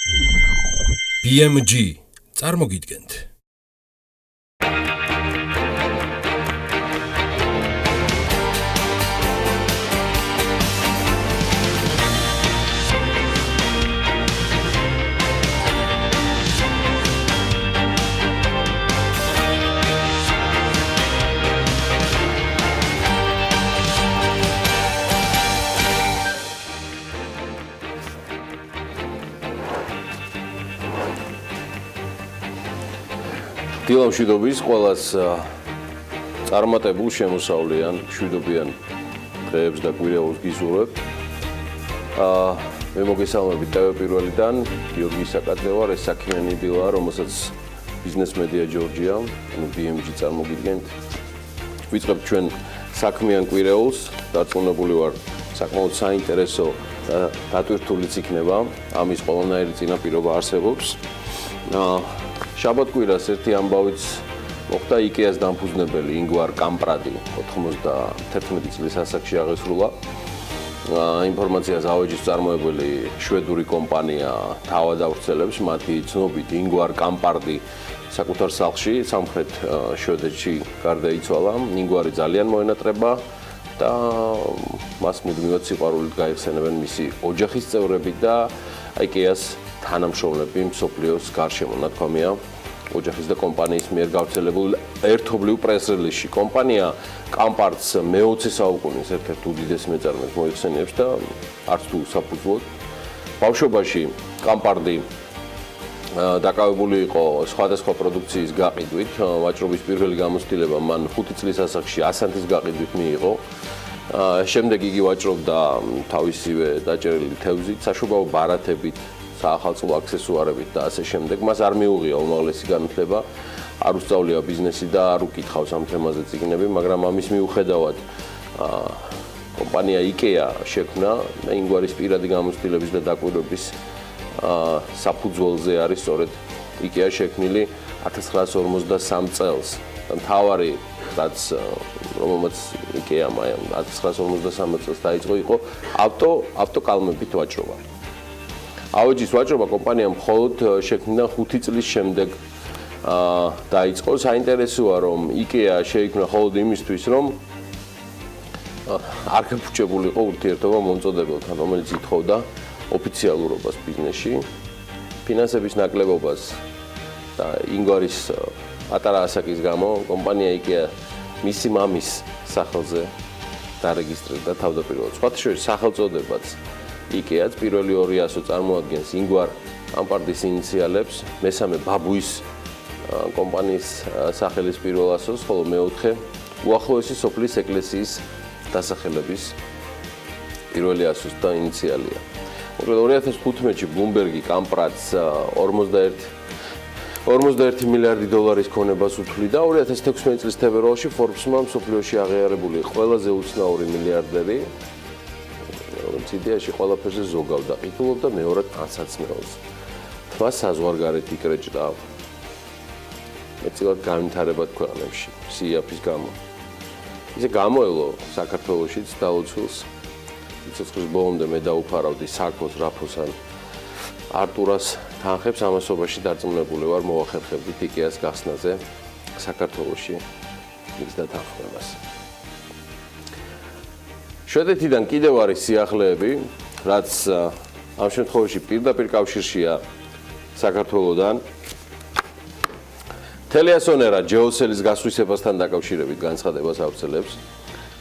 BMG წარმოგიდგენთ. დილა მშვიდობის ყველას წარმატებულ შემოსავლიან მშვიდობიან დღეებს და კვირაებს გისურვებთ. მე მოგესალმებით TV პირველიდან გიორგი საკაძე ვარ, ეს საქმიანი დილა, რომელსაც ბიზნეს მედია ჯორჯია, ანუ BMG წარმოგიდგენთ. ვიწყებთ ჩვენ საქმიან კვირაებს, დარწმუნებული ვარ, საკმაოდ საინტერესო და დატვირთულიც იქნება, ამის ყველანაირი წინაპირობა არსებობს. შაბათ-კვირას ერთი ამბავიც მოხდა IKEA-ს დამფუძნებელი ინგვარ კამპრადი 91 წლის ასაკში აღესრულა. ინფორმაციას ავეჯის წარმოებული შვედური კომპანია თავად ავრცელებს მათი ცნობით ინგვარ კამპრადი საკუთარ სახლში სამხრეთ შვედეთში გარდაიცვალა. ინგვარი ძალიან მოენატრება და მას მუდმივად სიყვარულით გაიხსენებენ მისი ოჯახის წევრები და IKEA-ს თანამშრომლები მსოფლიოს გარშემო, ნათქვამია ოჯახის და კომპანიის მიერ გავრცელებულ ერთობლივ პრეს-რელიზში. კომპანია კამპარტს მე-20 საუკუნის ერთ-ერთ უდიდეს მეწარმეს მოიხსენიებს და არც თუ საფუძვლოდ. ბავშვობაში კამპარტი დაკავებული იყო სხვადასხვა პროდუქციის გაყიდვით. ვაჭრობის პირველი გამოცდილება მან 5 წლის ასაკში ასანთის გაყიდვით მიიღო. შემდეგ იგი ვაჭრობდა თავისივე დაჭერილი თევზით, საშობაო ბარათებით, საახალწლო აქსესუარებით და ასე შემდეგ. მას არ მიუღია უმაღლესი განათლება, არ უსწავლია ბიზნესი და არ უკითხავს ამ თემაზე წიგნები, მაგრამ ამის მიუხედავად კომპანია IKEA შექმნა ინგვარის პირადი გამოცდილების და დაკვირვების საფუძველზე არის სწორედ IKEA შექმნილი 1953 წელს. მთავარი რაც რომელმაც IKEA-მა 1953 წელს დაიწყო იყო ავტოკალმებით ვაჭრობა. ავეჯის ვაჭრობა კომპანია მხოლოდ შექმნა 5 წლის შემდეგ დაიწყო. საინტერესოა რომ IKEA შეიქმნა მხოლოდ იმისთვის რომ არ გაფუჭებულიყო ურთიერთობა მომწოდებელთან, რომელიც ითხოვდა ოფიციალურობას ბიზნესში, ფინანსების ნაკლებობას და ინგვარის პატარა ასაკის გამო კომპანია IKEA მისი მამის სახელზე დარეგისტრირდა თავდაპირველად. სხვათა შორის სახელწოდებაც IKEA-ც პირველი 200 წარმოადგენს ინგვარ კამპარდის ინიციალებს, მესამე ბაბუის კომპანიის სახელის პირველ ასოს, ხოლო მეოთხე უახლოესი სოფლის ეკლესიის დასახელების პირველი ასოს და ინიციალია. 2015-ში ბლუმბერგი კამპრადს 41 მილიარდი დოლარის ქონებას უთვლიდა. 2016 წლის თებერვალში Forbes-მა მსოფლიოში აღიარებული ყველაზე უცნაური მილიარდერი ციდიაში ყველაფერზე ზოგავდა, ყიდულობდა მეორად ანსაცმელს. თმა საზღვარგარეთ იკრეჭდა მეტწილად განვითარებად ქვეყნებში, სიაფის გამო. ისე გამოელო საქართველოშიც დაუცილს. სიცოცხლის ბოლომდე მე დაუფარავდი საქმოს რაფოსან არტურას თანხებს ამასობაში დარწმუნებული ვარ მოვახერხებდით IKEA-ს გახსნაზე საქართველოში მის დათანხმებას. შვედეთიდან კიდევ არის სიახლეები, რაც ამ შემთხვევაში პირდაპირ კავშირშია საქართველოდან. თელიასონერა ჯეოსელის გასვისებასთან დაკავშირებით განცხადებას ავრცელებს.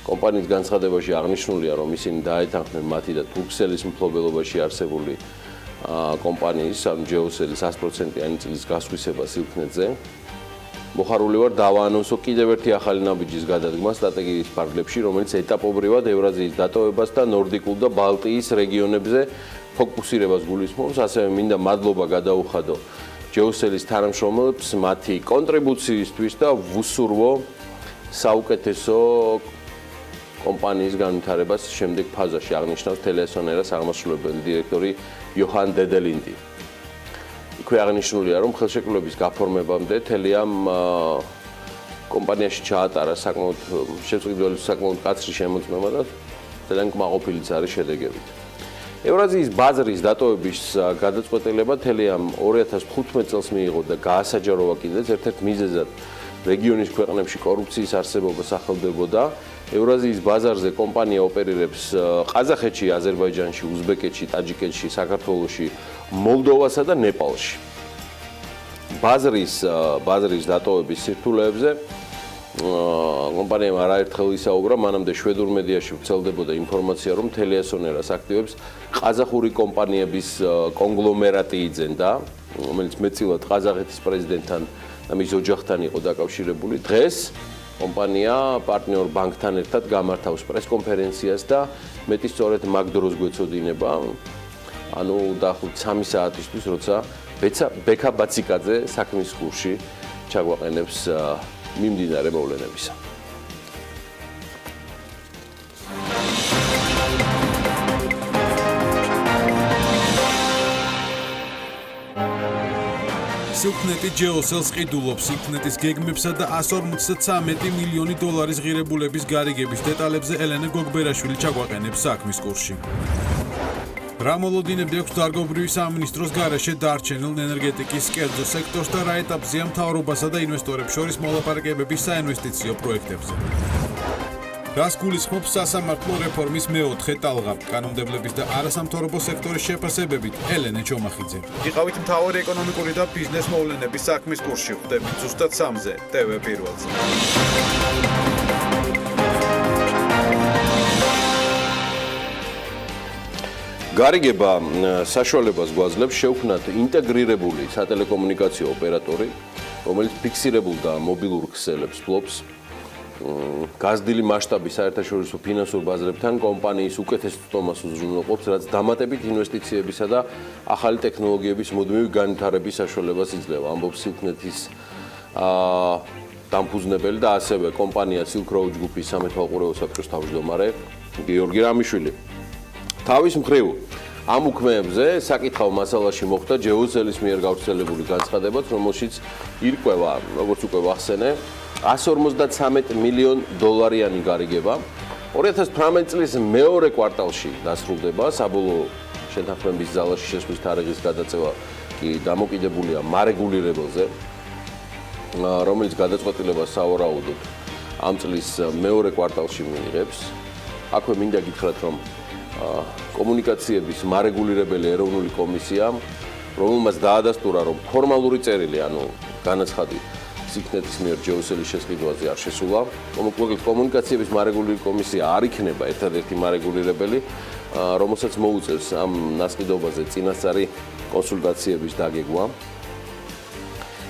კომპანიის განცხადებაში აღნიშნულია, რომ ისინი დაეთანხმნენ მათი და თურქსელის მფლობელობაში არსებული კომპანიის ამ ჯეოსელის 100%-იანი წლის გასვისებას სილქნეთზე. მოხარული ვარ დავაანონსო კიდევ ერთი ახალი ნაბიჯის გადადგმა სტრატეგიის ფარგლებში, რომელიც ეტაპობრივად ევრაზიის დატოვებას და ნორდიკულ და ბალტიის რეგიონებზე ფოკუსირებას გულისხმობს. ასევე მინდა მადლობა გადაუხადო ჯეოსელის თანამშრომლებს მათი კონტრიბუციისთვის და ვუსურვო საუკეთესო კომპანიის განვითარებას შემდეგ ფაზაში, აღნიშნავს თელიასონერას აღმასრულებელი დირექტორი იოჰან დედელინდი. იქვე აღნიშნულია, რომ ხელშეკრულების გაფორმებამდე თელიამ კომპანიაში ჩაატარა საკმაოდ შეწყვეტილი საკმაოდ კაცრი შემოწმება და ძალიან კმაყოფილიც არის შედეგებით. ევრაზიის ბაზრის დატოვების გადაწყვეტილება მთელი ამ 2015 წელს მიიღო და გაასაჯაროვა კიდეც ერთ-ერთ მიზეზად რეგიონის ქვეყნებში კორუფციის არსებობა სახელდებოდა. ევრაზიის ბაზარზე კომპანია ოპერირებს ყაზახეთში, აზერბაიჯანში, უზბეკეთში, ტაჯიკეთში, საქართველოში, მოლდოვასა და ნეპალში. ბაზრის დატოვების სირთულეებზე კომპანიამ არაერთხელ ისაუბრა, მანამდე შვედურ მედიაში ვრცელდებოდა ინფორმაცია, რომ თელიასონერას აქტივებს ყაზახური კომპანიების კონგლომერატი იძენდა, რომელიც მეტწილად ყაზახეთის პრეზიდენტთან და მის ოჯახთან იყო დაკავშირებული. დღეს კომპანია პარტნიორ ბანკთან ერთად გამართავს პრესკონფერენციას და მეტი სწორედ მაგ დროს გვეცოდინება, ანუ დაახლოებით 3 საათისთვის, როცა ბექა ბაციკაძე საქმის ხურში ჩაგვაყენებს მიმდინარე მოვლენებისა. სილქნეტი ჯეოსელს ყიდულობს სილქნეტის გეგმებსა და 153 მილიონი დოლარის ღირებულების გარიგების დეტალებზე ელენე გოგბერაშვილი ჩაგვაყენებს საქმის კურსში. რა მოლოდინებდი აქვს დარგობრივი სამინისტროს გარეშე დარჩენილ ენერგეტიკის კერძო სექტორს და რა ეტაპზეა მთავრობასა და ინვესტორებს შორის მოლაპარაკებების საინვესტიციო პროექტებზე. რას გულისხმობს სასამართლო რეფორმის მეოთხე ტალღა, კანონმდებლობის და არასამთავრობო სექტორის შეფასებებით, ელენე ჩომახიძე. იყავით მთავარი ეკონომიკური და ბიზნეს მოვლენების საქმის კურსში, ხვდებით ზუსტად 3-ზე, TV პირველზე. გარიგება საშუალებას გვაძლევს შევქმნათ ინტეგრირებული სატელეკომუნიკაციო ოპერატორი, რომელიც ფიქსირებულ და მობილურ ქსელებს ფლობს. გაზრდილი მასშტაბის საერთაშორისო ფინანსურ ბაზრებთან კომპანიის უკეთეს წტომას უზრუნველყოფს, რაც დამატებით ინვესტიციებისა და ახალი ტექნოლოგიების მუდმივი განვითარების საშუალებას იძლევა, ამბობს სილქნეთის დამფუძნებელი და ასევე კომპანია Silk Road ჯგუფის სამეთვალყურეო საბჭოს თავმჯდომარე გიორგი რამიშვილი. თავის მხრივ ამ უქმეებზე საკითხავ მასალაში მოხდა ჯეოსელის მიერ გავრცელებული განცხადებაც, რომელშიც ირკვევა, როგორც უკვე ვახსენე, 153 მილიონ დოლარიანი გარიგება 2018 წლის მეორე კვარტალში დასრულდება. საბოლოო შეთანხმების ზალაში შესვლის თარიღის გადაცემა კი დამოკიდებულია მარეგულირებელზე, რომელიც გადაწყვეტილებას სავარაუდოდ ამ წლის მეორე კვარტალში მიიღებს. აქვე მინდა გითხრათ, რომ კომუნიკაციების მარეგულირებელი ეროვნული კომისია, რომელმაც დაადასტურა, რომ ფორმალური წერილი, ანუ განაცხადი სილქნეთის მიერ ჯეოსელის შესყიდვაზე არ შესულა. კომუნიკაციების მარეგულირებელი კომისია არ იქნება ერთადერთი მარეგულირებელი, რომელსაც მოუწევს ამ ნასყიდობაზე წინასწარი კონსულტაციების დაგეგმა.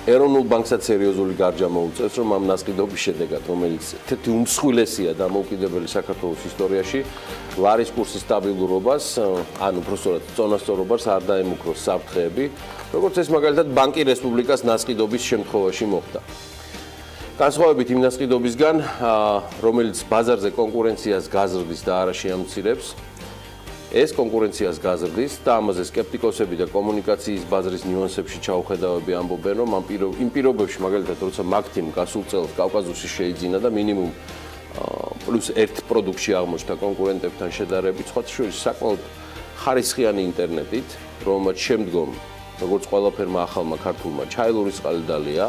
ეროვნულ ბანკსაც სერიოზული გარჯამა უწევს, რომ ამ ნასყიდობის შედეგად, რომელიც ერთ-ერთი უმსხვილესია დამოუკიდებელი საქართველოს ისტორიაში, ლარის კურსის სტაბილურობას, ან უпростоრად წონასწორობას არ დაემუქროს საფრთხეები, როგორც ეს მაგალითად ბანკი რესპუბლიკას ნასყიდობის შემთხვევაში მოხდა. განსხვავებით იმ ნასყიდობისგან, რომელიც ბაზარზე კონკურენციას გაზრდის და არა შეამცირებს, ეს კონკურენციას გაზრდის და ამაზე სკეპტიკოსები და კომუნიკაციის ბაზრის ნიუანსებში ჩაუხედავები ამბობენ, რომ იმ პირობებში, მაგალითად, როცა მაგთიმ გასულ წელს კავკაზუსი შეიძინა და მინიმუმ +1 პროდუქტში აღმოჩნდა კონკურენტებთან შედარებით, სხვათა შორის საკმაოდ ხარისხიანი ინტერნეტით, რომელმაც შემდგომ, როგორც ყველაფერმა ახალმა ქართულმა ჩაილური წყალი დალია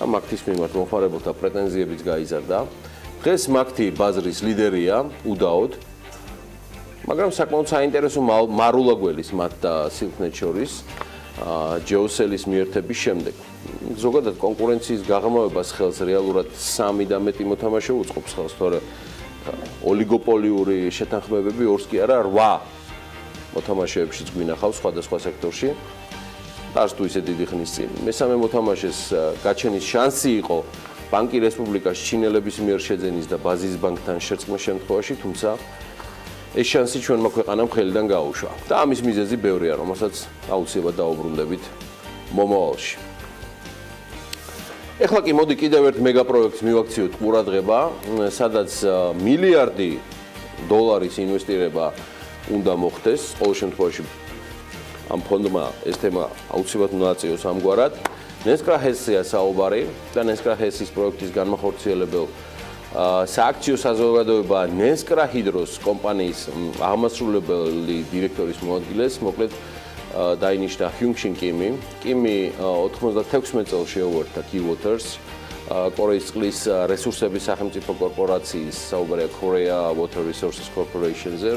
და მაგთის მიმართ მომხმარებელთა პრეტენზიებიც გაიზარდა. დღეს მაგთი ბაზრის ლიდერია უდაოდ, მაგრამ საკმაოდ საინტერესო მარულა გველის მათ და სილქნეტს შორის ჯეოსელის მიერთების შემდეგ. ზოგადად კონკურენციის გაღრმავებას ხელს რეალურად 3 და მეტი მოთამაშე უწყობს ხელს, თორე ოლიგოპოლიური შეთანხმებები 2-ს კი არა 8 მოთამაშეებშიც გვინახავს სხვადასხვა სექტორში. არც თუ ისე დიდი ხნის წინ. მესამე მოთამაშეს გაჩენის შანსი იყო ბანკი რესპუბლიკას ჩინელების მიერ შეძენის და ბაზის ბანკთან შერწყმის შემთხვევაში, თუმცა ეს შანსი ჩვენმა ქვეყანამ ხელიდან გაუშვა და ამის მიზეზი ბევრია, რომელსაც აუცილებლად დაუბრუნდებით მომავალში. ეხლა კი მოდი კიდევ ერთ მეგაპროექტს მივაქციოთ ყურადღება, სადაც მილიარდი დოლარის ინვესტირება უნდა მოხდეს. ყოველ შემთხვევაში ამ ფონდმა ეს თემა აუცილებლად უნდა აწიოს ამგვარად. ნესკრა ჰესია საუბარი და ნესკრა ჰესის პროექტის განმახორციელებელ სააქციო საზოგადოება ნესკრა ჰიდროს კომპანიის აღმასრულებელი დირექტორის მოადგილეს, მოკლედ დაინიშნა ჰიუნგშინ კიმი. კიმი 96 წელს შეუერთდა Key Waters, კორეის წყლის რესურსების სახელმწიფო კორპორაციის, საუბარია Korea Water Resources Corporation-ზე,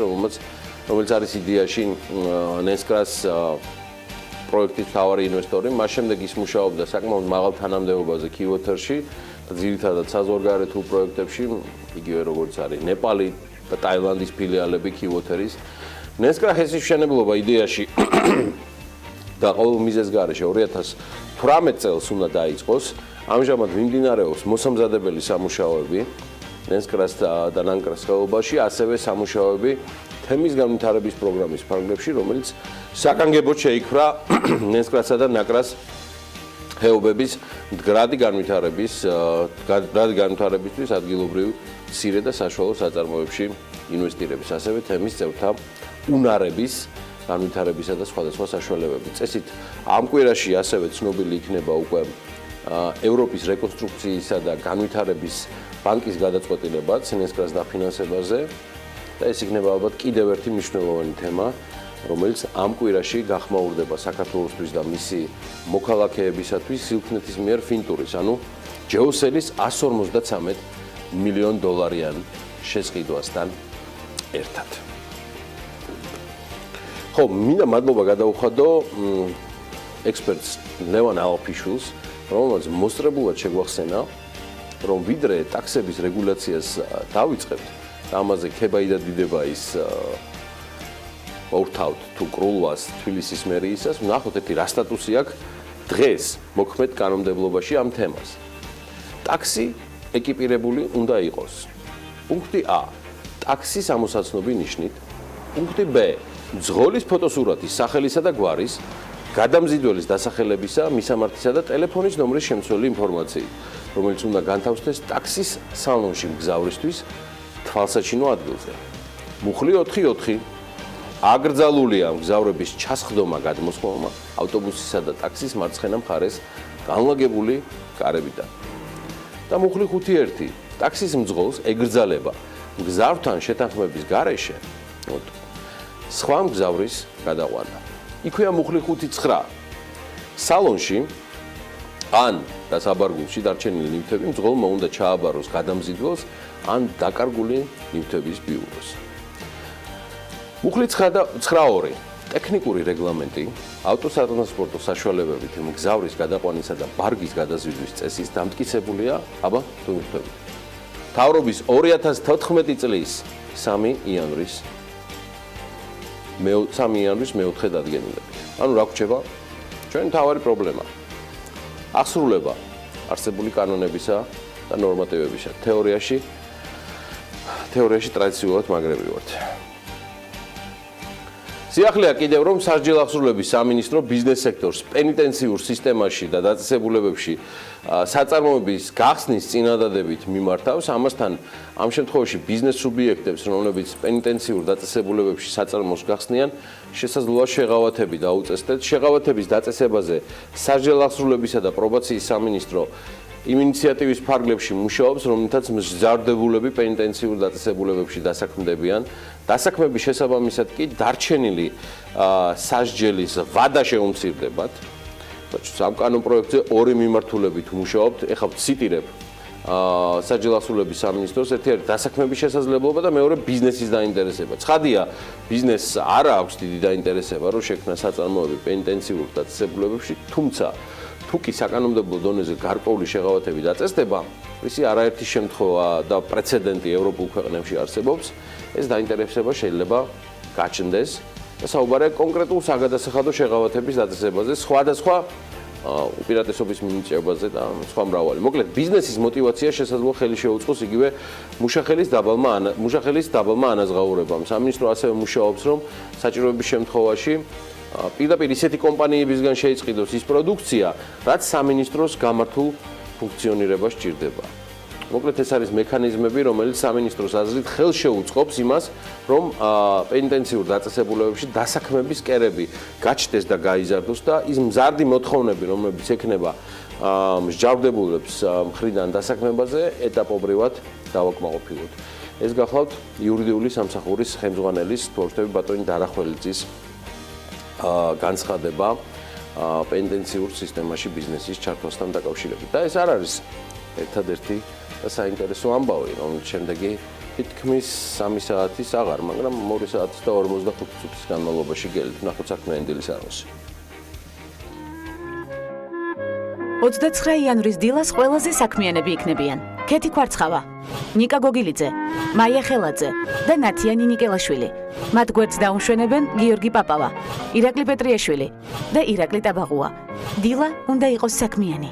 რომელიც არის იდეაში ნესკრას პროექტის მთავარი ინვესტორი. მას შემდეგ ის მუშაობდა საკმაოდ მაღალ თანამდებობაზე Key Water-ში და ძირითადად საზღვარგარეთულ პროექტებში, იგივე როგორც არის ნეპალი და ტაილანდის ფილიალები Key Water-ის. ნესკრა ჰესის მშენებლობა იდეაში და ყოველ მიზეზს გარეშე 2018 წელს უნდა დაიწყოს. ამჟამად მიმდინარეობს მოსამზადებელი სამუშაოები ნესკრას და ნანკრას ხეობაში, ასევე სამუშაოები თემის განვითარების პროგრამის ფარგლებში, რომელიც საკანგებოდ შეიქმნა ნესკრასა და ნაკრას ხეობების მდგრადი განვითარებისთვის ადგილობრივ მცირე და საშუალო საწარმოებში ინვესტირების, ასევე თემის წევრთა უნარების განვითარებისა და სხვადასხვა საშუალებები. წესით ამ კვირაში ასევე ცნობილი იქნება უკვე ევროპის რეკონსტრუქციისა და განვითარების ბანკის გადაწყვეტილებაც ნესკრას დაფინანსებაზე და ეს იქნება ალბათ კიდევ ერთი მნიშვნელოვანი თემა, რომელიც ამ კვირაში გახმაურდება საქართველოსთვის და მისი მოქალაქეებისათვის სილქნეთის მიერ ფინტურის, ანუ ჯეოსელის 153 მილიონ დოლარიან შესყიდვასთან ერთად. ხო, მინდა მადლობა გადაუხადო ექსპერტს ლევან ალფიშვილს, რომელმაც მოსწრებულად შეგვახსენა, რომ ვიდრე ტაქსების რეგულაციას დავიწყებთ და ამაზე ქებაი და დიდებაის მოვთავთ თუ კრულვას თბილისის მერიისას, ვნახოთ ერთი რა სტატუსი აქვს დღეს მოქმედ კანონმდებლობაში ამ თემას. ტაქსი ეკიპირებული უნდა იყოს. პუნქტი A. ტაქსის ამოსაცნობი ნიშნით. პუნქტი B. მძღოლის ფოტოსურათის, სახელისა და გვარის, გადამზიდველის დასახელებისა, მისამართისა და ტელეფონის ნომრის შემცველი ინფორმაციით, რომელიც უნდა განთავსდეს ტაქსის სალონში მგზავრისთვის თვალსაჩინო ადგილზე. მუხლი 4.4. აკრძალულია მგზავრების ჩასხდომა გადმოსხმობა ავტობუსისა და ტაქსის მარცხენა მხარეს განლაგებული კარებიდან. და მუხლი 5.1. ტაქსის მძღოლს ეკრძალება მგზავრთან შეთანხმების გარეშე სხვა მგზავრის გადაყვანა. იქვეა მუხლი 5.9. სალონში ან და საბარგულში დარჩენილი ნივთები მძღოლმა უნდა ჩააბაროს გადამზიდველს ან დაკარგული ნივთების ბიუროს. მუხლი 9.2. ტექნიკური რეგლამენტი ავტოსატრანსპორტო საშუალებებით მგზავრის გადაყვანისა და ბარგის გადაზიდვის წესის დამტკიცებულია, აბა თუ მიხვდებით. მთავრობის 2014 წლის 3 იანვრის მეოთხე დადგენილებით. ანუ რა გვჭება? ჩვენ თავარი პრობლემა. აღსრულება არსებული კანონებისა და ნორმატივებისა. თეორიაში ტრადიციულად მაგრები ვართ. სიახლეა კიდევ რომ სასჯელ აღსრულების სამინისტრო ბიზნეს სექტორს პენიტენციურ სისტემაში და დაწესებულებებში საწარმოების გახსნის წინადადებით მიმართავს. ამასთან ამ შემთხვევაში ბიზნეს სუბიექტებს, რომლებიც პენიტენციურ დაწესებულებებში საწარმოს გახსნიან, შესაძლოა შეღავათები დაუწესდეთ. შეღავათების დაწესებაზე სასჯელ აღსრულებისა და პრობაციის სამინისტრო იმ ინიციატივის ფარგლებში მუშაობს, რომლითაც მზარდებულები პენიტენციურ დაწესებულებებში დასაქმდებიან. დასაქმების შესაბამისად კი დარჩენილი სასჯელის ვადა შეუმცირდებათ. ამ კანონპროექტზე ორი მიმართულებით მუშაობთ. ეხლა ვციტირებ სასჯელ აღსრულების სამინისტროს, ერთი არის დასაქმების შესაძლებლობა და მეორე ბიზნესის დაინტერესება. ცხადია, ბიზნესს არ აქვს დიდი დაინტერესება, რომ შექმნა საწარმოები პენიტენციურ დაწესებულებებში, თუმცა თუ კი საკანონმდებლო დონეზე გარკვეული შეღავათები დაწესდება, ისი არაერთი შემთხვევა და პრეცედენტი ევროპულ ქვეყნებში არსებობს, ეს დაინტერესება შეიძლება გაჩნდეს და საუბარია კონკრეტულ საგადასახადო შეღავათების დაწესებაზე, სხვადასხვა უპირატესობის მინიჭებაზე და სხვა მრავალი. მოკლედ, ბიზნესის მოტივაცია შესაძლოა ხელი შეუწყოს იგივე მუშახელის დაბალმა ანაზღაურებამ. სამინისტრო ასევე მუშაობს, რომ საჭიროების შემთხვევაში პირდაპირ ისეთი კომპანიებისგან შეიწყიდოს ის პროდუქცია, რაც სამინისტროს გამართულ ფუნქციონირებას სჭირდება. მოკლედ ეს არის მექანიზმები, რომელიც სამინისტროს აზრით ხელს შეუწყობს იმას, რომ პენიტენციურ დაწესებულებებში დასაქმების კერები გაჩნდეს და გაიზარდოს და ის მზარდი მოთხოვნები, რომლებიც ექნება მსჯავრდებულებს მხრიდან დასაქმებაზე, ეტაპობრივად დავაკმაყოფილოთ. ეს გახლავთ იურიდიული სამსახურის ხელმძღვანელის თორშტები ბატონი დარახველიძის განცხადება პენტენციურ სისტემაში ბიზნესის ჩართვასთან დაკავშირებით. და ეს არ არის ერთადერთი და საინტერესო ამბავი, რომელიც შემდეგი თითქმის 3 საათის აღარ, მაგრამ 2 საათის და 45 წუთის განმავლობაში გელით. ნახოთ საქმიანი დილის აროსი. 29 იანვრის დილას ყველაზე საქმიანები იქნებიან. ქეთი კვარცხავა, ნიკა გოგილიძე, მაია ხელაძე და ნათიანი ნიკელაშვილი. მათ გვერდს დაუმშვენებენ გიორგი პაპავა, ირაკლი პეტრიაშვილი და ირაკლი ტაბაღუა. დილა უნდა იყოს საქმიანი.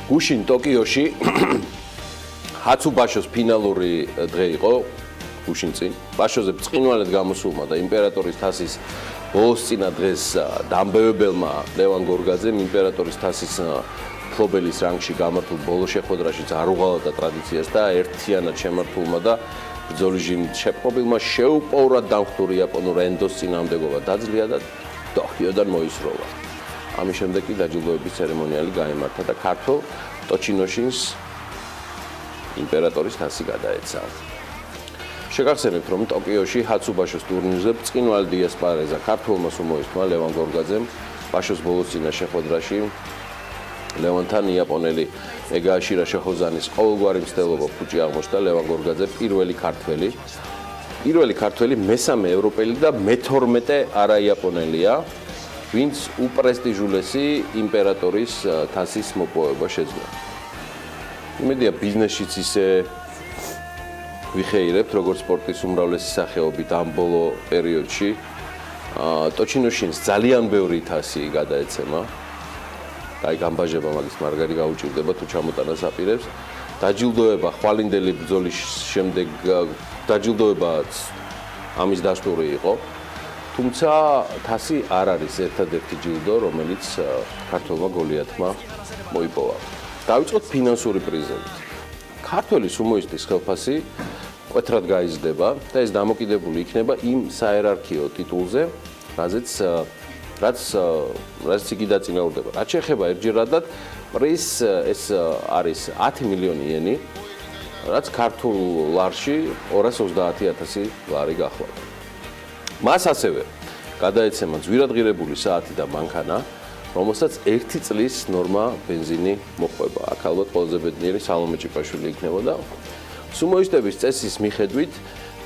გუშინ ტოკიოში ჰაცუბაშოს ფინალური დღე იყო გუშინ წინ. ბაშოზე ბრწყინვალედ გამოსულმა და იმპერატორის თასის ბოლოს წინა დღეს დამბევებელმა ლევან გორგაძემ იმპერატორის თასის მფლობელის რანგში გამართულ ბოლო შეხვედრაშიც არ უღალატა ტრადიციას და ერთიანად შემართულმა და ბრძოლის ჟიმით შეპყრობილმა შეუპოვრად დამხტური იაპონურ ენდოს წინააღმდეგობა დაძლია და ტოკიოდან მოისროლა. ამის შემდეგ კი დაჯილდოების ცერემონიალი გაიმართა და ქართულ ტოჩინოშინს იმპერატორის თასი გადაეცა. შეგახსენებთ, რომ ტოკიოში ჰაცუბაშოს ტურნირზე ბრწყინვალე დიასპარეზა ქართულმა სუმოისტმა ლევან გორგაძემ ბაშოს ბოლოს წინა შეხვედრაში ლევანთან იაპონელი მეგააშირა შეხოვზანის ყოველგვარი მცდელობა ფუჭი აღმოჩნდა. ლევან გორგაძე პირველი ქართველი, მესამე ევროპელი და მე-12 არაიაპონელია, ვინც უპრესტიჟულესი იმპერატორის თასის მოპოვება შეძლო. იმედია ბიზნესშიც ისე ვიხეირებთ, როგორც სპორტის უმრავლესი სახეობით ამ ბოლო პერიოდში. ტოჩინოშინს ძალიან ბევრი თასი გადაეცემა. და აი გამბაჟება მაგის მარგარი გაუჭირდება თუ ჩამოტანას აპირებს. დაჯილდოება ხვალინდელი ბრძოლის შემდეგ დაჯილდოებაც ამის დასტური იყო. თუმცა თასი არ არის ერთადერთი ჯილდო, რომელიც ქართველმა გოლიათმა მოიპოვა. დავიწყოთ ფინანსური პრიზებით. ქართველი სუმოისტის ხელფასი მკვეთრად გაიზრდება და ეს დამოკიდებული იქნება იმ საერარქიო ტიტულზე, რაც იგი დაწინაურდება. რაც შეეხება ერთჯერადად პრიზ, ეს არის 10 მილიონი იენი, რაც ქართულ ლარში 230,000 ლარი გახლავთ. მას ასევე გადაეცემა ძვირადღირებული საათი და მანქანა, რომელსაც 1 წლის ნორმა ბენზინი მოყვება. აქ ალბათ ყველაზე ბედნიერი სალომე ჭიპაშვილი იქნებოდა. სუმოისტების წესის მიხედვით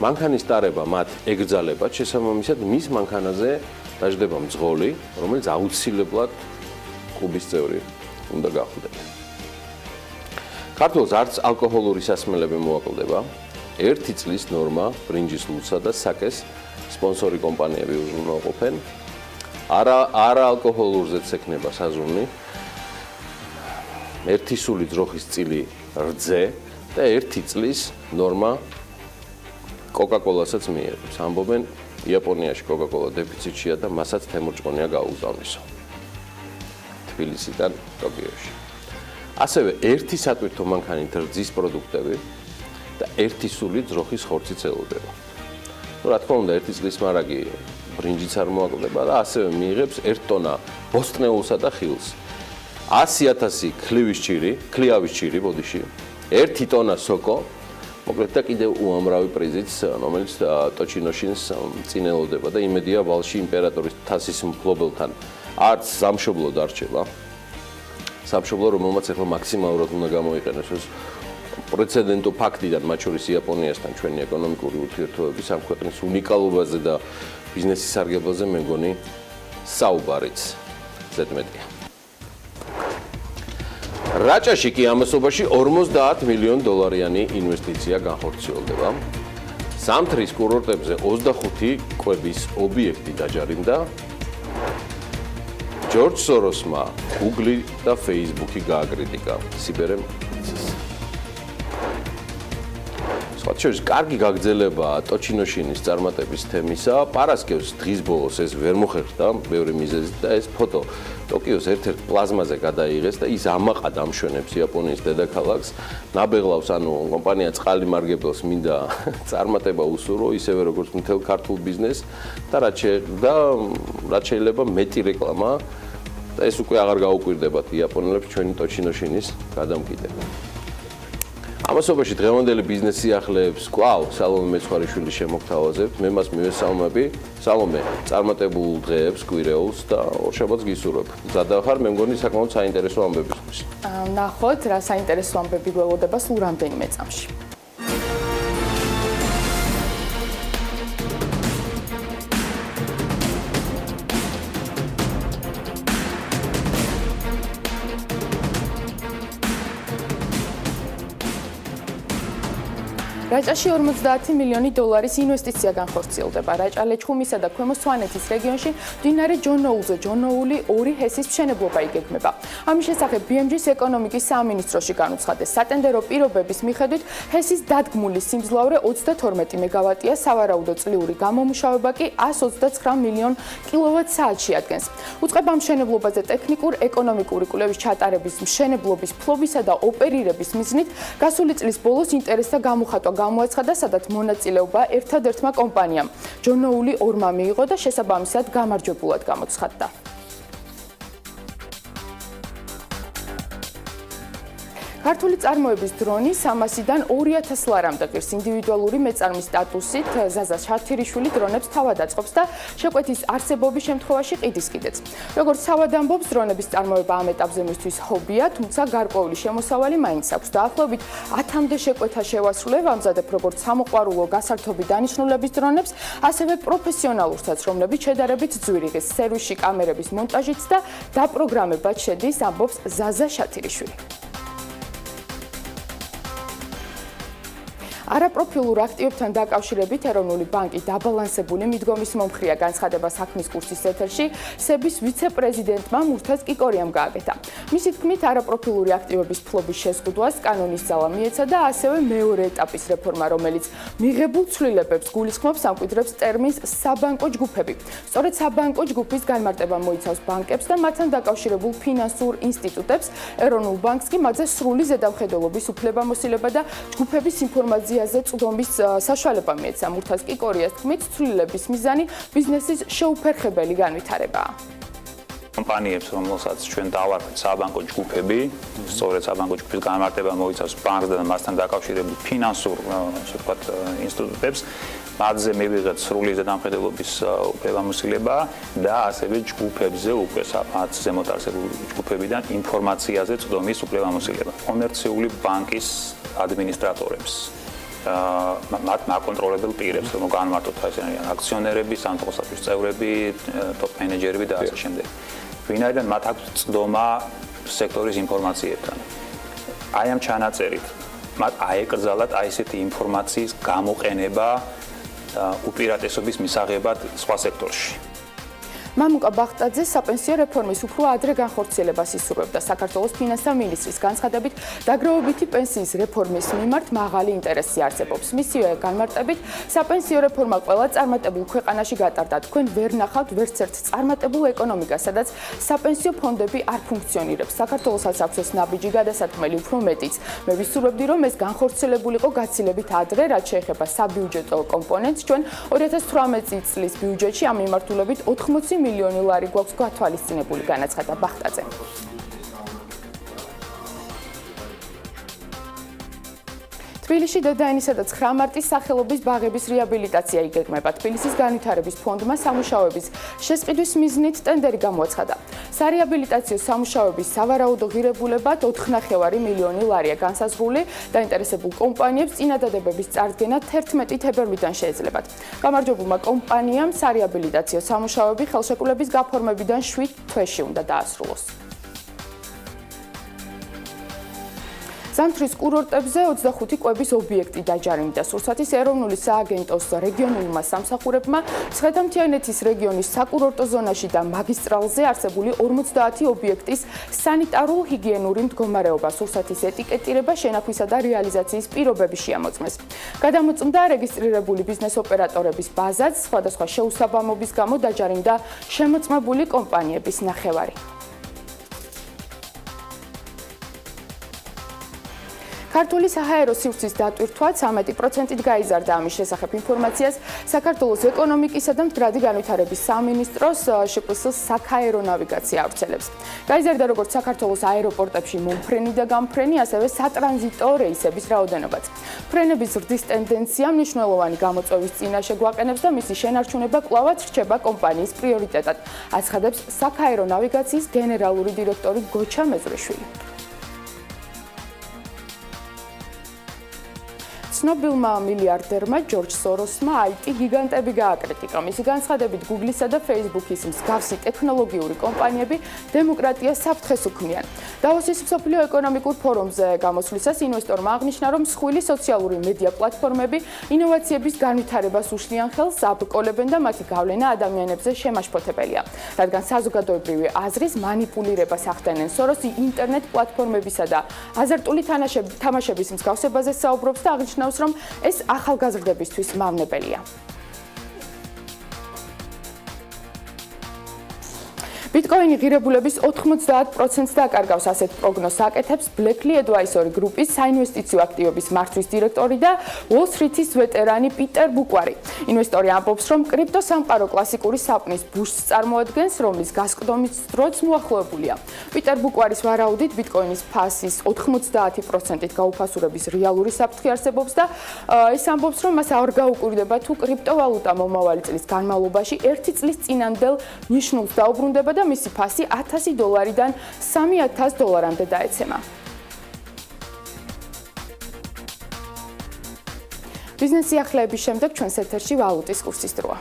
მანქანის ტარება მათ ეკრძალებათ, შესაბამისად მის მანქანაზე დაждდება მძღოლი, რომელიც აუცილებლად კლუბის წევრი უნდა გახლდეთ. ქართველს არც ალკოჰოლური სასმელები მოაკლდება. 1 წლის ნორმა ბრინჯის ლუცსა და საკეს სპონსორი კომპანიები უზრუნველყოფენ. არა ალკოჰოლურზეც ექნება საზრუნი. 1 სული ძროხის წილი რძე და 1 წლის ნორმა კოკა-კოლასაც მიიღებს. ამბობენ იაპონიაში კოკა-კოლა დეფიციტშია და მასაც თემურჭყონია გაუგზავნისო. თბილისიდან ტოკიოში. ასევე 1 სატვირთო მანქანით რძის პროდუქტები და 1 სული ძროხის ხორციც ელოდება. რა თქმა უნდა, 1 წლის მარაგი ბრინჯიც არ მოაკლდება და ასევე მიიღებს 1 ტონა ბოსტნეულსა და ხილს. 100,000 ქლიავის ჭირი, ბოდიში. 1 ტონა სოკო, მოკლედ და კიდევ უამრავი პრიზიც, რომელიც ტოჩინოშინს წინელოდება და იმედია ვალში იმპერატორის თასის მფლობელთან არც სამშობლო დარჩება. სამშობლო, რომელმაც ახლა მაქსიმალურად უნდა გამოიყენოს ეს პრეცედენტო ფაქტიდან, მათ შორის იაპონიასთან ჩვენი ეკონომიკური ურთიერთობების ამ ქვეყნის უნიკალობაზე და ბიზნესის სარგებლაზე მე მგონი საუბარიც ზედმეტია. რაჭაში კი ამასობაში 50 მილიონ დოლარიანი ინვესტიცია განხორციელდება. ზამთრის კურორტებზე 25 კვების ობიექტი დაჯარიმდა. ჯორჯ სოროსმა Google და Facebook-ი გააკრიტიკა სიბერემ. სხვათაშორის კარგი გაგრძელებაა ტოჩინოშინის წარმატების თემისა. პარასკევს დღის ბოლოს ეს ვერ მოხერხდა ბევრი მიზეზით და ეს ფოტო ტოკიოს ერთ-ერთ პლაზმაზე გადაიღეს და ის ამაყად ამშვენებს იაპონიის დედაქალაქს. ნაბეღლავს, ანუ კომპანია წყალი მარგებელს მინდა წარმატება უსურო, ისევე როგორც მთელ ქართულ ბიზნესს და რაც შეიძლება მეტი რეკლამა და ეს უკვე აღარ გაუკვირდებათ იაპონელებს ჩვენი ტოჩინოშინის გადამკიდება. ამასობაში დღევანდელი ბიზნეს სიახლეებს კვლავ სალომე მეცხვარიშვილის შემოგთავაზებთ. მე მას მივესალმები. სალომე, წარმატებულ დღეებს, კვირეულს და ორშაბათს გისურვებ. მზად ხარ, მე მგონი საკმაოდ საინტერესო ამბებისთვის. ნახოთ, რა საინტერესო ამბები გველოდება სულ რამდენიმე წამში. რაჭაში 50 მილიონი დოლარის ინვესტიცია განხორციელდება. რაჭა-ლეჩხუმისა და ქვემო სვანეთის რეგიონში მდინარე ჯონოულზე ჯონოული 2 ჰესის მშენებლობა იგეგმება. ამის შესახებ BMG-ს ეკონომიკის სამინისტროში განუცხადეს. სატენდერო პირობების მიხედვით ჰესის დადგმული სიმძლავრე 32 მეგავატია, სავარაუდო წლიური გამომუშავება კი 129 მილიონ კილოვატ-საათში ადგენს. უწყება მშენებლობაზე ტექნიკურ ეკონომიკური კვლევის ჩატარების, მშენებლობის ფლობისა და ოპერირების მიზნით გასული წლის ბოლოს ინტერესთა გამოხატვა გამოაცხადა, სადაც მონაწილეობა ერთადერთმა კომპანიამ ჯონოული 2-მა მიიღო და შესაბამისად გამარჯვებულად გამოცხადდა. ქართული წარმოების დრონი 300-დან 2000 ლარამდე ღირს. ინდივიდუალური მეწარმის სტატუსით ზაზა შათირიშვილი დრონებს თავად აწყობს და შეკვეთის არსებობის შემთხვევაში ყიდის კიდეც. როგორც თავად ამბობს, დრონების წარმოება ამ ეტაპზე მისთვის ჰობია, თუმცა გარკვეული შემოსავალი მაინც აქვს. დაახლოებით 10-მდე შეკვეთა შევასრულებ ამზადებ როგორც სამოყვარულო გასართობი დანიშნულების დრონებს, ასევე პროფესიონალურსაც, რომლებიც შედარებით ძვირიღის სერვისში კამერების მონტაჟით და დაპროგრამებად შედის, ამბობს ზაზა შათირიშვილი. არაპროფილურ აქტივებთან დაკავშირებით ეროვნული ბანკი დაბალანსებული მიდგომის მომხრია განცხადება საქმის კურსის ეთერში სების ვიცე-პრეზიდენტმა მურთაზ კიკორიამ გააკეთა. მისი თქმით, არაპროფილური აქტივების ფლობის შეზღუდვას კანონის ძალა მიეცა და ასევე მეორე ეტაპის რეფორმა, რომელიც მიღებულ ცვლილებებს გულისხმობს, ამკვიდრებს ტერმინს საბანკო ჯგუფები. სწორედ საბანკო ჯგუფის განმარტება მოიცავს ბანკებს და მათთან დაკავშირებულ ფინანსურ ინსტიტუტებს. ეროვნულ ბანკს კი მათზე სრული ზედამხედველობის უფლებამოსილება და ჯგუფების ინფორმაცია წვდომის საშუალება მიეცა. მურთაზ კიკორიას თქმით, ცვლილების მიზანი ბიზნესის შეუფერხებელი განვითარებაა. კომპანიებს, რომელსაც ჩვენ დავარქვით საბანკო ჯგუფები, სწორედ საბანკო ჯგუფის განმარტება მოიცავს ბანკს და მასთან დაკავშირებულ ფინანსურ, ასე ვთქვათ, ინსტიტუტებს, მათზე მივიღეთ სრული ზედამხედველობის უფლებამოსილება და ასევე ჯგუფებზე უკვე მათ ზემოთ არსებულ ჯგუფებიდან ინფორმაციაზე წვდომის უფლებამოსილება. კომერციული ბანკის ადმინისტრატორებს მათ მაკონტროლებელ პირებს, რომ განმარტოთ ეს აქციონერები, სამთავრობო წევრები, ტოპ მენეჯერები და ასე შემდეგ. ვინაიდან მათ აქვს წვდომა სექტორის ინფორმაციებთან. აი ამ ჩანაწერით მათ აეკრძალათ აი ესეთი ინფორმაციის გამოყენება უპირატესობის მისაღებად სხვა სექტორში. მამუკა ბახტაძე საპენსიო რეფორმის უფრო ადრე განხორციელებას ისურვებდა. საქართველოს ფინანსთა მინისტრის განცხადებით, დაგროვებითი პენსიის რეფორმის მიმართ მაღალი ინტერესი არსებობს. მისივე განმარტებით, საპენსიო რეფორმა ყველა წარმატებულ ქვეყანაში გატარდა. თქვენ ვერ ნახავთ ვერც ერთ წარმატებულ ეკონომიკას, სადაც საპენსიო ფონდები არ ფუნქციონირებს. საქართველოსაც აქვს ეს ნაბიჯი გადასათქმელი უფრო მეტიც. მე ვისურვებდი, რომ ეს განხორციელებულიყო გაცილებით ადრე, რაც შეეხება საბიუჯეტო კომპონენტს. ჩვენ 2018 წლის ბიუჯეტში ამ მიმართულებით 80 მილიონი ლარი გვაქვს გათვალისწინებული, განაცხადა ბახტაძემ. თბილისში დედაენისა და 9 მარტის სახელობის ბაღების რეაბილიტაცია იგეგმება. თბილისის განვითარების ფონდმა სამუშაოების შესყიდვის მიზნით ტენდერი გამოაცხადა. სარეაბილიტაციო სამუშაოების სავარაუდო ღირებულებად 4,5 მილიონი ლარია განსაზღვრული. დაინტერესებულ კომპანიებს წინადადებების წარდგენა 11 თებერვლიდან შეეძლებათ. გამარჯვებულმა კომპანიამ სარეაბილიტაციო სამუშაოები ხელშეკრულების გაფორმებიდან 7 თვეში უნდა დაასრულოს. ზამთრის კურორტებზე 25 კვების ობიექტი დაჯარიმდა. სურსათის ეროვნული სააგენტოს რეგიონულმა სამსახურებმა ცხედამთიანეთის რეგიონის საკურორტო ზონაში და მაგისტრალზე არსებული 50 ობიექტის სანიტარულ-ჰიგიენური მდგომარეობა, სურსათის ეტიკეტირება, შენახვისა და რეალიზაციის პირობები შეამოწმეს. გადამოწმდა რეგისტრირებული ბიზნეს ოპერატორების ბაზაც, სხვადასხვა შეუსაბამობის გამო დაჯარიმდა შემოწმებული კომპანიების ნახევარი. ქართული საჰაერო სივრცის დატვირთვა 13%-ით გაიზარდა. ამის შესახებ ინფორმაციას საქართველოს ეკონომიკისა და მდგრადი განვითარების სამინისტროს შპს საქაერო ნავიგაცია ავრცელებს. გაიზარდა როგორც საქართველოს აეროპორტებში მომფრენი და გამფრენი, ასევე სატრანზიტო რეისების რაოდენობაც. ფრენების ზრდის ტენდენცია მნიშვნელოვანი გამოწვევის წინაშე გვაყენებს და მისი შენარჩუნება კვლავაც რჩება კომპანიის პრიორიტეტად, აცხადებს საქაერო ნავიგაციის გენერალური დირექტორი გოჩა მეზრეშვილი. ცნობილმა მილიარდერმა ჯორჯ სოროსმა IT გიგანტები გააკრიტიკა. მისი განცხადებით, Google-ისა და Facebook-ის მსგავსი ტექნოლოგიური კომპანიები დემოკრატიას საფრთხეს უქმნიან. დავოსის მსოფლიო ეკონომიკურ ფორუმზე გამოსვლისას ინვესტორმა აღნიშნა, რომ მსხვილი სოციალური მედია პლატფორმები ინოვაციების განვითარებას უშლიან ხელს, აბკოლებენ და მათი გავლენა ადამიანებზე შემაშფოთებელია. რადგან საზოგადოებრივი აზრის მანიპულირებას ახდენენ, სოროსი ინტერნეტ პლატფორმებისა და აზარტული თამაშების მსგავსებაზე საუბრობს და აღნიშნავს, რომ ეს ახალგაზრდებისთვის მავნებელია. ბიტკოინი ღირებულების 90%-ს დაკარგავს, ასეთ პროგნოზს აკეთებს Blackly Advisory Group-ის საინვესტიციო აქტივების მართვის დირექტორი და Wall Street-ის ვეტერანი პიტერ ბუკვარი. ინვესტორი ამბობს, რომ კრიპტოსამყარო კლასიკური საპნის ბუშს წარმოადგენს, რომლის გასყდომის დროც მოახლოებულია. პიტერ ბუკვარის ვარაუდით, ბიტკოინის ფასის 90%-ით გაუფასურების რეალური საფრთხე არსებობს და ის ამბობს, რომ მას არ გაუკვირდება თუ კრიპტოვალუტა მომავალი წლის განმავლობაში 1 წლის წინანდელ ნიშნულს დაუბრუნდება და მისი ფასი $1,000-დან $3,000-მდე დაეცემა. ბიზნეს სიახლეების შემდეგ ჩვენს ეთერში ვალუტის კურსის დროა.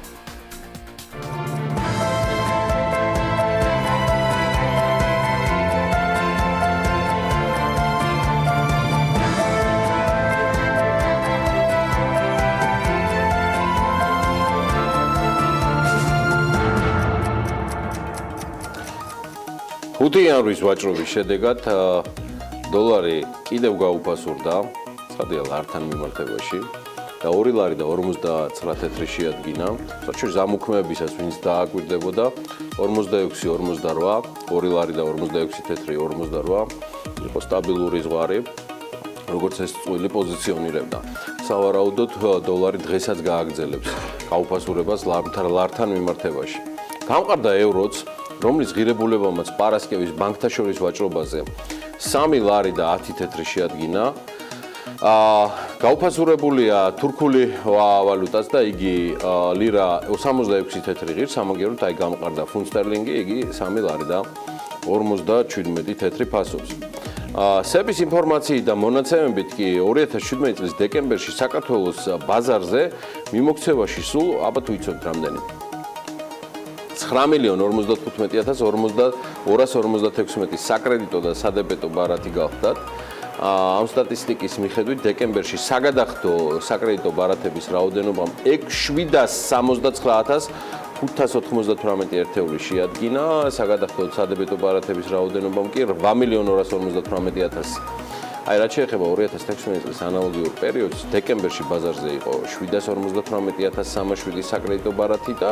იანვრის ვაჭრობის შედეგად დოლარი კიდევ გაუფასურდა ცხადია ლართან მიმართებაში და 2 ლარი და 59 თეთრი შეადგინა. საერთოდ ზამუქმებისას ვინც დააკვირდებოდა 46-48, 2 ლარი და 46 თეთრი 48 იყო სტაბილური ზღვარი, როგორც ეს წვილი პოზიციონირებდა. სავარაუდოდ დოლარი დღესაც გააგრძელებს გაუფასურებას ლართან მიმართებაში. გამყარდა ევროც, რომლის ღირებულებამაც პარასკევის ბანკთაშორის ვაჭრობაზე 3 ლარი და 10 თეთრი შეადგინა. გაუფასურებულია თურქული ვალუტაც და იგი ლირა 66 თეთრი ღირს, ამაგეროთ აი გამყარდა ფუნტ სტერლინგი, იგი 3 ლარი და 57 თეთრი ფასობს. სების ინფორმაციით და მონაცემებით კი 2017 წლის დეკემბერში საქართველოს ბაზარზე მიმოქცევაში სულ აბა თუ იცოდთ რამდენი 9,55,256 საკრედიტო და სადებეტო ბარათი გახდათ. ამ სტატისტიკის მიხედვით დეკემბერში საგადახდო საკრედიტო ბარათების რაოდენობა 779,598 ერთეული შეადგინა, საგადახდო სადებეტო ბარათების რაოდენობამ კი 8,258,000. აი რაც შეეხება 2016 წლის ანალოგიურ პერიოდს, დეკემბერში ბაზარზე იყო 758,307 საკრედიტო ბარათი და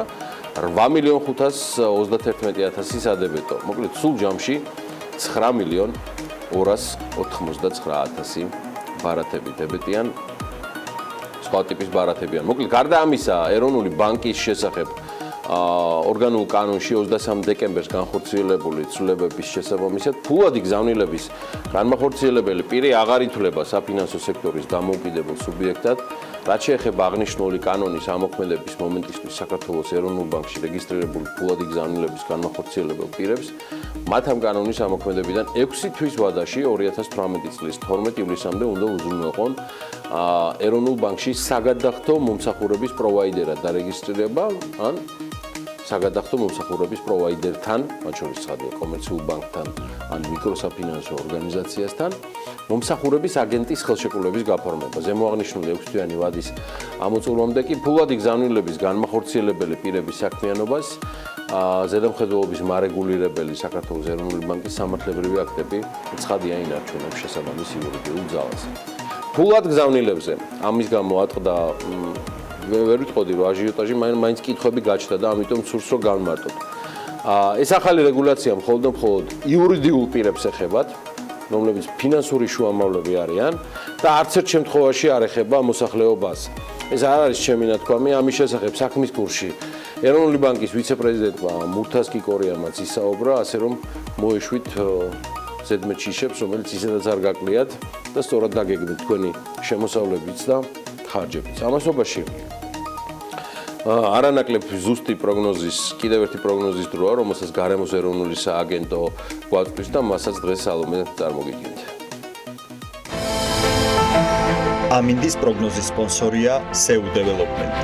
8,531,000 სადებეტო. მოკლედ, სულ ჯამში 9,289,000 ბარათები დებეტიან, სხვა ტიპის ბარათებიან. მოკლედ, გარდა ამისა, ეროვნული ბანკის შესახებ ორგანულ კანონში 23 დეკემბერს განხორციელებული ცვლილებების შესაბამისად ფულადი გზავნილების განმახორციელებელი პირი აღარ ითვლება საფინანსო სექტორის დამოუკიდებელ სუბიექტად. რაც შეეხება აღნიშნული კანონის ამოქმედების მომენტისთვის საქართველოს ეროვნულ ბანკში რეგისტრირებული ფულადი გზავნილების განმახორციელებელ პირებს, მათ ამ კანონის ამოქმედებიდან 6 თვის ვადაში 2018 წლის 12 ივლისამდე უნდა უზრუნველყონ ეროვნულ ბანკში საგადახდო მომსახურების პროვაიდერად დარეგისტრირება ან საგადახდო მომსახურების პროვაიდერთან, მათ შორის ცხადია კომერციულ ბანკთან ან მიკროსაფინანსო ორგანიზაციასთან, მომსახურების აგენტის ხელშეკრულების გაფორმება. ზემოაღნიშნული 6 თვიანი ვადის ამოწურვამდე კი ფულადი გზავნილების განმახორციელებელი პირების საქმიანობას ზედამხედველობის მარეგულირებელი საქართველოს ეროვნული ბანკის სამართლებრივი აქტები ცხადია ინარჩუნებს შესაბამის იურიდიულ ძალას. ფულად გზავნილებზე ამის გამო ატყდა ვერ ვიტყოდი რომ აჟიოტაჟი მაინც კითხვები გაჩნდა და ამიტომ სურს რომ განმარტოთ. ეს ახალი რეგულაცია მხოლოდ იურიდიულ პირებს ეხებათ, რომლებიც ფინანსური შუამავლები არიან და არც ერთ შემთხვევაში არ ეხება მოსახლეობას. ეს არ არის ჩემი ნათქვამი, ამის შესახებ საქმის კურსში ეროვნული ბანკის ვიცე-პრეზიდენტმა მურთაზ კიკორიამაც ისაუბრა, ასე რომ მოეშვით ზედმეტ შიშებს, რომელიც ისედაც არ გაკლიათ და სწორად დაგეგმეთ თქვენი შემოსავლებიც და ხარჯებიც. ამასობაში არანაკლებ ზუსტი პროგნოზის, კიდევ ერთი პროგნოზის დროა, რომელსაც გარემოს ეროვნული სააგენტო გვაწვდის და მასაც დღეს სალომე წარმოგიდგენთ. ამინდის პროგნოზის სპონსორია SEU Development.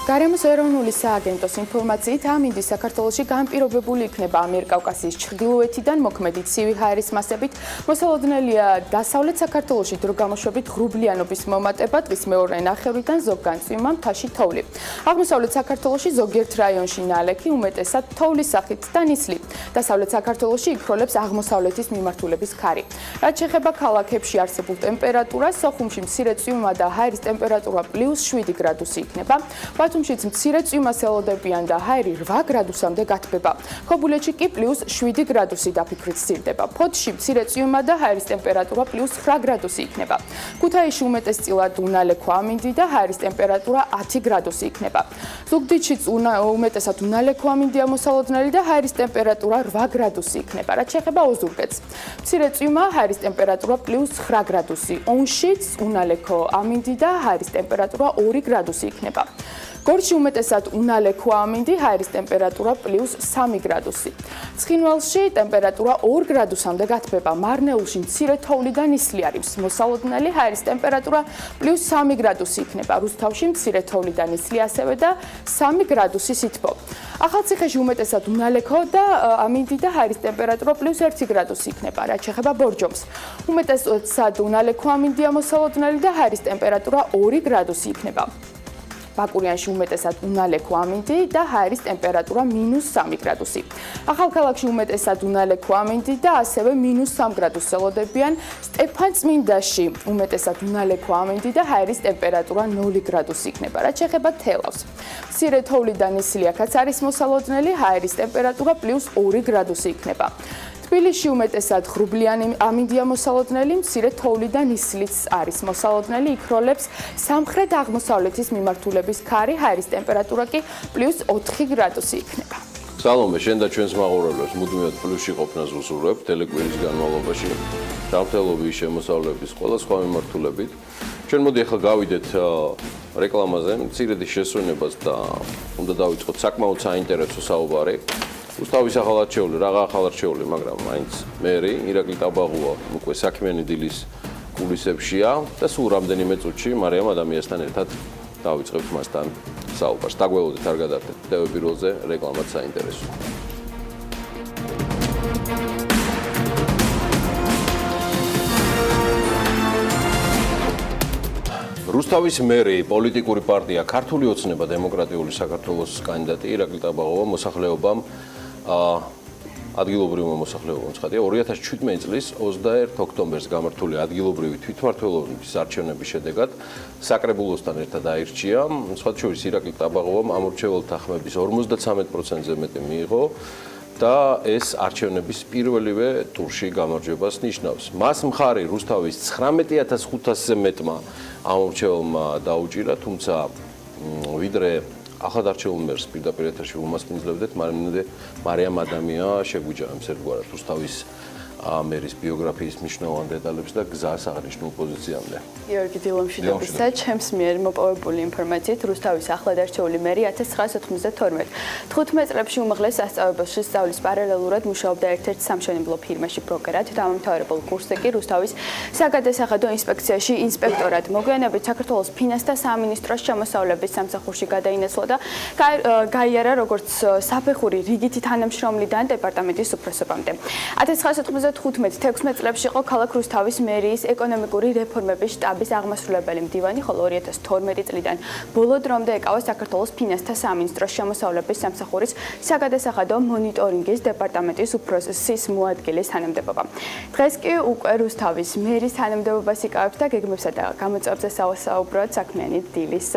გარემოს ეროვნული სააგენტოს ინფორმაციით ამინდი საქართველოში განპირობებული იქნება ამიერკავკასიის ჩრდილოეთიდან მოქმედი ცივი ჰაერის მასებით. მოსალოდნელია დასავლეთ საქართველოში დროგამოშვებით ღრუბლიანობის მომატება, დღის მეორე ნახევრიდან ზოგან წვიმა, მთაში თოვლი. აღმოსავლეთ საქართველოში ზოგიერთ რაიონში ნალექი, უმეტესად თოვლის სახით და ნისლი. დასავლეთ საქართველოში იქროლებს აღმოსავლეთის მიმართულების ქარი. რაც შეეხება ქალაქებში არსებულ ტემპერატურას, სოხუმში მცირე წვიმა და ჰაერის ტემპერატურა +7 გრადუსი იქნება. ბათუმშიც მცირე წვიმას ელოდებიან და ჰაერი 8 გრადუსამდე გათბება. ხობულეთში კი +7 გრადუსი დაფიქრით სცილდება. ფოთში მცირე წვიმა და ჰაერის ტემპერატურა +9 გრადუსი იქნება. ქუთაისში უმეტესწილად უნალექვა ამინდი და ჰაერის ტემპერატურა 10 გრადუსი იქნება. ზუგდიდშიც უმეტესად უნალექვა ამინდია მოსალოდნელი და ჰაერის ტემპერატურა 8 გრადუსი იქნება. რაც შეეხება ოზურგეთს, მცირე წვიმა, ჰაერის ტემპერატურა +9 გრადუსი. ონშიც უნალექო ამინდი და ჰაერის ტემპერატურა 2 გრადუსი იქნება. გორში უმეტესად უნალექვა ამინდი, ჰაერის ტემპერატურა +3 გრადუსი. ცხინვალში ტემპერატურა 2 გრადუსამდე გათბება. მარნეულში მცირე თოვლი და ნისლი არის. მოსალოდნელი ჰაერის ტემპერატურა +3 გრადუსი იქნება. რუსთავში მცირე თოვლი და ნისლი ასევე და 3 გრადუსი სითბო. ახალციხეში უმეტესად უნალექო და ამინდი და ჰაერის ტემპერატურა +1 გრადუსი იქნება. რაც შეეხება ბორჯომს, უმეტესად უნალექვა ამინდია მოსალოდნელი და ჰაერის ტემპერატურა 2 გრადუსი იქნება. ბაკურიანში უმეტესად უნალექვა ამინდი და ჰაერის ტემპერატურა -3 გრადუსი. ახალქალაქში უმეტესად უნალექვა ამინდი და ასევე -3 გრადუსს ელოდებიან. სტეფანწმინდაში უმეტესად უნალექვა ამინდი და ჰაერის ტემპერატურა 0 გრადუსი იქნება. რაც შეეხება თელავს, მცირე თოვლი და ნისლი აქაც არის მოსალოდნელი, ჰაერის ტემპერატურა +2 გრადუსი იქნება. თბილისში უმეტესად ღრუბლიანი ამინდია მოსალოდნელი, მცირე თოვლი და ნისლიც არის მოსალოდნელი, იქროლებს სამხრეთ აღმოსავლეთის მიმართულების ქარი, ჰაერის ტემპერატურა კი +4 გრადუსი იქნება. სალომე, შენ და ჩვენს მაყურებლებს მუდმივად პლუსში ყოფნას ვუსურვებთ ტელეკვირის განმავლობაში, ჯანმრთელობის შემოსავლების ყველა სხვა მიმართულებით. ჩვენ მოდი ახლა გავიდეთ რეკლამაზე, მცირედი შესვენებას და უნდა დავიწყოთ საკმაოდ საინტერესო საუბარი. რუსთავის ახალარჩეული, რაღა ახალარჩეული, მაგრამ მაინც მერი ირაკლი ტაბაღუა უკვე საქმიანი დილის კულისებშია და სულ რამდენიმე წუთში მარიამ ადამიანთან ერთად დავიწყებთ მასთან საუბარს. დაგველოდეთ, არ გადარდეთ. TV პირველზე რეკლამაც საინტერესო. რუსთავის მერი, პოლიტიკური პარტია ქართული ოცნება დემოკრატიული საქართველოს კანდიდატი ირაკლი ტაბაღუა მოსახლეობამ ადგილობრივმა მოსახლეობამ ცხადია 2017 წლის 21 ოქტომბერს გამართული ადგილობრივი თვითმმართველობის არჩევნების შედეგად საკრებულოსთან ერთად აირჩია. სხვა შორის ირაკლი ტაბაღუამ ამორჩეველთა ხმების 53%-ზე მეტი მიიღო და ეს არჩევნების პირველივე ტურში გამარჯვებას ნიშნავს. მას მხარი რუსთავის 19500-ზე მეტმა ამორჩეველმა დაუჭირა, თუმცა ვიდრე ახალარჩეულ მერს პირდაპირ ეთერში უმასპინძლებდეთ, მარიამ ადამია შეგვიჯავა ერთგვარად რუსთავის მერის ბიოგრაფიის მნიშვნელოვან დეტალებს და გზას აღნიშნულ პოზიციამდე. გიორგი დილომშვიდობისა, ჩემს მიერ მოპოვებული ინფორმაციით რუსთავის ახლადარჩეული მერი 1992 15 წლებში უმაღლეს სასწავლებელში სწავლის პარალელურად მუშაობდა ერთ-ერთ სამშენებლო ფირმაში ბროკერად, დამამთავრებელ კურსზე კი რუსთავის საგადასახადო ინსპექციაში ინსპექტორად. მოგვიანებით საქართველოს ფინანსთა სამინისტროს შემოსავლების სამსახურში გადაინაცვლა და გაიარა როგორც საფეხური რიგითი თანამშრომლიდან დეპარტამენტის უფროსობამდე. 1990 2015-16 წლებში იყო ქალაქ რუსთავის მერიის ეკონომიკური რეფორმების შტაბის აღმასრულებელი მდივანი, ხოლო 2012 წლიდან ბოლო დრომდე ეკავა საქართველოს ფინანსთა სამინისტროს შემოსავლების სამსახურის საგადასახადო მონიტორინგის დეპარტამენტის უფროსის მოადგილის თანამდებობა. დღეს კი უკვე რუსთავის მერის თანამდებობას იკავებს და გეგმებსა და გამოწვევებზე საუბრობთ საქმიანი დილის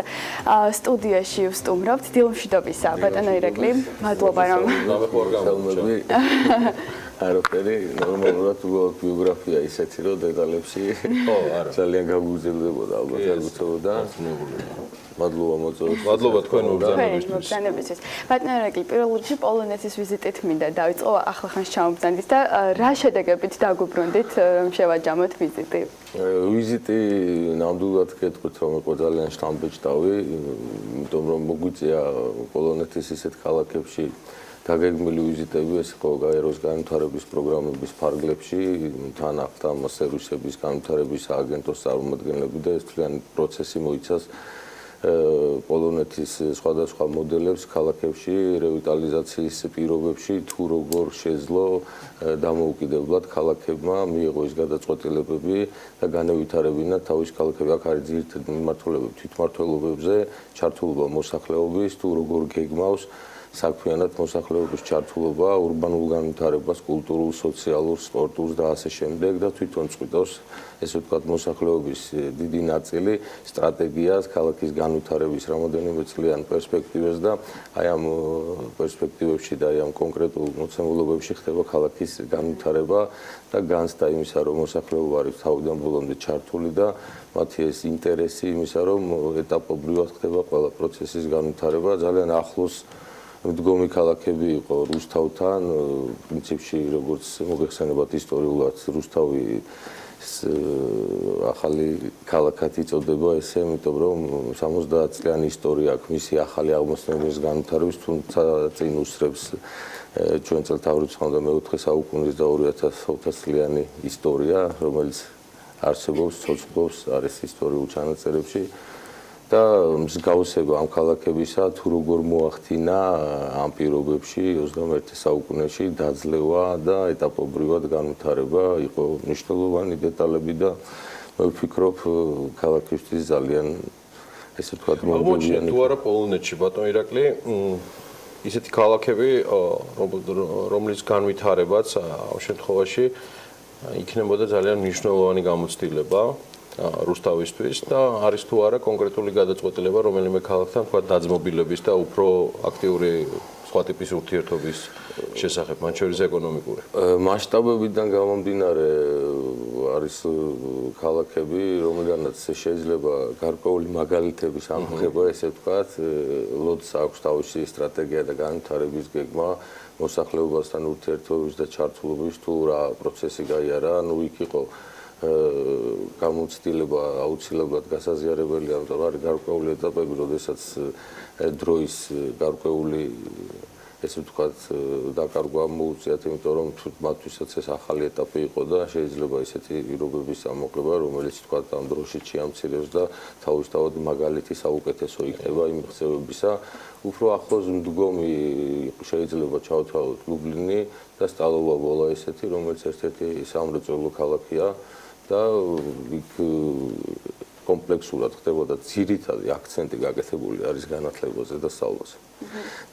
სტუდიაში ვსტუმრობთ. დილმშვიდობისა, ბატონო ირაკლი, მადლობა რომ არაფერი, ნორმალურად უბრალოდ ბიოგრაფია ისეთი, რომ დეტალებში ძალიან გაგუგზავნებოდა ალბათ არ გუწევდა. მადლობა მოწვევით. მადლობა თქვენ უბრძანებისთვის. ბატონო ირაკლი, პირველ რიგში პოლონეთის ვიზიტით მინდა დავიწყო, ახლახანს ჩამოვბრძანდით და რა შედეგებით დაგუბრუნდით, რომ შევაჯამოთ ვიზიტი? ვიზიტი ნამდვილად გეტყვით, რომ იყო ძალიან შთამბეჭდავი, იმიტომ რომ მოგვიწია პოლონეთის ისეთ ქალაქებში დაგეგმილი ვიზიტები, ეს იყო გაეროს განვითარების პროგრამების ფარგლებში, თან ახლა სერვისების განვითარების სააგენტოს წარმომადგენლები და ეს თლიანი პროცესი მოიცავს პოლონეთის სხვადასხვა მოდელებს ქალაქებში, რევიტალიზაციის პირობებში, თუ როგორ შეძლო დამოუკიდებლად ქალაქებმა მიიღო ის გადაწყვეტილებები და განევითარებინათ თავის ქალაქები. აქ არის ძირითადი მიმართულებები თვითმმართველობებზე, ჩართულობა მოსახლეობის, თუ როგორ გეგმავს საქმიანად მოსახლეობის ჩართულობა ურბანულ განვითარებას, კულტურულ, სოციალურ, სპორტულ და ასე შემდეგ და თვითონ წყვიტავს ესე ვთქვათ მოსახლეობის დიდი ნაწილი სტრატეგიას ქალაქის განვითარების რამოდენიმე წლიან პერსპექტივას და აი ამ პერსპექტივებში და აი ამ კონკრეტულ მოცემულობებში ხდება ქალაქის განვითარება და განცდა იმისა, რომ მოსახლეობა არის თავიდან ბოლომდე ჩართული და მათი ეს ინტერესი იმისა, რომ ეტაპობრივად ხდება ყველა პროცესის განვითარება ძალიან ახლოს მდგომი ქალაქები იყო რუსთავთან, პრინციპში როგორც მოგეხსენებათ ისტორიულად რუსთავი ახალი ქალაქად იწოდება ესე, იმიტომ რომ 70 წლიანი ისტორია აქვს მისი ახალი აღმოსნების განვითარების, თუმცა წინ უსწრებს ჩვენ წელთაღრიცხვის მე-4 საუკუნის და 2000 წლიანი ისტორია, რომელიც არსებობს, ცოცხლობს არის ისტორიულ ჩანაწერებში. და მსგავსება ამ ქალაქებისა თუ როგორ მოახდინა ამ პირობებში 21 საუკუნეში დაძლევა და ეტაპობრივად განვითარება იყო მნიშვნელოვანი დეტალები და მე ვფიქრობ ქალაქისთვის ძალიან ესე ვთქვათ მომგებიანი თუ არა პოლონეთში ბატონ ირაკლი ისეთი ქალაქები რომლის განვითარებაც ამ შემთხვევაში იქნებოდა ძალიან მნიშვნელოვანი გამოცდილება რუსთავისთვის და არის თუ არა კონკრეტული გადაწყვეტილება რომელიმე ქალაქთან თქვა დაძმობილების და უფრო აქტიური სხვა ტიპის ურთიერთობის შესახებ, მათ შორის ეკონომიკური. მასშტაბებიდან გამომდინარე არის ქალაქები, რომელთანაც შეიძლება გარკვეული მაგალითების ამხება, ესე ვთქვათ, ლოდს აქვს თავისი სტრატეგია და განვითარების გეგმა, მოსახლეობასთან ურთიერთობის და ჩართულობის თუ რა პროცესი გაიარა, ანუ იქ იყო გამოცდილება აუცილებლად გასაზიარებელია, რომ არის გარკვეული ეტაპები, როდესაც დროის გარკვეული ესე ვთქვათ დაკარგვა მოუწიათ, იმიტომ რომ მათთვისაც ეს ახალი ეტაპი იყო და შეიძლება ისეთი პირობების ამოღება, რომელიც ვთქვათ ამ დროში შეამცირებს და თავისთავად მაგალითი საუკეთესო იქნება იმ ხსევებისა. უფრო ახლოს მდგომი შეიძლება ჩავთვალოთ ლუბლინი და სტალოვა ვოლა ესეთი, რომელიც ერთ-ერთი სამრეწველო ქალაქია. და იქ კომპლექსურად ხდებოდა ძირითადი აქცენტი გაკეთებული არის განათლებაზე და სწავლაზე.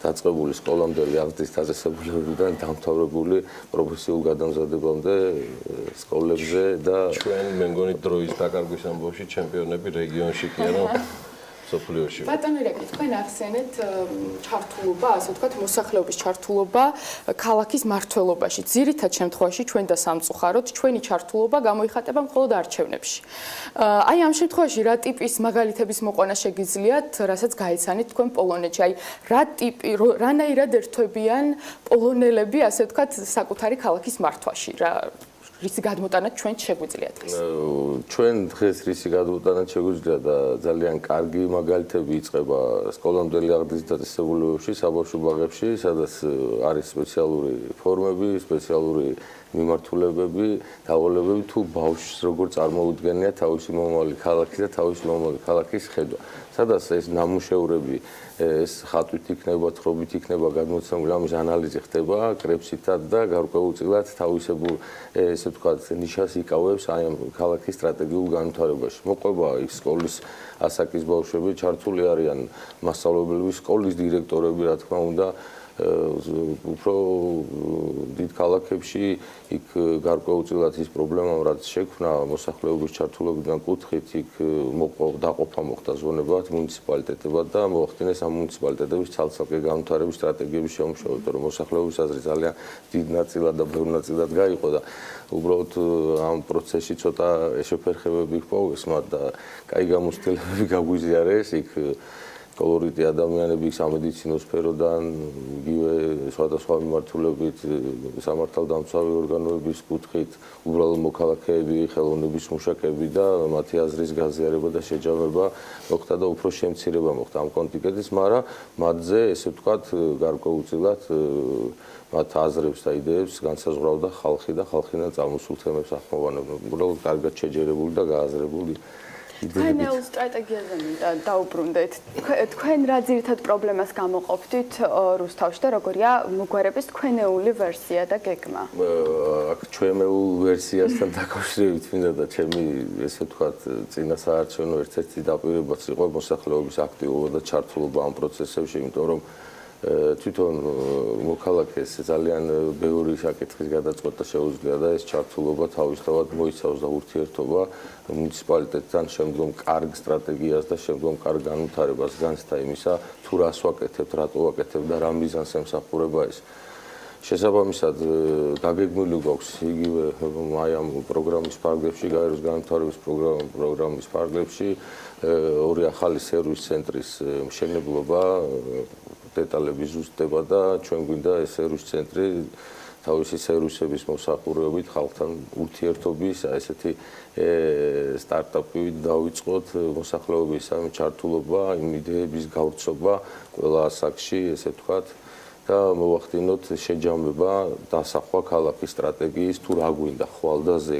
დაწყებული სკოლამდელი აღზრდის დაწესებულებიდან დამთავრებული პროფესიულ გადამზადებამდე სკოლებზე და ჩვენ მე მგონი დროის დაკარგვის ამბავში ჩემპიონები რეგიონში კი არა სოფლიოში. ბატონო ირაკლი, თქვენ ახსენეთ ჩართულობა, ასე ვთქვათ, მოსახლეობის ჩართულობა ქალაქის მმართველობაში. ძირითად შემთხვევაში ჩვენ და სამწუხაროდ ჩვენი ჩართულობა გამოიხატება მხოლოდ არჩევნებში. აი ამ შემთხვევაში რა ტიპის მაგალითების მოყვანა შეგიძლიათ, რასაც გაიცანით თქვენ პოლონეთში? აი რანაირად ერთვებიან პოლონელები, ასე ვთქვათ, საკუთარი ქალაქის მართვაში? რისი გადმოტანა ჩვენ შეგვიძლია დღეს? ჩვენ დღეს რისი გადმოტანა შეგვიძლია და ძალიან კარგი მაგალითები იწყება სკოლამდელი აღზრდის დაწესებულებებში, საბავშვო ბაღებში, სადაც არის სპეციალური ფორმები, სპეციალური მიმართულებები, დავალებები თუ ბავშვს როგორ წარმოუდგენია თავისი მომავალი ქალაქი და თავისი მომავალი ქალაქის ხედვა. სადაც ეს ნამუშევრები ეს ხატვით იქნება, თხრობით იქნება გადმოცემული, ამის ანალიზი ხდება კრებსითად და გარკვეულწილად თავისებურ ესე ვთქვათ ნიშას იკავებს აი ამ ქალაქის სტრატეგიულ განვითარებაში. მოყვება იქ სკოლის ასაკის ბავშვები, ჩართული არიან მასწავლებლები, სკოლის დირექტორები, რა თქმა უნდა, უფრო დიდ ქალაქებში იქ გარკვეულწილად ის პრობლემა, რაც შექმნა მოსახლეობის ჩართულობიდან კუთხით, იქ დაყოფა მოხდა ზონებად, მუნიციპალიტეტებად და მოახდინეს ამ მუნიციპალიტეტების ცალ-ცალკე განვითარების სტრატეგიების შემუშავება, იმიტომ რომ მოსახლეობის აზრი ძალიან დიდ ნაწილად და ბევრ ნაწილად გაიყო და უბრალოდ ამ პროცესში ცოტა შეფერხებები ჰპოვეს მათ და კაი გამოცდილებები გაგვიზიარეს იქ კოლორიტი ადამიანები სამედიცინო სფეროდან, იგივე სხვადასხვა მიმართულებით სამართალდამცავი ორგანოების კუთხით, უბრალოდ მოქალაქეები, ხელოვნების მუშაკები და მათი აზრის გაზიარება და შეჯამება მოხდა და უფრო შემცირება მოხდა ამ კონტინგენტის, მაგრამ მათზე ესე ვთქვათ გარკვეულწილად მათ აზრებს და იდეებს განსაზღვრავდა ხალხი და ხალხიდან წამოსულ თემებს ახმოვანებდა. უბრალოდ კარგად შეჯერებული და გააზრებული თქვენეულ სტრატეგიაზე დაუბრუნდეთ. თქვენ რა ძირითად პრობლემას გამოყოფდით რუსთავში და როგორია მოგვარების თქვენეული ვერსია და გეგმა? აქ ჩვენეულ ვერსიასთან დაკავშირებით მინდა და ჩემი ესე ვთქვათ წინასაარჩევნო ერთ-ერთი დაპირებაც იყო მოსახლეობის აქტივობა და ჩართულობა ამ პროცესებში, იმიტომ რომ თვითონ მოქალაქეს ძალიან ბევრი საკითხის გადაწყვეტა შეუძლია და ეს ჩართულობა თავისთავად მოიცავს და ურთიერთობა მუნიციპალიტეტთან შემდგომ კარგ სტრატეგიას და შემდგომ კარგ განვითარებას განცდა იმისა, თუ რას ვაკეთებთ, რატო ვაკეთებთ და რა მიზანს ემსახურება ეს. შესაბამისად, გაგეგმილი გვაქვს იგივე აი ამ პროგრამის ფარგლებში, გაეროს განვითარების პროგრამის ფარგლებში ორი ახალი სერვის ცენტრის მშენებლობა დეტალები ზუსტდება და ჩვენ გვინდა ეს სერვის ცენტრი თავისი სერვისების მოსახურეობით ხალხთან ურთიერთობის ესეთი სტარტაპით დავიწყოთ მოსახლეობის ამ ჩართულობა, იმ იდეების გავრცობა ყველა ასაკში, ესე ვთქვათ და მოვახდინოთ შეჯამება დასახვა ქალაქის სტრატეგიის თუ რა გვინდა ხვალდაზე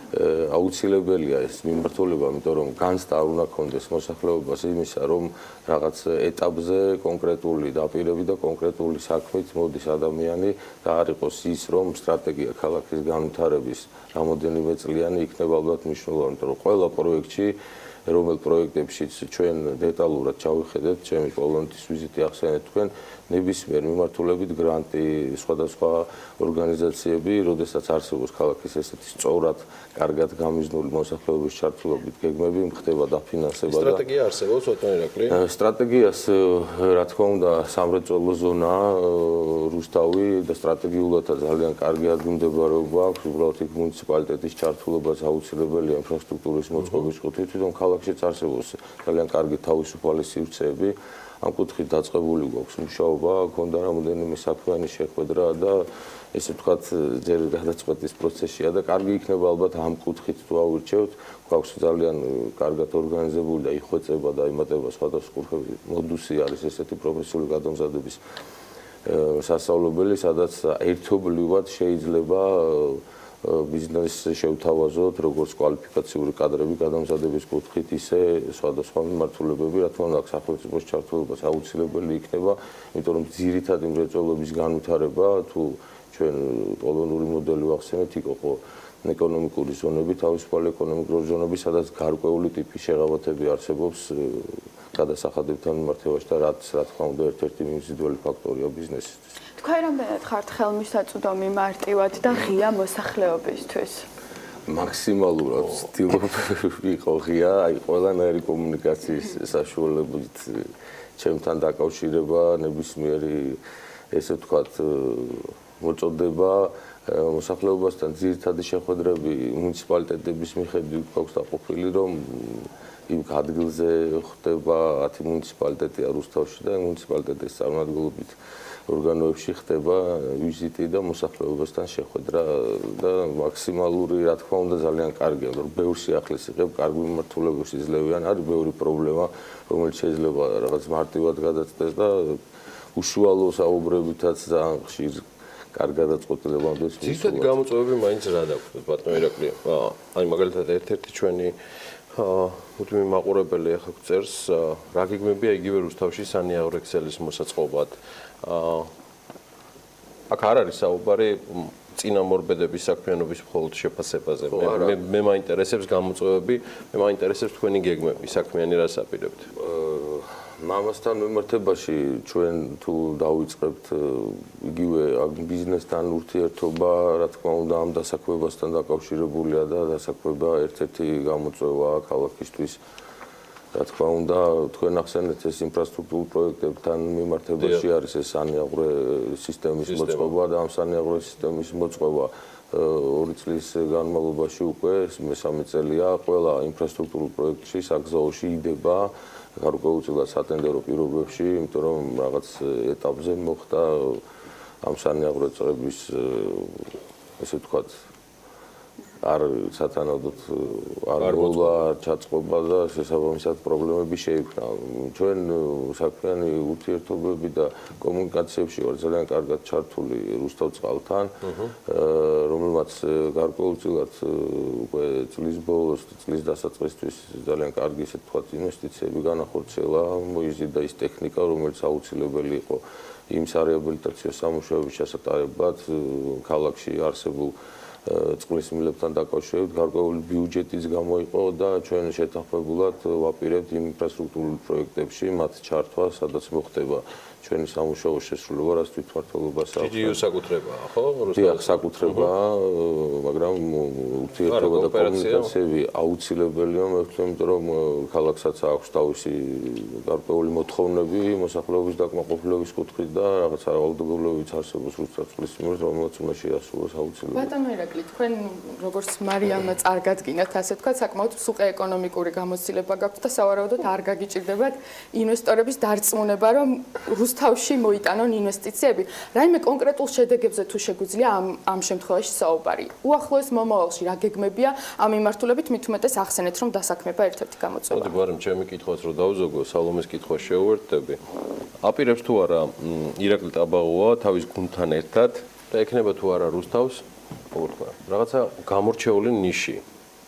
აუცილებელია ეს მიმართულება, იმიტომ რომ განცდა არ უნდა კონდეს მოსახლეობას იმისა, რომ რაღაც ეტაპზე კონკრეტული დაპირები და კონკრეტული საქმით მოდის ადამიანი და არ იყოს ის, რომ სტრატეგია ქალაქის განვითარების რამოდენიმე წლიანი იქნება ალბათ მნიშვნელოვანი, იმიტომ რომ ყველა პროექტში რომელ პროექტებშიც ჩვენ დეტალურად ჩავიხედეთ, ჩემი პოლონეთის ვიზიტი ახსენეთ თქვენ, ნებისმიერ მიმართულებით გრანტი, სხვადასხვა ორგანიზაციები, როდესაც არსებობს ქალაქის ესეთი სწორად, კარგად გამიზნული მოსახლეობის ჩართულობით გეგმები, ხდება დაფინანსება და სტრატეგია არსებობს ბატონ ირაკლი? სტრატეგიას რა თქმა უნდა სამრეწველო ზონა რუსთავი და სტრატეგიულად ძალიან კარგი ადგილმდებარეობა აქვს, უბრალოდ იქ მუნიციპალიტეტის ჩართულობაც აუცილებელია ინფრასტრუქტურის მოწყობის კუთხით, თვითონ ქალაქშიც არსებობს ძალიან კარგი თავისუფალი სივრცეები. ამ კუთხით დაწყებული გვაქვს მუშაობა, ქონდა რამოდენიმე საქმიანი შეხვედრა და ესე ვთქვათ ჯერ გადაწყვეტის პროცესია და კარგი იქნება ალბათ ამ კუთხით თუ ავირჩევთ, გვაქვს ძალიან კარგად ორგანიზებული და იხვეწება და იმატება სხვადასხვა მოდუსი არის ესეთი პროფესიული გადამზადების სასწავლებელი, სადაც ერთობლივად შეიძლება ბიზნესს შევთავაზოთ როგორც კვალიფიკაციური კადრები გადამზადების კუთხით, ისე სხვადასხვა მიმართულებები, რა თქმა უნდა, სახელმწიფოს ჩართულობას აუცილებელი იქნება, იმიტომ რომ ძირითადი მრეწველობის განვითარება, თუ ჩვენ პოლონური მოდელი ვახსენებთ, იყო ეკონომიკური ზონები, თავისუფალი ეკონომიკური ზონები, სადაც გარკვეული ტიპის შეღავათები არსებობს გადასახადებთან მიმართებაში და რაც რა თქმა უნდა ერთ-ერთი მიმზიდველი ფაქტორია ბიზნესისთვის. თქვენ რამდენად ხართ ხელმისაწვდომი მარტივად და ღია მოსახლეობისთვის? მაქსიმალურად ვცდილობ იყო ღია, აი ყველანაირი კომუნიკაციის საშუალებით ჩემთან დაკავშირება, ნებისმიერი ესე ვთქვათ მოწოდება მოსახლეობასთან ძირითადი შეხვედრები მუნიციპალიტეტების მიხედვით გვაქვს დაყოფილი, რომ იმ ადგილზე ხდება 10 მუნიციპალიტეტია რუსთავში და მუნიციპალიტეტის წარმომადგენლობით ორგანოებში ხდება ვიზიტი და მოსახლეობასთან შეხვედრა და მაქსიმალური რა თქმა უნდა ძალიან კარგია, რომ ბევრ სიახლეს იღებ, კარგი მიმართულებებს იძლევიან, არის ბევრი პრობლემა, რომელიც შეიძლება რაღაც მარტივად გადაწყვეტეს და უშუალო საუბრებითაც ძალიან ხშირ კარგად დაწყვეტილებამდე ძირითადი გამოწვევები მაინც რა დაგვხსნათ ბატონო ირაკლი? აი მაგალითად ერთ-ერთი ჩვენი მუდმივი მაყურებელი ახლა წერს რა გეგმებია იგივე რუსთავში სანიაღრო ექსელის მოსაწყობად. აქ არ არის საუბარი წინამორბედების საქმიანობის მხოლოდ შეფასებაზე. მე მაინტერესებს გამოწვევები, მე მაინტერესებს თქვენი გეგმები, საქმიანი რას აპირებთ? მამასთან მიმართებაში ჩვენ თუ დავიწყებთ იგივე ბიზნესთან ურთიერთობა, რა თქმა უნდა, ამ დასაქმებასთან დაკავშირებულია და დასაქმება ერთ-ერთი გამოწვევა ქალაქისთვის. რა თქმა უნდა, თქვენ ახსენეთ ეს ინფრასტრუქტურულ პროექტებთან მიმართებაში არის ეს სანიაღვრე სისტემის მოწყობა და ამ სანიაღვრე სისტემის მოწყობა 2 წლის განმავლობაში უკვე მესამე წელია ყველა ინფრასტრუქტურულ პროექტში საგზაოში იდება გარკვეულწილად სატენდერო პირობებში, იმიტომ რომ რაღაც ეტაპზე მოხდა ამ სანიაღვრე წრების ესე ვთქვათ არ სათანადოდ არ მოვა, არ ჩაწყობა და შესაბამისად პრობლემები შეიქმნა. ჩვენ საქმიანი ურთიერთობები და კომუნიკაციებში ვარ ძალიან კარგად ჩართული რუსთავ წყალთან, რომელმაც გარკვეულწილად უკვე წლის ბოლოს, წლის დასაწყისთვის ძალიან კარგი ესე ვთქვათ ინვესტიციები განახორციელა, მოიზიდა ის ტექნიკა, რომელიც აუცილებელი იყო იმ სარეაბილიტაციო სამუშაოების ჩასატარებლად ქალაქში არსებულ წყლის მილებთან დაკავშირებით გარკვეული ბიუჯეტის გამოიყო და ჩვენ შეთანხმებულად ვაპირებთ იმ ინფრასტრუქტურულ პროექტებში მათ ჩართვა, სადაც მოხდება ჩვენი სამუშაო შესრულება, რაც თვითმმართველობას აქვს. GGU საკუთრებაა, ხო? დიახ, საკუთრებაა, მაგრამ ურთიერთობა და კომუნიკაციები აუცილებელია, მე ვთქვი, იმიტომ რომ ქალაქსაც აქვს თავისი გარკვეული მოთხოვნები მოსახლეობის დაკმაყოფილების კუთხით და რაღაც ავალდებულებებიც არსებობს რუსთავის მიმართ, რომელსაც უნდა შეასრულოს აუცილებლად. ბატონო ირაკლი, თქვენ როგორც მარიამმა წარგადგინათ, ასე ვთქვათ, საკმაოდ სუყე ეკონომიკური გამოცდილება გაქვთ და სავარაუდოდ არ გაგიჭირდებათ ინვესტორების დარწმუნება, რომ რუსთავში მოიტანონ ინვესტიციები. რაიმე კონკრეტულ შედეგებზე თუ შეგვიძლია ამ შემთხვევაში საუბარი. უახლოეს მომავალში რა გეგმებია ამ მიმართულებით, მით უმეტეს ახსენეთ, რომ დასაქმება ერთ-ერთი გამოწვევა. მოდი ბარემ ჩემი კითხვას რო დავზოგო, სალომეს კითხვას შეუერთდები. აპირებს თუ არა ირაკლი ტაბაღოვა თავის გუნდთან ერთად და ექნება თუ არა რუსთავს, როგორ რაღაცა გამორჩეული ნიში.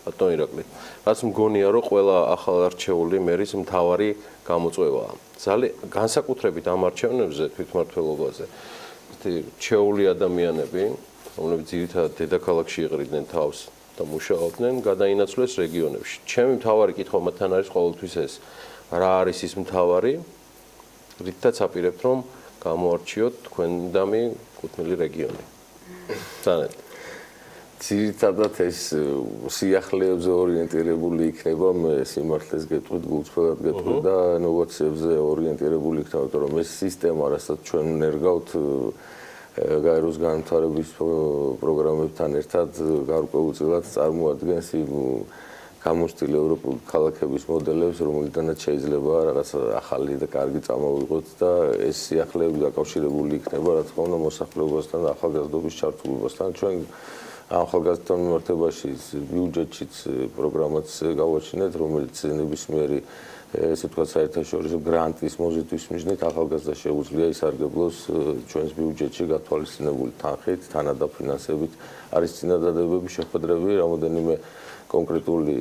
ბატონო ირაკლი, რაც მგონია რომ ყველა ახალარჩეული მერის მთავარი გამოწვევაა. ძალიან განსაკუთრებით ამ არჩევნებზე თვითმმართველობაზე რჩეული ადამიანები, რომლებიც ძირითადად დედაქალაქში იყრიდნენ თავს და მუშაობდნენ, გადაინაცვლეს რეგიონებში. ჩემი მთავარი კითხვა მათთან არის ყოველთვის ეს, რა არის ის მთავარი, რითაც აპირებთ რომ გამოარჩიოთ თქვენდამი კუთვნილი რეგიონი. ძალიან ძირითადად ეს სიახლეებზე ორიენტირებული იქნება, მე სიმართლეს გეტყვით, გულწრფელად გეტყვით და ინოვაციებზე ორიენტირებული იქნება, იმიტომ რომ ეს სისტემა, რასაც ჩვენ ნერგავთ გაეროს განვითარების პროგრამებთან ერთად გარკვეულწილად წარმოადგენს იმ გამოცდილ ევროპულ ქალაქების მოდელებს, რომელთანაც შეიძლება რაღაც ახალი და კარგი წამოვიღოთ და ეს სიახლეები დაკავშირებული იქნება, რა თქმა უნდა, მოსახლეობასთან და ახალგაზრდობის ჩართულობასთან. ჩვენ ახალგაზრდთა მიმართებაში ბიუჯეტშიც პროგრამაც გავაჩინეთ, რომელიც ნებისმიერი ესე ვთქვათ საერთაშორისო გრანტის მოზიდვის მიზნით ახალგაზრდა შეუძლია ისარგებლოს ჩვენს ბიუჯეტში გათვალისწინებული თანხით, თანადაფინანსებით. არის წინადადებები შეხვედრები, რამოდენიმე კონკრეტული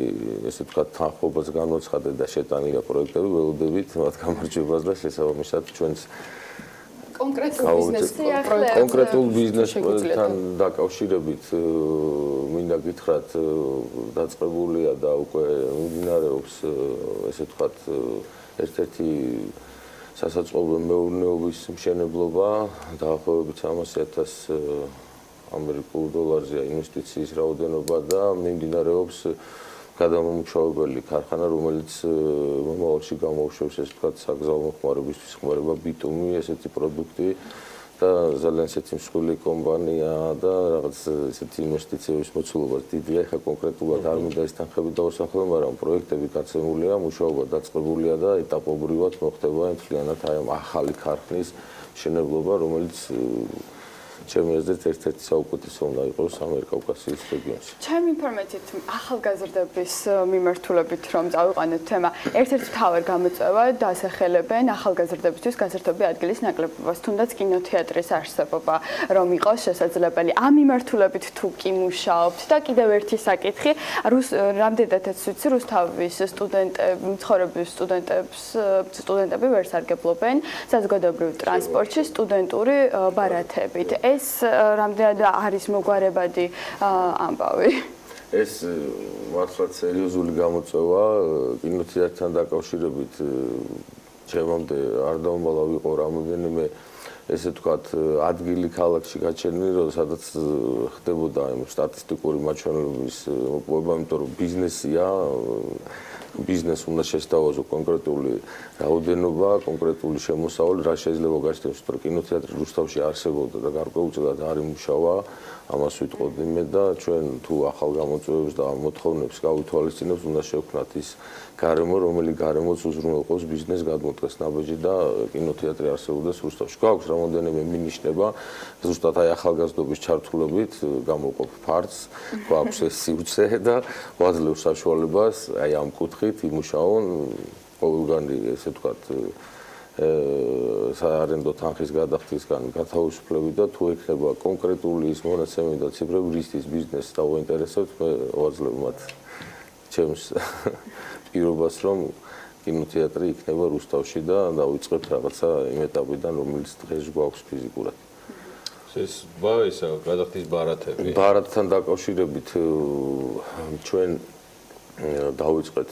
ესე ვთქვათ თანხმობას განვაცხადეთ და შეტანილია პროექტები, ველოდებით მათ გამარჯვებას და შესაბამისად ჩვენს კონკრეტულ ბიზნესთან დაკავშირებით მინდა გითხრათ დაწყებულია და უკვე მიმდინარეობს ესე ვთქვათ ერთ-ერთი სასაწყობო მეურნეობის მშენებლობა დაახლოებით 300,000 ამერიკულ დოლარზეა ინვესტიციის რაოდენობა და მიმდინარეობს გადამამუშავებელი ქარხანა, რომელიც მომავალში გამოუშვებს ეს ვთქვათ საგზაო მოხმარებისთვის ხმარება ბიტუმი, ესეთი პროდუქტი და ძალიან ესეთი მსხვილი კომპანია და რაღაც ესეთი ინვესტიციების მოცულობა დიდია. ეხლა კონკრეტულად არ მინდა ეს თანხები დავასახელო, მაგრამ პროექტები გაცემულია, მუშაობა დაწყებულია და ეტაპობრივად მოხდება მთლიანად აი ამ ახალი ქარხნის მშენებლობა, რომელიც ჩემი აზრით ერთ-ერთი საუკეთესო უნდა იყოს ამიერკავკასიის რეგიონში. ჩემი ინფორმაციით ახალგაზრდების მიმართულებით რომ წავიყვანოთ თემა, ერთ-ერთი მთავარ გამოწვევა დასახელებენ ახალგაზრდებისთვის გასართობი ადგილის ნაკლებობას, თუნდაც კინოთეატრის არსებობა რომ იყოს შესაძლებელი. ამ მიმართულებით თუ კი მუშაობთ და კიდევ ერთი საკითხი, რამდენადაც ვიცი, რუსთავის მცხოვრების სტუდენტები ვერ სარგებლობენ საზოგადოებრივ ტრანსპორტში სტუდენტური ბარათებით. ეს რამდენად არის მოგვარებადი ამბავი? ეს მართლაც სერიოზული გამოწვევა კინოთეატრთან დაკავშირებით ჩემამდე არ დაუმალავ იყო რამოდენიმე ესე ვთქვათ ადგილი ქალაქში გაჩენილი, სადაც ხდებოდა სტატისტიკური მაჩვენებლების მოპოვება, იმიტომ რომ ბიზნესია, ბიზნეს უნდა შესთავაზო კონკრეტული რაოდენობა, კონკრეტული შემოსავალი, რა შეიძლება გაჩნდეს, რომ კინოთეატრი რუსთავში არსებობდა და გარკვეულწილად არ იმუშავა, ამას ვიტყოდი მე და ჩვენ თუ ახალ გამოწვევებს და მოთხოვნებს გავითვალისწინებთ, უნდა შევქმნათ ის გარემო, რომელიც გარემოც უზრუნველყოფს ბიზნეს გადმოდგას ნაბეჯი და კინოთეატრი არსებობდეს რუსთავში. გვაქვს რამოდენიმე მინიშნება, ზუსტად აი ახალგაზრდობის ჩართულობით გამოვყოფ ფარდს, გვაქვს ეს სივრცე და ვაძლევ საშუალებას აი ამ კუთხით იმუშაონ ყოველგვარი ესე ვთქვათ საარენდო თანხის გადახდისგან გათავისუფლებით და თუ ექნება კონკრეტული ის მონაცემები და ციფრები რისთვის ბიზნესს დავაინტერესებთ, მე ვაძლევ მათ ჩემს პირობას, რომ კინოთეატრი იქნება რუსთავში და დავიწყებთ რაღაცა იმ ეტაპიდან, რომელიც დღეს გვაქვს ფიზიკურად. ეს ისა გადახდის ბარათები. ბარათთან დაკავშირებით ჩვენ დავიწყეთ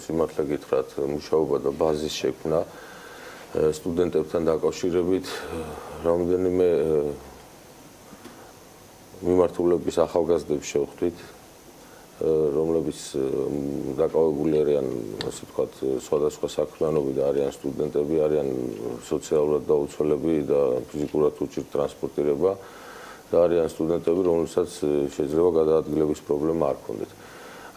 სიმართლე გითხრათ მუშაობა და ბაზის შექმნა სტუდენტებთან დაკავშირებით რამდენიმე მიმართულების ახალგაზრდებს შევხვდით, რომლებიც დაკავებული არიან, ასე ვთქვათ, სხვადასხვა საქმიანობით და არიან სტუდენტები, არიან სოციალურად დაუცველები და ფიზიკურად უჭირთ ტრანსპორტირება და არიან სტუდენტები, რომლებსაც შეიძლება გადაადგილების პრობლემა არ ჰქონდეთ.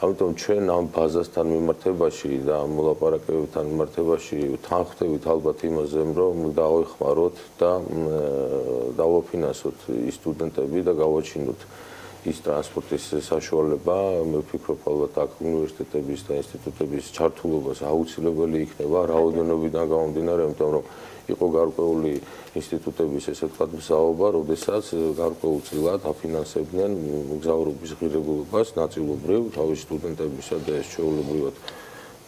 ამიტომ ჩვენ ამ ბაზასთან მიმართებაში და ამ მოლაპარაკებებთან მიმართებაში თანხმდებით ალბათ იმაზე, რომ დავეხმაროთ და დავაფინანსოთ ის სტუდენტები და გავაჩინოთ ის ტრანსპორტის საშუალება. მე ვფიქრობ, ალბათ აქ უნივერსიტეტების და ინსტიტუტების ჩართულობას აუცილებელი იქნება რაოდენობიდან გამომდინარე, იმიტომ რომ იყო გარკვეული ინსტიტუტების ესე ვთქვათ მზაობა, როდესაც გარკვეულწილად აფინანსებდნენ მგზავრობის ღირებულებას ნაწილობრივ თავისი სტუდენტებისა და ეს ჩვეულებრივად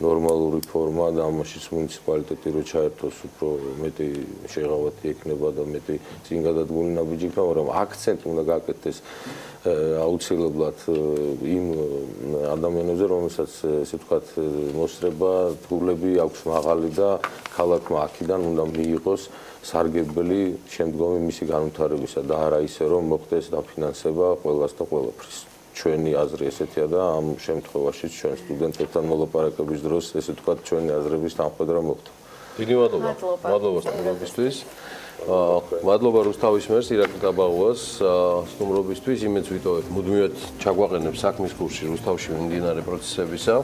ნორმალური ფორმა და ამაშიც მუნიციპალიტეტი რო ჩაერთოს უფრო მეტი შეღავათი ექნება და მეტი წინ გადადგმული ნაბიჯი იქნება, მაგრამ აქცენტი უნდა გაკეთდეს აუცილებლად იმ ადამიანებზე, რომელსაც ესე ვთქვათ მოსწრება თულები აქვს მაღალი და ქალაქმა აქედან უნდა მიიღოს სარგებელი შემდგომი მისი განვითარებისა და არა ისე რომ მოხდეს დაფინანსება ყველას და ყველაფრის. ჩვენი აზრი ესეთია და ამ შემთხვევაში ჩვენ სტუდენტებთან მოლაპარაკების დროს ესე ვთქვათ ჩვენი აზრების თანხმდრა მოხდა. დიდი მადლობა. მადლობა სტუმრობისთვის. მადლობა რუსთავის მერს ირაკლი გაბაღუას სტუმრობისთვის. იმედს ვიტოვებ მუდმივად ჩაგვაყენებ საქმის კურსში რუსთავში მიმდინარე პროცესებისა.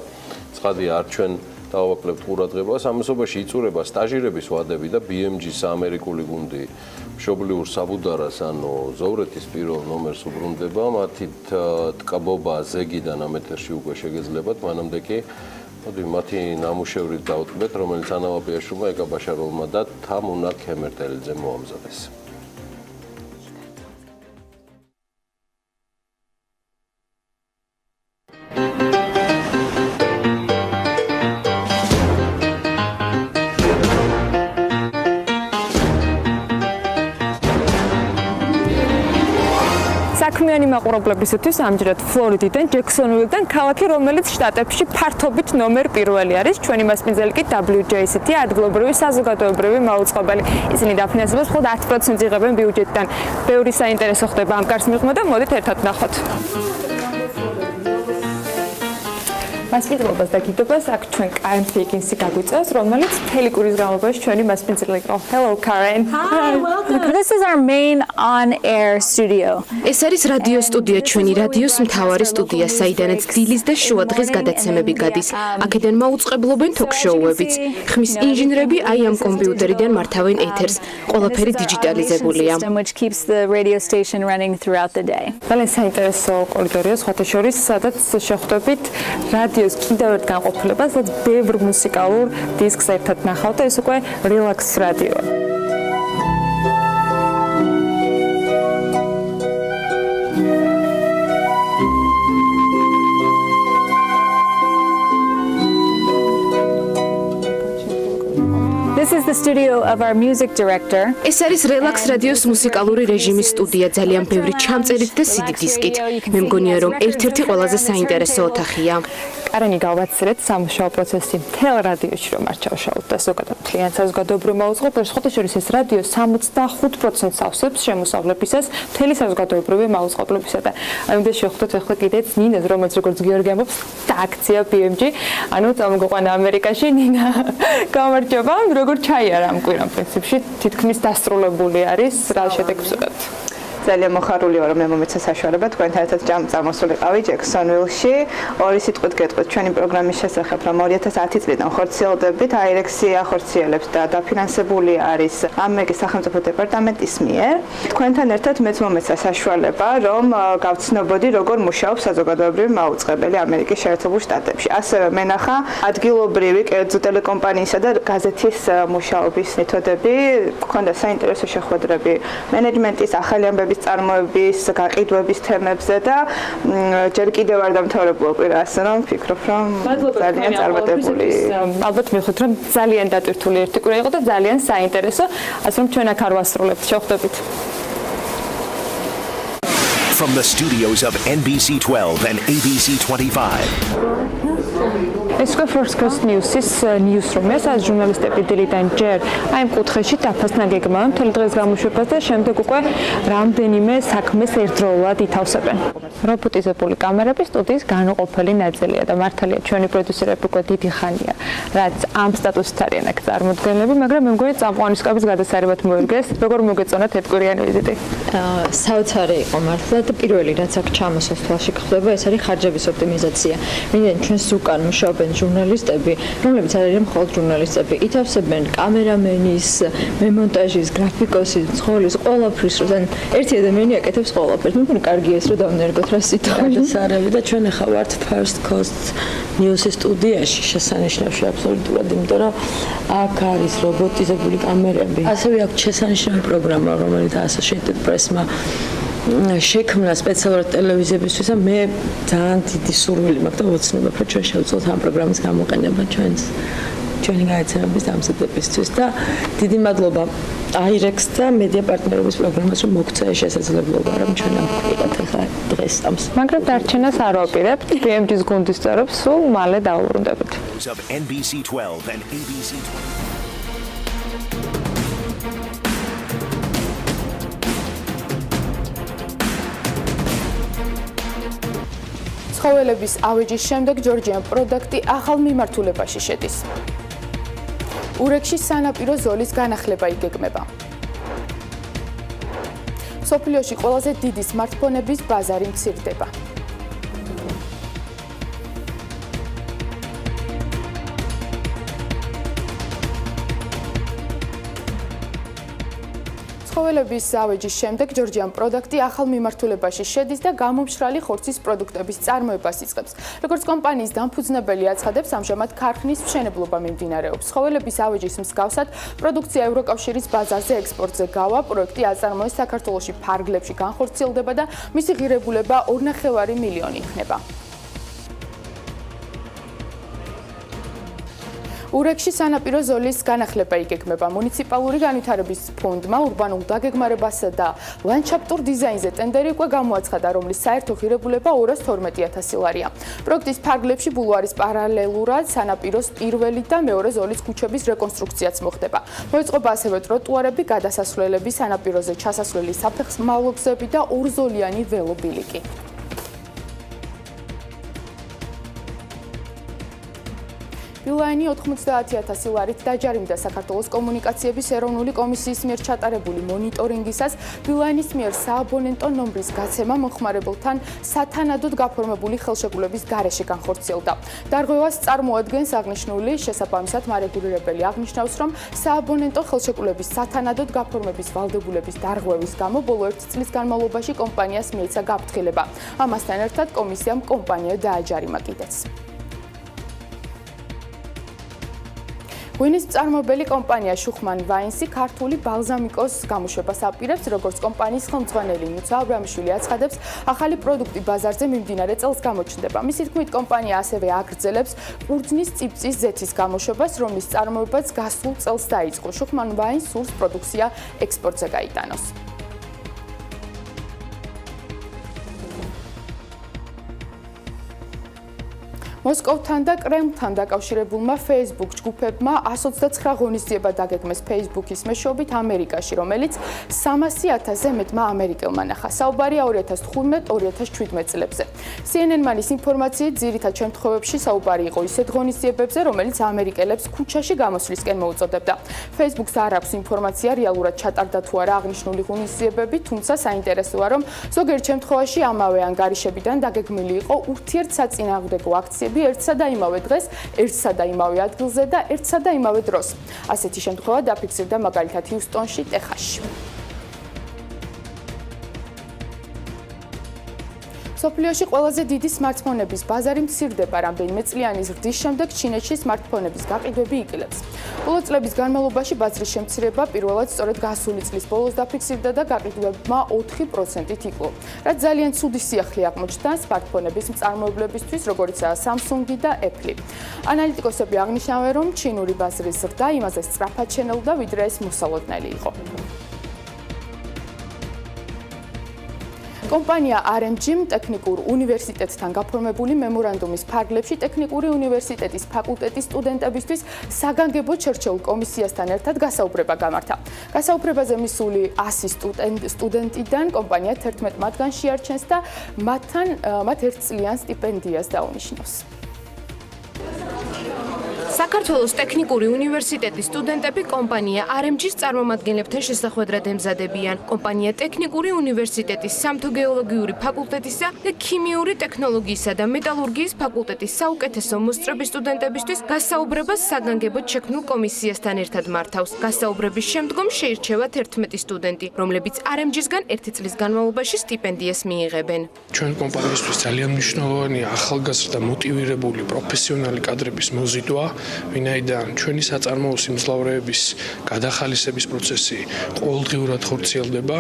ცხადია არ ჩვენ დავაკლებთ ყურადღებას. ამასობაში იწურება სტაჟირების ვადები და BMG-ს ამერიკული გუნდი მშობლიურ საბუდარას ანუ ზოვრეთის პირველ ნომერს უბრუნდება. მათი ტკბობა ზეგიდან ამ ეთერში უკვე შეგეძლებათ, მანამდე კი მოდი მათი ნამუშევრით დავტკბეთ, რომელიც ანა ვაპიაშვილმა, ეკა ბაშაროლმა და თამუნა ქემერტელიძე მოამზადეს. საქმიანი მაყურებლებისთვის ამჯერად ფლორიდიდან, ჯექსონვილიდან, ქალაქი, რომელიც შტატებში ფართობით ნომერ პირველი არის. ჩვენი მასპინძელი კი WJCT ადგილობრივი საზოგადოებრივი მაუწყებელი. ისინი დაფინანსებას მხოლოდ 10% იღებენ ბიუჯეტიდან. ბევრი საინტერესო ხდება ამ კარს მიღმა და მოდით ერთად ვნახოთ. მასპინძლობას და გიდობას აქ ჩვენ Karen Higgins-ი გაგვიწევს, რომელიც მთელი კვირის განმავლობაში ჩვენი მასპინძლელი იყო. Hello Karen. Hi, welcome. This is our main on-air studio. ეს არის რადიო სტუდია, ჩვენი რადიოს მთავარი სტუდია, საიდანაც დილის და შუა დღის გადაცემები გადის. აქედან მაუწყებლობენ ток-შოუებიც. ხმის ინჟინრები აი ამ კომპიუტერიდან მართავენ ეთერს. ყველაფერი დიჯიტალიზებულია. Which keeps the radio station running throughout the day. ძალიან საინტერესო კორიდორია, სხვათა შორის, სადაც შეხვდებით რადიოს კიდევ ერთ განყოფილებას, სადაც ბევრ მუსიკალურ დისკს ერთად ნახავთ და ეს უკვე Relax Radio. This is the studio of our music director. ეს არის Relax Radio-ს მუსიკალური რეჟიმის სტუდია, ძალიან ბევრი ჩამწერით და CD დისკით. მე მგონია, რომ ერთ-ერთი ყველაზე საინტერესო ოთახია. კარენი გავაცრეთ სამუშაო პროცესი მთელ რადიოში რომ არ ჩავშალოთ და ზოგადად მთლიან საზოგადოებრივ მაუწყებელს, ხოთა შორის ეს რადიო 65%-ს ავსებს შემოსავლებისას მთელი საზოგადოებრივი მაუწყებლებისა და ამიტომ შევხვდეთ ახლა კიდეც ნინას, რომელიც როგორც გიორგი ამბობს, და აქცია BMG, ანუ წამოგვიყვანა ამერიკაში ნინა. გამარჯობა, როგორ ჩაიარა ამ კვირამ პრინციპში თითქმის დასრულებული არის რა შედეგს ვიღებთ? ძალიან მოხარული ვარ, რომ მე მომეცა საშუალება თქვენთან ერთად წამოსულიყავი ჯექსონვილში. ორი სიტყვით გეტყვით ჩვენი პროგრამის შესახებ, რომ 2010 წლიდან ხორციელდებით, აირექსი ახორციელებს და დაფინანსებული არის ამერიკის სახელმწიფო დეპარტამენტის მიერ. თქვენთან ერთად მეც მომეცა საშუალება, რომ გავცნობოდი, როგორ მუშაობს საზოგადოებრივი მაუწყებელი ამერიკის შეერთებულ შტატებში. ასევე მენახა ადგილობრივი კერძო ტელეკომპანიისა და გაზეთის მუშაობის მეთოდები, გქონდა საინტერესო შეხვედრები მენეჯმენტის, ახალი ამბების წარმოების, გაყიდვების თემებზე და ჯერ კიდევ არ დამთავრებულა კვირა, ასე რომ ვფიქრობ, რომ ძალიან წარმატებული. ალბათ მივხვდით, რომ ძალიან დატვირთული ერთი კვირა იყო და ძალიან საინტერესო, ასე რომ ჩვენ აქ არ ვასრულებთ, შევხვდებით. From the studios of NBC12 and ABC25. ეს უკვე First Coast News-ის newsroom-ია, სადაც ჟურნალისტები დილიდან ჯერ აი ამ კუთხეში დაფასნა გეგმავენ მთელი დღის გამოშვებას და შემდეგ უკვე რამდენიმე საქმეს ერთდროულად ითავსებენ. რობოტიზებული კამერები სტუდიის განუყოფელი ნაწილია და მართალია ჩვენი პროდიუსერები უკვე დიდი ხანია, რაც ამ სტატუსით არიან აქ წარმოდგენილები, მაგრამ მე მგონი წამყვანისკების გადასარევად მოერგეს, როგორ მოგეწონათ ერთკვირიანი ვიზიტი. საოცარი იყო მართლა და პირველი რაც აქ ჩამოსვლის თვალში ხდება, ეს არის ხარჯების ოპტიმიზაცია. მინდა ჩვენს უკან მუშაობენ ჟურნალისტები, რომლებიც არ არიან მხოლოდ ჟურნალისტები, ითავსებენ კამერამენის, მემონტაჟის, გრაფიკოსის, ცხოველის, ყველაფრის, რომ ერთი ადამიანი აკეთებს ყველაფერს. მე მგონი კარგია ეს, რომ დავნერგოთ რა სიტყვები. სარევი და ჩვენ ახლა ვართ First Coast News-ის სტუდიაში შესანიშნავში აბსოლუტურად, იმიტომ რომ აქ არის რობოტიზებული კამერები. ასევე აქვს შესანიშნავი პროგრამა, რომელიც Associated Press-მა შექმნა სპეციალურად ტელევიზიებისთვის და მე ძალიან დიდი სურვილი მაქვს და ოცნებობ, რომ ჩვენ შევძლოთ ამ პროგრამის გამოყენება ჩვენი გადაცემების დამზადებისთვის და დიდი მადლობა აირექს და მედია პარტნიორობის პროგრამას, რომ მოგცა ეს შესაძლებლობა, რომ ჩვენ ამ ვიყავთ ახლა დღეს ამს. მაგრამ დარჩენას არ ვაპირებთ, BMG-ის გუნდის წევრებს სულ მალე დავუბრუნდებით. Of NBC12 and ABC25. ცხოველების ავეჯის შემდეგ ჯორჯიან პროდუქტი ახალ მიმართულებაში შედის. ურეკში სანაპირო ზოლის განახლება იგეგმება. სოფლიოში ყველაზე დიდი სმარტფონების ბაზარი მცირდება. ცხოველების ავეჯის შემდეგ ჯორჯიან პროდუქტი ახალ მიმართულებაში შედის და გამომშრალი ხორცის პროდუქტების წარმოებას იწყებს. როგორც კომპანიის დამფუძნებელი აცხადებს, ამჟამად ქარხნის მშენებლობა მიმდინარეობს. ცხოველების ავეჯის მსგავსად, პროდუქცია ევროკავშირის ბაზარზე ექსპორტზე გავა, პროექტი აწარმოეს საქართველოში ფარგლებში განხორციელდება და მისი ღირებულება 2,5 მილიონი იქნება. ურეკში სანაპირო ზოლის განახლება იგეგმება. მუნიციპალური განვითარების ფონდმა ურბანულ დაგეგმარებასა და ლანდშაფტურ დიზაინზე ტენდერი უკვე გამოაცხადა, რომლის საერთო ღირებულება 212,000 ლარია. პროექტის ფარგლებში ბულვარის პარალელურად სანაპიროს პირველი და მეორე ზოლის ქუჩების რეკონსტრუქციაც მოხდება. მოიწყობა ასევე ტროტუარები, გადასასვლელები, სანაპიროზე ჩასასვლელი საფეხმავლო გზები და ორზოლიანი ველობილიკი. ბილაინი 90,000 ლარით დაჯარიმდა საქართველოს კომუნიკაციების ეროვნული კომისიის მიერ ჩატარებული მონიტორინგისას. ბილაინის მიერ სააბონენტო ნომრის გაცემა მომხმარებელთან სათანადოდ გაფორმებული ხელშეკრულების გარეშე განხორციელდა. დარღვევას წარმოადგენს აღნიშნული, შესაბამისად მარეგულირებელი აღნიშნავს, რომ სააბონენტო ხელშეკრულების სათანადოდ გაფორმების ვალდებულების დარღვევის გამო ბოლო 1 წლის განმავლობაში კომპანიას მიეცა გაფრთხილება. ამასთან ერთად კომისიამ კომპანია დააჯარიმა კიდეც. ღვინის მწარმოებელი კომპანია შუხმან ვაინსი ქართული ბალზამიკოს გამოშვებას აპირებს, როგორც კომპანიის ხელმძღვანელი ნუცა აბრამიშვილი აცხადებს, ახალი პროდუქტი ბაზარზე მიმდინარე წელს გამოჩნდება. მისი თქმით, კომპანია ასევე აგრძელებს ყურძნის წიფწის ზეთის გამოშვებას, რომლის წარმოებაც გასულ წელს დაიწყო. შუხმან ვაინს სურს პროდუქცია ექსპორტზე გაიტანოს. მოსკოვთან და კრემლთან დაკავშირებულმა Facebook ჯგუფებმა 129 ღონისძიება დაგეგმეს Facebook-ის მეშვეობით ამერიკაში, რომელიც 300,000-ზე მეტმა ამერიკელმა ნახა. საუბარია 2015-2017 წლებზე. CNN-ის ინფორმაციით, ძირითად შემთხვევებში საუბარი იყო ისეთ ღონისძიებებზე, რომელიც ამერიკელებს ქუჩაში გამოსვლისკენ მოუწოდებდა. Facebook-ს არ აქვს ინფორმაცია რეალურად ჩატარდა თუ არა აღნიშნული ღონისძიებები, თუმცა საინტერესოა, რომ ზოგიერთ შემთხვევაში ამავე ანგარიშებიდან დაგეგმილი იყო ურთიერთსაწინააღმდეგო აქციები ერთსა და იმავე დღეს, ერთსა და იმავე ადგილზე და ერთსა და იმავე დროს. ასეთი შემთხვევა დაფიქსირდა მაგალითად ჰიუსტონში, ტეხასში. სოფლიოში ყველაზე დიდი სმარტფონების ბაზარი მცირდება, რამდენიმე წლიანი ზრდის შემდეგ ჩინეთში სმარტფონების გაყიდვები იკლებს. ბოლო წლების განმავლობაში ბაზრის შემცირება პირველად სწორედ გასული წლის ბოლოს დაფიქსირდა და გაყიდვებმა 4%-ით იკლო. რაც ძალიან ცუდი სიახლე აღმოჩნდა სმარტფონების მწარმოებლებისთვის, როგორიცაა Samsung და Apple. ანალიტიკოსები აღნიშნავენ, რომ ჩინური ბაზრის ზრდა იმაზე სწრაფად შენელდა, ვიდრე ეს მოსალოდნელი იყო. კომპანია RMG-მ ტექნიკურ უნივერსიტეტთან გაფორმებული მემორანდუმის ფარგლებში ტექნიკური უნივერსიტეტის ფაკულტეტის სტუდენტებისთვის საგანგებო შერჩეულ კომისიასთან ერთად გასაუბრება გამართა. გასაუბრებაზე მისული 100 სტუდენტიდან კომპანია 11 მათგანს შეარჩენს და მათ 1 წლიან სტიპენდიას დაუნიშნავს. საქართველოს ტექნიკური უნივერსიტეტის სტუდენტები კომპანია RMG-ს წარმომადგენლებთან შესახვედრად ემზადებიან. კომპანია ტექნიკური უნივერსიტეტის სამთო-გეოლოგიური ფაკულტეტისა და ქიმიური ტექნოლოგიისა და მეტალურგიის ფაკულტეტის საუკეთესო მოსწრების სტუდენტებისთვის გასაუბრებას საგანგებოდ შექმნილ კომისიასთან ერთად მართავს. გასაუბრების შემდგომ შეირჩევა 11 სტუდენტი, რომლებიც RMG-სგან 1 წლის განმავლობაში სტიპენდიას მიიღებენ. ჩვენ კომპანიისთვის ძალიან მნიშვნელოვანია ახალგაზრდა მოტივირებული პროფესიონალი კადრების მოზიდვა, ვინაიდან ჩვენი საწარმოო სიმძლავრეების გადახალისების პროცესი ყოველდღიურად ხორციელდება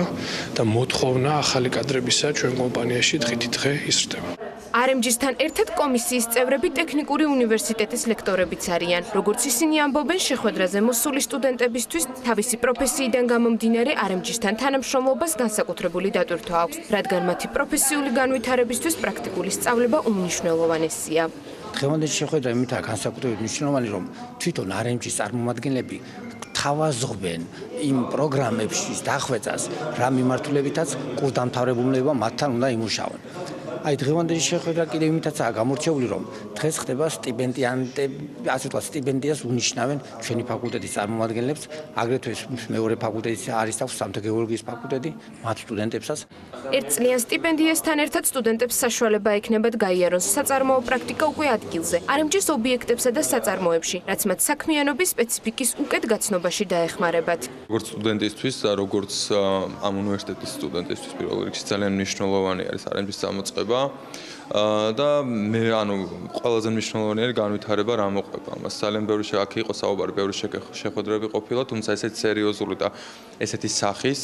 და მოთხოვნა ახალი კადრებისა ჩვენ კომპანიაში დღითიდღე იზრდება. RMG-სთან ერთად კომისიის წევრები ტექნიკური უნივერსიტეტის ლექტორებიც არიან. როგორც ისინი ამბობენ, შეხვედრაზე მოსული სტუდენტებისთვის თავისი პროფესიიდან გამომდინარე RMG-სთან თანამშრომლობას განსაკუთრებული დატვირთვა აქვს, რადგან მათი პროფესიული განვითარებისთვის პრაქტიკული სწავლება უმნიშვნელოვანესია. დღევანდელი შეხვედრა იმითაა განსაკუთრებით მნიშვნელოვანი, რომ თვითონ RMG-ის წარმომადგენლები თავაზობენ იმ პროგრამების დახვეწას, რა მიმართულებითაც კურსდამთავრებულნებმა მათთან უნდა იმუშაონ. აი დღევანდელი შეხვედრა კიდევ იმითაცაა გამორჩეული, რომ დღეს ხდება სტიპენდიანტები, ასე ვთქვათ, სტიპენდიას უნიშნავენ ჩვენი ფაკულტეტის წარმომადგენლებს, აგრეთვე მეორე ფაკულტეტის არის აქვს სამთო-გეოლოგიის ფაკულტეტი, მათ სტუდენტებსაც. 1 წლიან სტიპენდიასთან ერთად სტუდენტებს საშუალება ექნებათ გაიარონ საწარმოო პრაქტიკა უკვე ადგილზე, RMG-ის ობიექტებსა და საწარმოებში, რაც მათ საქმიანობის სპეციფიკის უკეთ გაცნობაში დაეხმარებათ. როგორც სტუდენტისთვის და როგორც ამ უნივერსიტეტის სტუდენტისთვის პირველ რიგში ძალიან მნიშვნელოვანი არის RMG-ის წამოწყება. და მე ყველაზე მნიშვნელოვანი არის განვითარება რა მოყვება. მას ძალიან ბევრი აქ იყო საუბარი, ბევრი შეხვედრები ყოფილა, თუმცა ესეთი სერიოზული და ესეთი სახის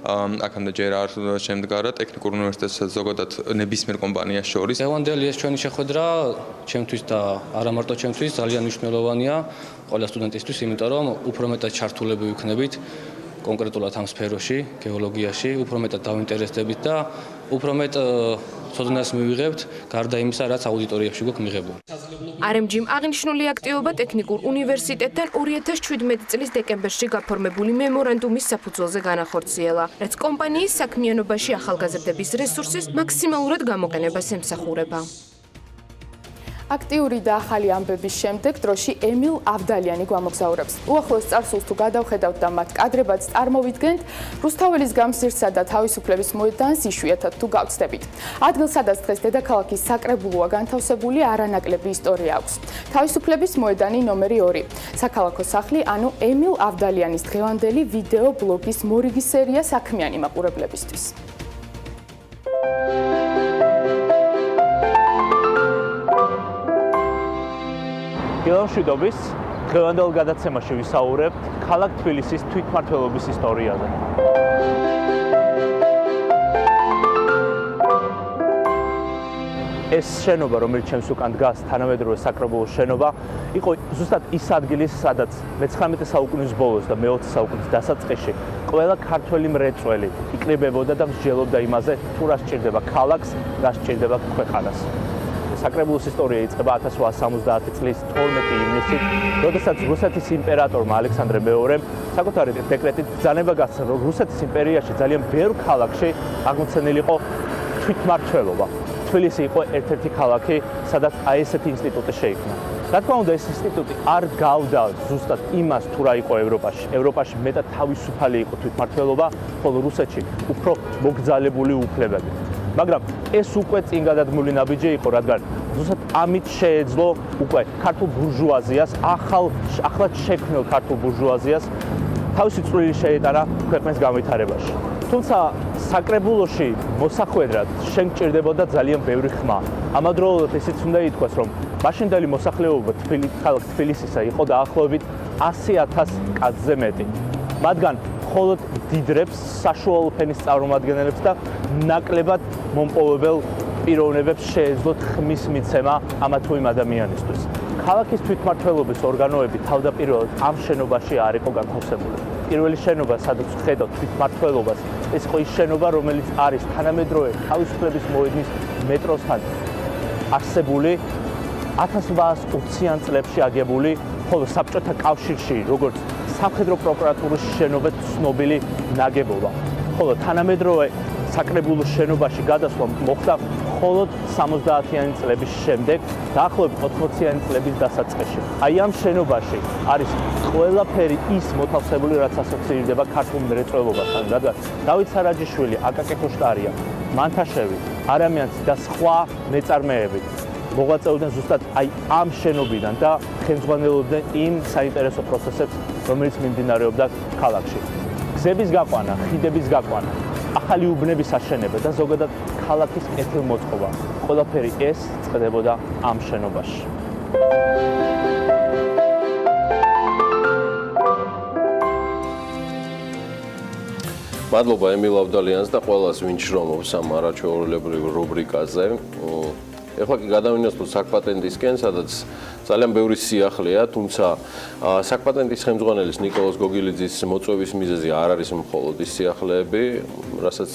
აქამდე ჯერ არ შემდგარა ტექნიკურ უნივერსიტეტსა ზოგადად ნებისმიერ კომპანიას შორის. დღევანდელი ეს ჩვენი შეხვედრა ჩემთვის და არა მარტო ჩემთვის ძალიან მნიშვნელოვანია ყველა სტუდენტისთვის, იმიტომ რომ უფრო მეტად ჩართულები ვიქნებით კონკრეტულად ამ სფეროში, გეოლოგიაში, უფრო მეტად დავინტერესდებით და უფრო მეტ ცოდნას მივიღებთ, გარდა იმისა, რაც აუდიტორიებში გვაქვს მიღებული. RMG-მ აღნიშნული აქტივობა ტექნიკურ უნივერსიტეტთან 2017 წლის დეკემბერში გაფორმებული მემორანდუმის საფუძველზე განახორციელა, რაც კომპანიის საქმიანობაში ახალგაზრდების რესურსის მაქსიმალურად გამოყენებას ემსახურება. აქტიური და ახალი ამბების შემდეგ დროში ემილ ავდალიანი გვამოგზაურებს. უახლოეს წარსულს თუ გადავხედავთ და მათ კადრებად წარმოვიდგენთ, რუსთაველის გამზირსა და თავისუფლების მოედანს იშვიათად თუ გავცდებით. ადგილს, სადაც დღეს დედაქალაქის საკრებულოა განთავსებული, არანაკლები ისტორია აქვს. თავისუფლების მოედანი ნომერი 2. საქალაქო სახლი, ანუ ემილ ავდალიანის დღევანდელი ვიდეო ბლოგის მორიგი სერია საქმიანი მაყურებლებისთვის. გილავშვიდობის დღევანდელ გადაცემაში ვისაუბრებთ ქალაქ თბილისის თვითმმართველობის ისტორიაზე. ეს შენობა, რომელიც ჩემს უკან დგას, თანამედროვე საკრებულოს შენობა, იყო ზუსტად ის ადგილი, სადაც მე-19 საუკუნის ბოლოს და მე-20 საუკუნის დასაწყისში ყველა ქართველი მრეწველი იკრიბებოდა და მსჯელობდა იმაზე, თუ რა სჭირდება ქალაქს, რა სჭირდება ქვეყანას. საკრებულოს ისტორია იწყება 1870 წლის 12 ივნისით, როდესაც რუსეთის იმპერატორმა ალექსანდრე მეორემ საკუთარი დეკრეტით ბრძანება გასცა, რომ რუსეთის იმპერიაში ძალიან ბევრ ქალაქში აღმოცენილი იყო თვითმმართველობა. თბილისი იყო ერთ-ერთი ქალაქი, სადაც აი ესეთი ინსტიტუტი შეიქმნა. რა თქმა უნდა, ეს ინსტიტუტი არ გავდა ზუსტად იმას, თუ რა იყო ევროპაში. ევროპაში მეტად თავისუფალი იყო თვითმმართველობა, ხოლო რუსეთში უფრო მოგზალებული უფლებები. მაგრამ ეს უკვე წინ გადადგმული ნაბიჯი იყო, რადგან ზუსტად ამით შეეძლო უკვე ქართულ ბურჟუაზიას, ახლად შექმნილ ქართულ ბურჟუაზიას თავისი წვლილი შეეტანა ქვეყნის განვითარებაში. თუმცა საკრებულოში მოსახვედრად შენ გჭირდებოდა ძალიან ბევრი ხმა. ამავდროულად ისიც უნდა ითქვას, რომ მაშინდელი მოსახლეობა ქალაქ თბილისისა იყო დაახლოებით 100,000 კაცზე მეტი. მათგან მხოლოდ დიდრებს, საშუალო ფენის წარმომადგენლებს და ნაკლებად მომპოვებელ პიროვნებებს შეეძლოთ ხმის მიცემა ამა თუ იმ ადამიანისთვის. ქალაქის თვითმმართველობის ორგანოები თავდაპირველად ამ შენობაში არ იყო განთავსებული. პირველი შენობა, სადაც ვხედავთ თვითმმართველობას, ეს იყო ის შენობა, რომელიც არის თანამედროვე თავისუფლების მოედნის მეტროსთან არსებული 1820-იან წლებში აგებული, ხოლო საბჭოთა კავშირში, როგორც სამხედრო პროკურატურის შენობა ცნობილი ნაგებობა. ხოლო თანამედროვე საკრებულოს შენობაში გადასვლა მოხდა მხოლოდ 70-იანი წლების შემდეგ, დაახლოებით 80-იანი წლების დასაწყისში. აი ამ შენობაში არის ყველაფერი ის მოთავსებული, რაც ასოცირდება ქართულ მრეწველობასთან, რადგან დავით სარაჯიშვილი, აკაკი ხოშტარია, მანთაშევი, არამიანცი და სხვა მეწარმეები მოღვაწეობდნენ ზუსტად აი ამ შენობიდან და ხელმძღვანელობდნენ იმ საინტერესო პროცესებს, რომელიც მიმდინარეობდა ქალაქში. გზების გაყვანა, ხიდების გაყვანა, ახალი უბნების აშენება და ზოგადად ქალაქის კეთილმოწყობა. ყველაფერი ეს წყდებოდა ამ შენობაში. მადლობა ემილ ავდალიანს და ყველას, ვინც შრომობს ამ არაჩვეულებრივ რუბრიკაზე. ეხლა კი გადავინაცვლოთ საკპატენტისკენ, სადაც ძალიან ბევრი სიახლეა, თუმცა საკპატენტის ხელმძღვანელის ნიკოლოზ გოგილიძის მოწვევის მიზეზი არ არის მხოლოდ ის სიახლეები, რასაც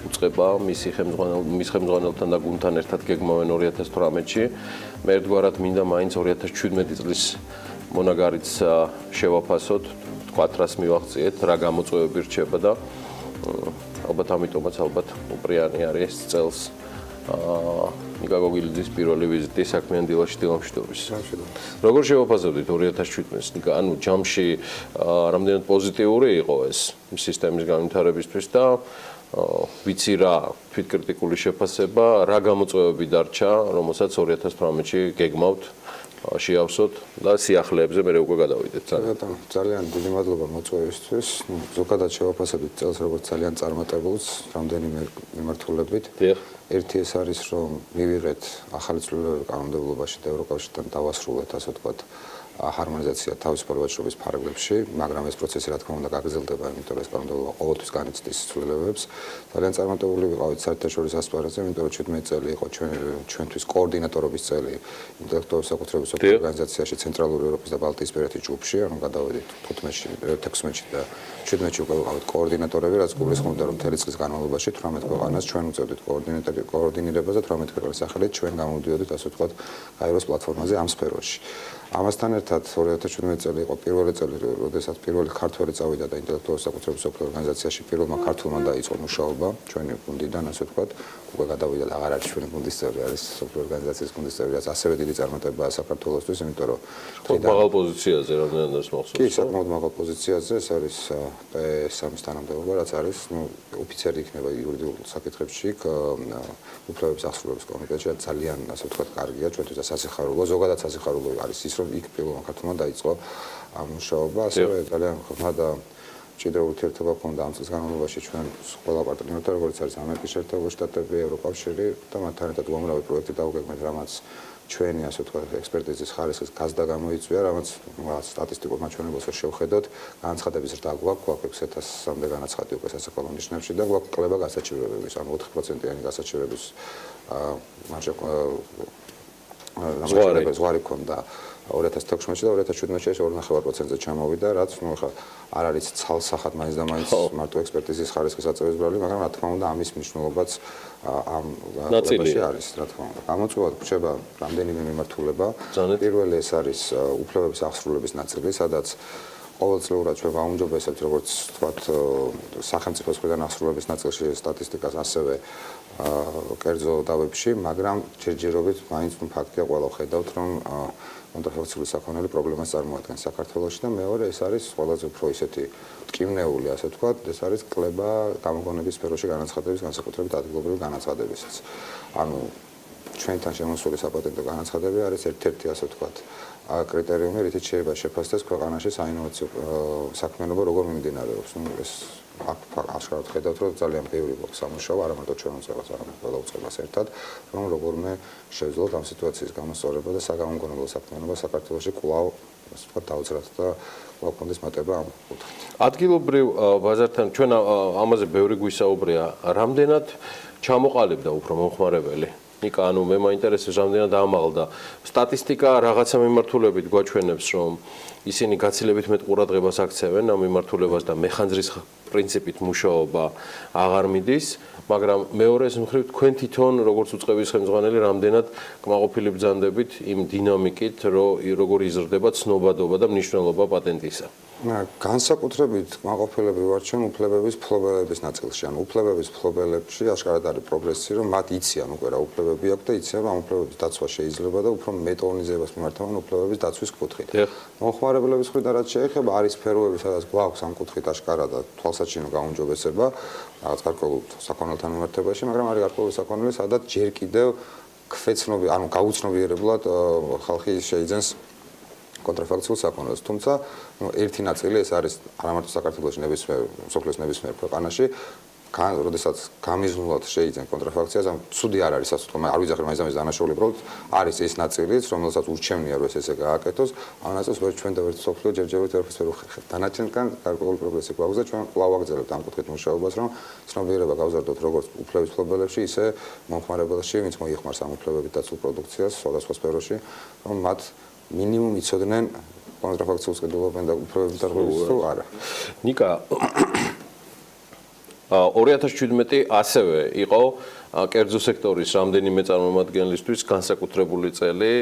უწყება მის ხელმძღვანელთან და გუნდთან ერთად გეგმავენ 2018-ში. მე ერთგვარად მინდა მაინც 2017 წლის მონაგარიც შევაფასოთ, თქვათ რას მივაღწიეთ, რა გამოწვევები რჩება და ალბათ ამიტომაც უპრიანი არის წელს ნიკა გოგილიძის პირველი ვიზიტი საქმიანი დილაში დილამშვიდობის. როგორ შევაფასებდით 2017-ს? ნიკა, ანუ ჯამში რამდენად პოზიტიური იყო ეს სისტემის განვითარებისთვის და ვიცი რა თვითკრიტიკული შეფასება, რა გამოწვევები დარჩა, რომელსაც 2018-ში გეგმავთ შეავსოთ და სიახლეებზე მე უკვე გადავიდეთ. ძალიან დიდი მადლობა მოწვევისთვის. ზოგადად შევაფასებდით წელს როგორც ძალიან წარმატებულს, რამდენიმე მიმართულებით. ერთი ეს არის, რომ მივიღეთ ახალი ცვლილებები კანონმდებლობაში და ევროკავშირთან დავასრულეთ, ასე ვთქვათ, ჰარმონიზაცია თავისუფალი ვაჭრობის ფარგლებში, მაგრამ ეს პროცესი რა თქმა უნდა გაგრძელდება, იმიტომ რომ ეს კანონმდებლობა ყოველთვის განიცდის ცვლილებებს. ძალიან წარმატებული ვიყავით საერთაშორისო ასპარეზზე, იმიტომ რომ 17 წელი იყო ჩვენთვის კოორდინატორობის წელი ინტელექტუალური საკუთრების ორგანიზაციაში ცენტრალური ევროპის და ბალტიისპირეთის ჯგუფში, ანუ გადავედით 15-ში, 16-ში და 17-ში უკვე ვიყავით კოორდინატორები, რაც გულისხმობდა რომ მთელი წლის განმავლობაში 18 ქვეყანას ჩვენ უწევდით კოორდინირებას და 18 ქვეყნის სახელით ჩვენ გამოვიდოდით, ასე ვთქვათ, გაეროს პლატფორმაზე ამ სფეროში. ამასთან ერთად 2017 წელი იყო პირველი წელი, როდესაც პირველი ქართველი წავიდა და ინტელექტუალური საკუთრების სოფლიო ორგანიზაციაში პირველმა ქართველმა დაიწყო მუშაობა ჩვენი გუნდიდან, ასე ვთქვათ, უკვე გადავიდა და აღარ არის ჩვენი გუნდის წევრი, არის სოფლიო ორგანიზაციის გუნდის წევრი, რაც ასევე დიდი წარმატებაა საქართველოსთვის, იმიტომ რომ მაღალ პოზიციაზე რამდენად არის მახსოვს? კი, საკმაოდ მაღალ პოზიციაზე, ეს არის P3-ის თანამდებობა, რაც არის, ოფიცერი იქნება იურიდიულ საკითხებში, უფლებების აღსრულების კომიტეტში, ძალიან, ასე ვთქვათ, კარგია, ჩვენთვის და სასიხარულო, ზოგადად სასიხარულო არის ის, რომ იქ პირველმა ქართველმა დაიწყო მუშაობა, ასევე ძალიან ხმა და მჭიდრო ურთიერთობა ჰქონდა ამ წელს განმავლობაში ჩვენ ყველა პარტნიორთან, როგორც არის ამერიკის შეერთებული შტატები, ევროკავშირი და მათთან ერთად უამრავი პროექტი დავუგეგმეთ, რამაც ჩვენი, ასე ვთქვათ, ექსპერტიზის ხარისხის გაზრდა გამოიწვია, რამაც სტატისტიკურ მაჩვენებელს შევხედოთ, განაცხადების ზრდა გვაქვს 6000-მდე განაცხადი უკვე სასakhalო ნიშნებში და გვაქვს კლება გასაჩივრებების, ანუ 4%-იანი გასაჩივრების ზღვარი ქონდა 2016-ში და 2017-ში 2.5%-ზე ჩამოვიდა, რაც ხა არ არის ცალსახად მაინც და მაინც მარტო ექსპერტიზის ხარისხის აწევის ბრალი, მაგრამ რა თქმა უნდა ამის მნიშვნელობაც ამ ნაწილში არის, რა თქმა უნდა. გამოწვევად რჩება რამდენიმე მიმართულება. პირველი ეს არის უფლებების აღსრულების ნაწილი, სადაც ყოველწლიურად ჩვენ ვაუმჯობესებთ, როგორც ვთქვათ, სახელმწიფოს მხრიდან აღსრულების ნაწილში სტატისტიკას, ასევე კერძო დავებში, მაგრამ ჯერჯერობით მაინც ფაქტია ყველა ხედავთ, რომ კონტრაფაქციული საქონელი პრობლემას წარმოადგენს საქართველოში და მეორე ეს არის ყველაზე უფრო ისეთი ტკივნეული, ასე ვთქვათ, ეს არის კლება გამოგონების სფეროში განაცხადების, განსაკუთრებით ადგილობრივი განაცხადებისას. ანუ ჩვენთან შემოსული საპატენტო განაცხადები არის ერთ-ერთი, ასე ვთქვათ, კრიტერიუმი, რითიც შეიძლება შეფასდეს ქვეყანაში საინოვაციო საქმიანობა როგორ მიმდინარეობს. ეს აშკარად ხედავთ, რომ ძალიან ბევრი გვაქვს სამუშაო, არა მარტო ჩვენ უწყებას, არამედ ყველა უწყებას ერთად, რომ როგორმე შევძლოთ ამ სიტუაციის გამოსწორება და საგამომგონებლო საქმიანობა საქართველოში კვლავ, ასე ვთქვათ, დაუძრათ და კვლავ კონდეს მატება ამ კუთხით. ადგილობრივ ბაზართან ჩვენ ამაზე ბევრი გვისაუბრია, რამდენად ჩამოყალიბდა უფრო მომხმარებელი? ნიკა, ანუ მე მაინტერესებს რამდენად ამაღლდა სტატისტიკა რაღაცა მიმართულებით გვაჩვენებს, რომ ისინი გაცილებით მეტ ყურადღებას აქცევენ ამ მიმართულებას და მეხანძრის პრინციპით მუშაობა აღარ მიდის, მაგრამ მეორეს მხრივ თქვენ თვითონ როგორც უწყების ხელმძღვანელი რამდენად კმაყოფილი ბრძანდებით იმ დინამიკით, როგორ იზრდება ცნობადობა და მნიშვნელობა პატენტისა. განსაკუთრებით კმაყოფილები ვართ ჩვენ უფლებების ფლობელების ნაწილში. ანუ უფლებების ფლობელებში აშკარად არის პროგრესი, რომ მათ იციან უკვე რა უფლებები აქვს და იციან, რომ ამ უფლებების დაცვა შეიძლება და უფრო მეტონიზებას მიმართავენ უფლებების დაცვის კუთხით. მომხმარებლების მხრიდან რაც შეეხება, არის სფეროები, სადაც გვაქვს ამ კუთხით აშკარად თვალსაჩინო გაუმჯობესება, რაღაც გარკვეულ საქონელთან მიმართებაში, მაგრამ არის გარკვეული საქონელი, სადაც ჯერ კიდევ ქვეცნობი, ანუ გაუცნობიერებლად ხალხი შეიძენს კონტრაფაქციულ საქონელს. თუმცა ერთი ნაწილი ეს არის არა მარტო საქართველოს ნებისმიერ მსოფლიოს ნებისმიერ ქვეყანაში, როდესაც გამიზნულად შეიძენ კონტრაფაქციას, ამ ცუდი არ არის, ასე ვთქვათ, არ ვიძახე მაინც ამის დანაშაული, უბრალოდ არის ეს ნაწილიც, რომელსაც ურჩევნია რომ ესე გააკეთოს, ამ ნაწილს ვერ ჩვენ და ვერ მსოფლიო ჯერჯერობით ვერაფერს ვერ უხერხებთ. დანარჩენთან გარკვეული პროგრესი გვაქვს და ჩვენ კვლავ აგრძელებთ ამ კუთხით მუშაობას, რომ ცნობიერება გავზარდოთ როგორც უფლების ფლობელებში, ისე მომხმარებელში, ვინც მოიხმარს ამ უფლებებით დაცულ პროდუქციას სხვადასხვა სფეროში, რომ მათ მინიმუმ იცოდნენ კონტრაფაქციულს ყიდულობენ და უფლებების დარღვევის თუ არა. ნიკა 2017 ასევე იყო კერძო სექტორის რამდენიმე წარმომადგენლისთვის განსაკუთრებული წელი,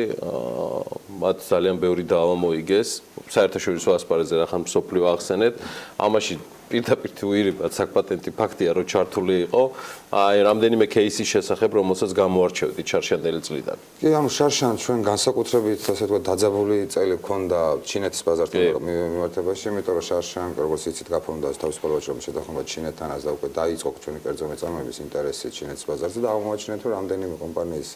მათ ძალიან ბევრი დავა მოიგეს, საერთაშორისო ასპარეზზე რა ხან მსოფლიო ახსენეთ, ამაში პირდაპირ თუ ირიბად საკპატენტი ფაქტია, რომ ჩართული იყო, აი რამდენიმე кейსის შესახებ, რომელსაც გამოარჩევდით შარშანდელი წლიდან. კი, ანუ შარშან ჩვენ განსაკუთრებით, ასე ვთქვათ, დაძაბული წელი ჰქონდა ჩინეთის ბაზართან მიმართებაში, იმიტომ რომ შარშან, როგორც იცით, გაფორმდა თავისუფლად რომ შეთანხმება ჩინეთთანაც და უკვე დაიწყო ჩვენი კერძო მეწარმეების ინტერესი ჩინეთის ბაზარზე და აღმოაჩინეთ, რომ რამდენიმე კომპანიის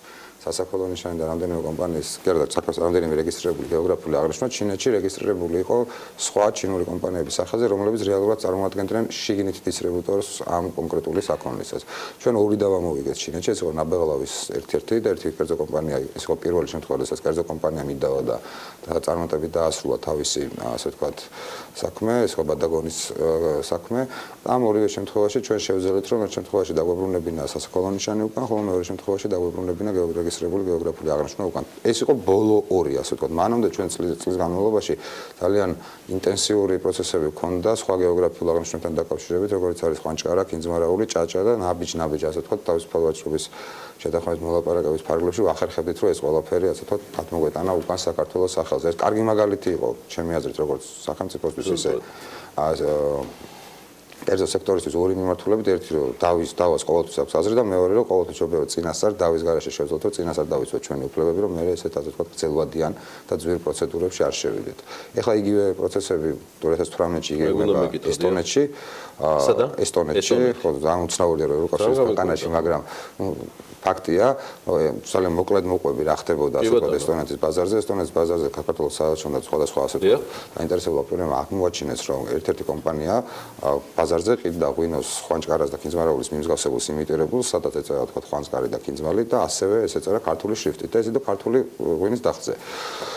სასakhalო ნიშანი და რამდენიმე კომპანიის კერძო საქართველოს რამდენიმე რეგისტრირებული გეოგრაფიული აღნიშვნა ჩინეთში რეგისტრირებული იყო სხვა ჩინური კომპანიების სახეზე, რომლებიც რეალურად წარმოადგენდნენ შიგნით დისტრიბუტორს ამ კონკრეტული საქონლისას. ჩვენ ორი დავა მოვიგეთ ჩინეთში, ეს იყო ნაბეღლავის ერთ-ერთი და ერთი კერძო კომპანია, ეს იყო პირველი შემთხვევა, როდესაც კერძო კომპანია მიდავა და წარმატებით დაასრულა თავისი, ასე ვთქვათ, საქმე, ეს იყო ბადაგონის საქმე. ამ ორივე შემთხვევაში ჩვენ შევძელით, რომ ერთ შემთხვევაში დაგვებრუნებინა სასakhalო ნიშანი უკან, ხოლო მეორე შემთხვევაში დაგვებრუნებინა რეგისტრირებული გეოგრაფიული აღნიშვნა უკან. ეს იყო ბოლო ორი, ასე ვთქვათ. მანამდე ჩვენ წლის განმავლობაში ძალიან ინტენსიური პროცესები ჰქონდა სხვა გეოგრაფიულ აღნიშნულთან დაკავშირებით, როგორც არის ხვანჭარა, კინძმარაული, ჭაჭა და ნაბიჯ, ასე ვთქვათ, თავისუფალ ვაჭრობის შეთანხმების მოლაპარაკების ფარგლებში ვახერხებდით, რომ ეს ყველაფერი, ასე ვთქვათ, გადმოგვეტანა უკან საქართველოს სახელზე. ეს კარგი მაგალითი იყო, ჩემი აზრით, როგორც სახელმწიფოსთვის ისე კერძო სექტორისთვის ორი მიმართულებით, ერთი რომ დავას ყოველთვის აქვს აზრი და მეორე რომ ყოველთვის შობიარო წინასწარ დავის გარშე შევძლოთ, რომ წინასწარ დავიცვათ ჩვენი უფლებები, რომ მე ესეთ ასე ვთქვათ გრძელვადიან და ძვირ პროცედურებში არ შევიდეთ. ეხლა იგივე პროცესები 2018-ში იგეგმება ესტონეთში. ესტონეთში, ხო, ძალიან უცნაურია რომ ევროკავშირის ქვეყანაში, მაგრამ ფაქტია, ძალიან მოკლედ მოყვები რა ხდებოდა ასე ვთქვათ ესტონეთის ბაზარზე, ესტონეთის ბაზარზე საქართველოს საელჩო და სხვადასხვა ასე ვთქვათ დაინტერესებულ პირებმა აღმოაჩინეს, რომ ერთ-ერთი კომპანია ბაზარზე ყიდდა ღვინოს, ხვანჭკარას და კინძმარაულის მიმსგავსებულს იმიტირებულს, სადაც ეწერა ვთქვათ ხვანჭკარი და კინძმალი და ასევე ეს ეწერა ქართული შრიფტით და ეს იყო ქართული ღვინის დახზე.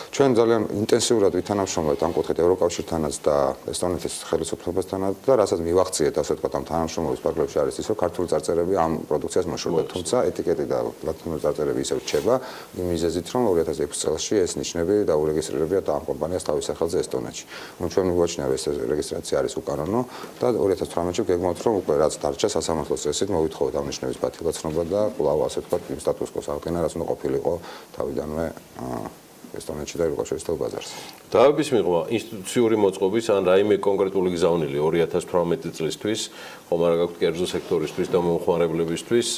ჩვენ ძალიან ინტენსიურად ვითანამშრომლობთ ამ კუთხით ევროკავშირთანაც და ესტონეთის ხელისუფლებასთანაც და რასაც მივახციეთ ასე ვთქვათ ამ თანამშრომლობის პარალელში არის ის, რომ ქართული წარწერები ამ პროდუქციას მოშორდა, თუმცა ეტიკეტი და ლათინური წარწერები ისევ რჩება იმ მიზეზით, რომ 2006 წელს ეს ნიშნები დაურეგისტრირებიათ ამ კომპანიას თავის სახელზე ესტონეთში. ჩვენ მიგვაჩნია ეს რეგისტრაცია არის უკანონო და 2018-ში გეგმავთ, რომ უკვე რაც დარჩა სასამართლოს წესით მოვითხოვოთ ამ ნიშნების ბათილაცნობა და კვლავ ასე ვთქვათ იმ სტატუს-კვოს აღდგენა, რაც უნდა ყოფილიყო თავიდანვე ესტონეთში და ევროკავშირის ბაზარზე. დავების მიღმა ინსტიტუციური მოწყობის ან რაიმე კონკრეტული გზავნილი 2018 წლისთვის, ხომ არა გაქვთ კერძო სექტორისთვის და მომხმარებლებისთვის,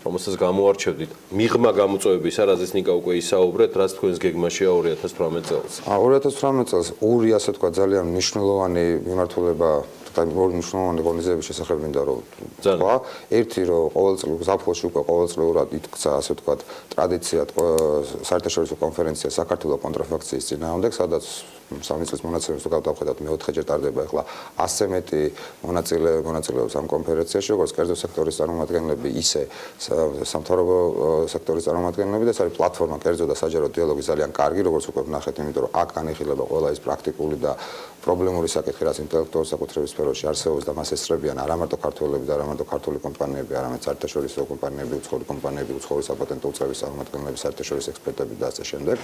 რომელსაც გამოარჩევდით მიღმა გამოწვევებისა, რაზეც ნიკა უკვე ისაუბრეთ, რაც თქვენს გეგმაშია 2018 წელს. 2018 წელს ორი ასე ვთქვათ ძალიან მნიშვნელოვანი მიმართულება ორი მნიშვნელოვანი ღონისძიების შესახებ მინდა რომ თქვა. ერთი რომ ყოველწლიურად ზაფხულში უკვე ყოველწლიურად იდგა ასე ვთქვათ ტრადიცია საერთაშორისო კონფერენცია საქართველოს კონტრაფაქციის წინააღმდეგ, სადაც 3 წლის მონაწილეობს თუ გავდავხედავთ მე-4-ჯერ ტარდება ახლა 100-ზე მეტი მონაწილეობს ამ კონფერენციაში, როგორც კერძო სექტორის წარმომადგენლები, ისე სამთავრობო სექტორის წარმომადგენლები და ეს არის პლატფორმა კერძო და საჯარო დიალოგის ძალიან კარგი, როგორც უკვე ვნახეთ, იმიტომ რომ აქ განიხილება ყველა ის პრაქტიკული და პრობლემური საკითხი, რაც ინტელექტუალურ საკუთრების სფეროში არსებობს და მას ესწრებიან არა მარტო ქართველები და არა მარტო ქართული კომპანიები, არამედ საერთაშორისო კომპანიები, უცხოური საპატენტო უწყების წარმომადგენლები, საერთაშორისო ექსპერტები და ასე შემდეგ.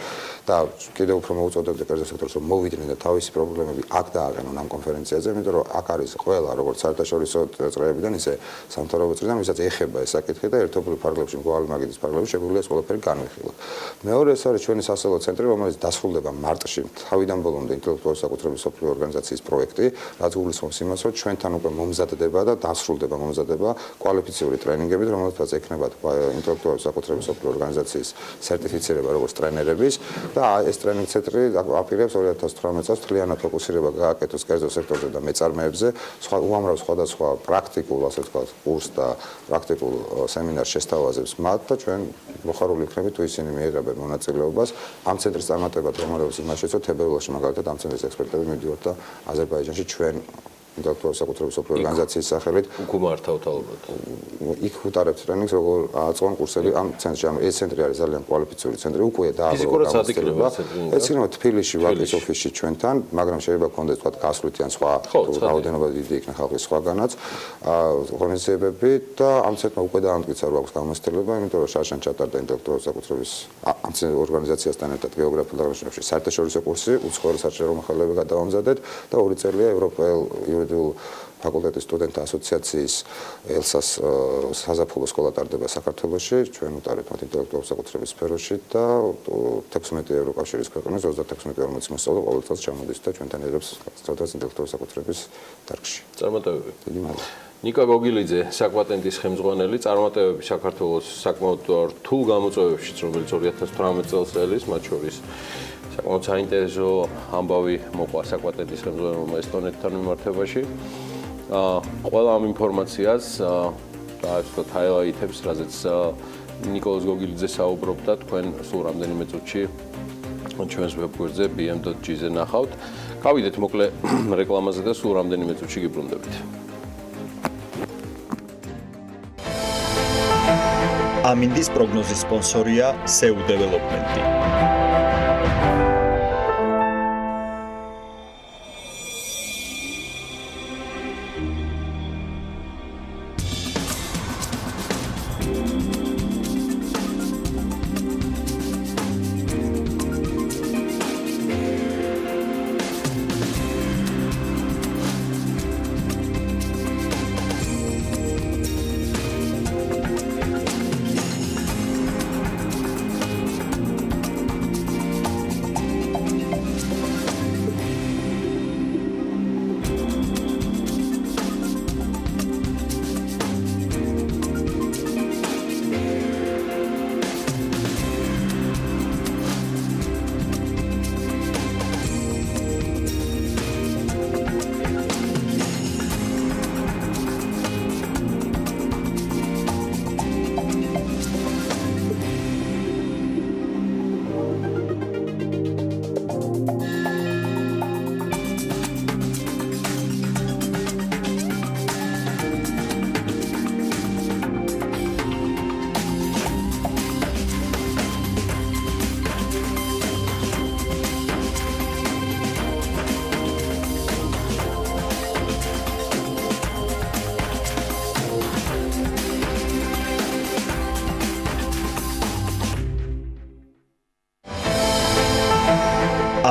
და კიდევ უფრო მოუწოდებთ კერძო სექტორს, რომ მოვიდნენ და თავისი პრობლემები აქ დააყენონ ამ კონფერენციაზე, იმიტომ რომ აქ არის ყველა როგორც საერთაშორისო წრეებიდან, ისე სამთავრობო წრიდან, ვისაც ეხება ეს საკითხი და ერთობლივ ფარგლებში, მრავალი მაგიდის ფარგლებში შეგვიძლია ეს ყველაფერი განვიხილოთ. მეორე ეს არის ჩვენი სასწავლო ცენტრი, რომელიც დასრულდება მარტში, თავიდან ბოლომდე ინტელექტუალური საკუთრების სოფლიო ორგანიზაციის პროექტი, რაც გულისხმობს იმას, რომ ჩვენთან უკვე მომზადდება და დასრულდება კვალიფიციური ტრენინგებით, რომელთაც ექნება ინტელექტუალური საკუთრების სოფლიო ორგანიზაციის სერტიფიცირება როგორც ტრენერების და ეს ტრენინგ ცენტრი აპირებს 2018 წელს მთლიანად ფოკუსირება გააკეთოს კერძო სექტორზე და მეწარმეებზე, უამრავ სხვადასხვა პრაქტიკულ, ასე ვთქვათ, კურს და პრაქტიკულ სემინარს შესთავაზებს მათ და ჩვენ მოხარული ვიქნებით თუ ისინი მიიღებენ მონაწილეობას ამ ცენტრის წარმატებად, რომელიც იმაშიც, რომ თებერვალში მაგალითად ამ ცენტრის ექსპერტები მიდიოდა და აზერბაიჯანში ჩვენ ინტელექტუალური საკუთრების სოფლიო ორგანიზაციის სახელით უკუ მართავთ ალბათ. იქ უტარებთ ტრენინგს, როგორ აწვან კურსები ამ ცენტრში. ეს ცენტრი არის ძალიან კვალიფიციური ცენტრი, უკვე დააბრუნდა გამოცდილება. ეს იქნება თბილისში, ვაკის ოფისში ჩვენთან, მაგრამ შეიძლება გქონდეს თქვა გასვლით ან სხვა რაოდენობა დიდი იქნება ხალხის სხვაგანაც ღონისძიებები და ამ ცენტრმა უკვე დაამტკიცა რომ აქვს გამოცდილება, იმიტომ რომ შარშან ჩატარდა ინტელექტუალური საკუთრების ამ ორგანიზაციასთან ერთად გეოგრაფიულ აღნიშნულებში საერთაშორისო კურსი, უცხოური საჭირო მოხელეები გადავამზადეთ და 2 წელია ევროპელ ფაკულტეტის სტუდენტთა ასოციაციის ელსას საზაფხულო სკოლა ტარდება საქართველოში, ჩვენ უტარებთ მათ ინტელექტუალურ საკუთრების სფეროში და 16 ევროკავშირის ქვეყნის 36-40 მოსწავლე ყოველ წელს ჩამოდის და ჩვენთან იღებს სწავლას ინტელექტუალურ საკუთრების დარგში. წარმატებები. დიდი მადლობა. ნიკა გოგილიძე, საკვატენტის ხელმძღვანელი, წარმატებები საქართველოს საკმაოდ რთულ გამოწვევებშიც, რომელიც 2018 წელს ელის, მათ შორის საკმაოდ საინტერესო ამბავი მოყვა საკვატენტის ხელმძღვანელმა ესტონეთთან მიმართებაში. ყველა ამ ინფორმაციას და ასე ვთქვათ, ჰაილაითებს, რაზეც ნიკოლოზ გოგილიძე საუბრობდა, თქვენ სულ რამდენიმე წუთში ჩვენს ვებგვერდზე bm.gz-ზე ნახავთ. გავიდეთ მოკლე რეკლამაზე და სულ რამდენიმე წუთში გიბრუნდებით. ამინდის პროგნოზის სპონსორია SEU დეველოპმენტი.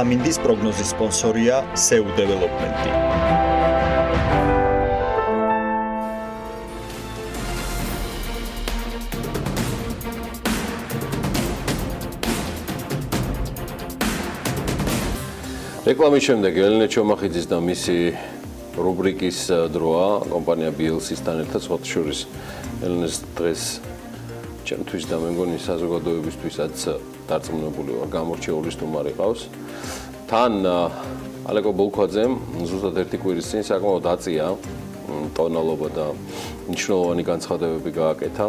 ამინდის პროგნოზის სპონსორია SEU დეველოპმენტი. რეკლამის შემდეგ ელენე ჩომახიძის და მისი რუბრიკის დროა კომპანია BLC-სთან ერთად ხოთშორის ელენეს დღეს ჩემთვის და მე მგონი საზოგადოებისთვისაც დარწმუნებული ვარ გამორჩეული სტუმარი ყავს. თან ალეკო ბულქვაძემ ზუსტად ერთი კვირის წინ საკმაოდ აწია ტონალობა და მნიშვნელოვანი განცხადებები გააკეთა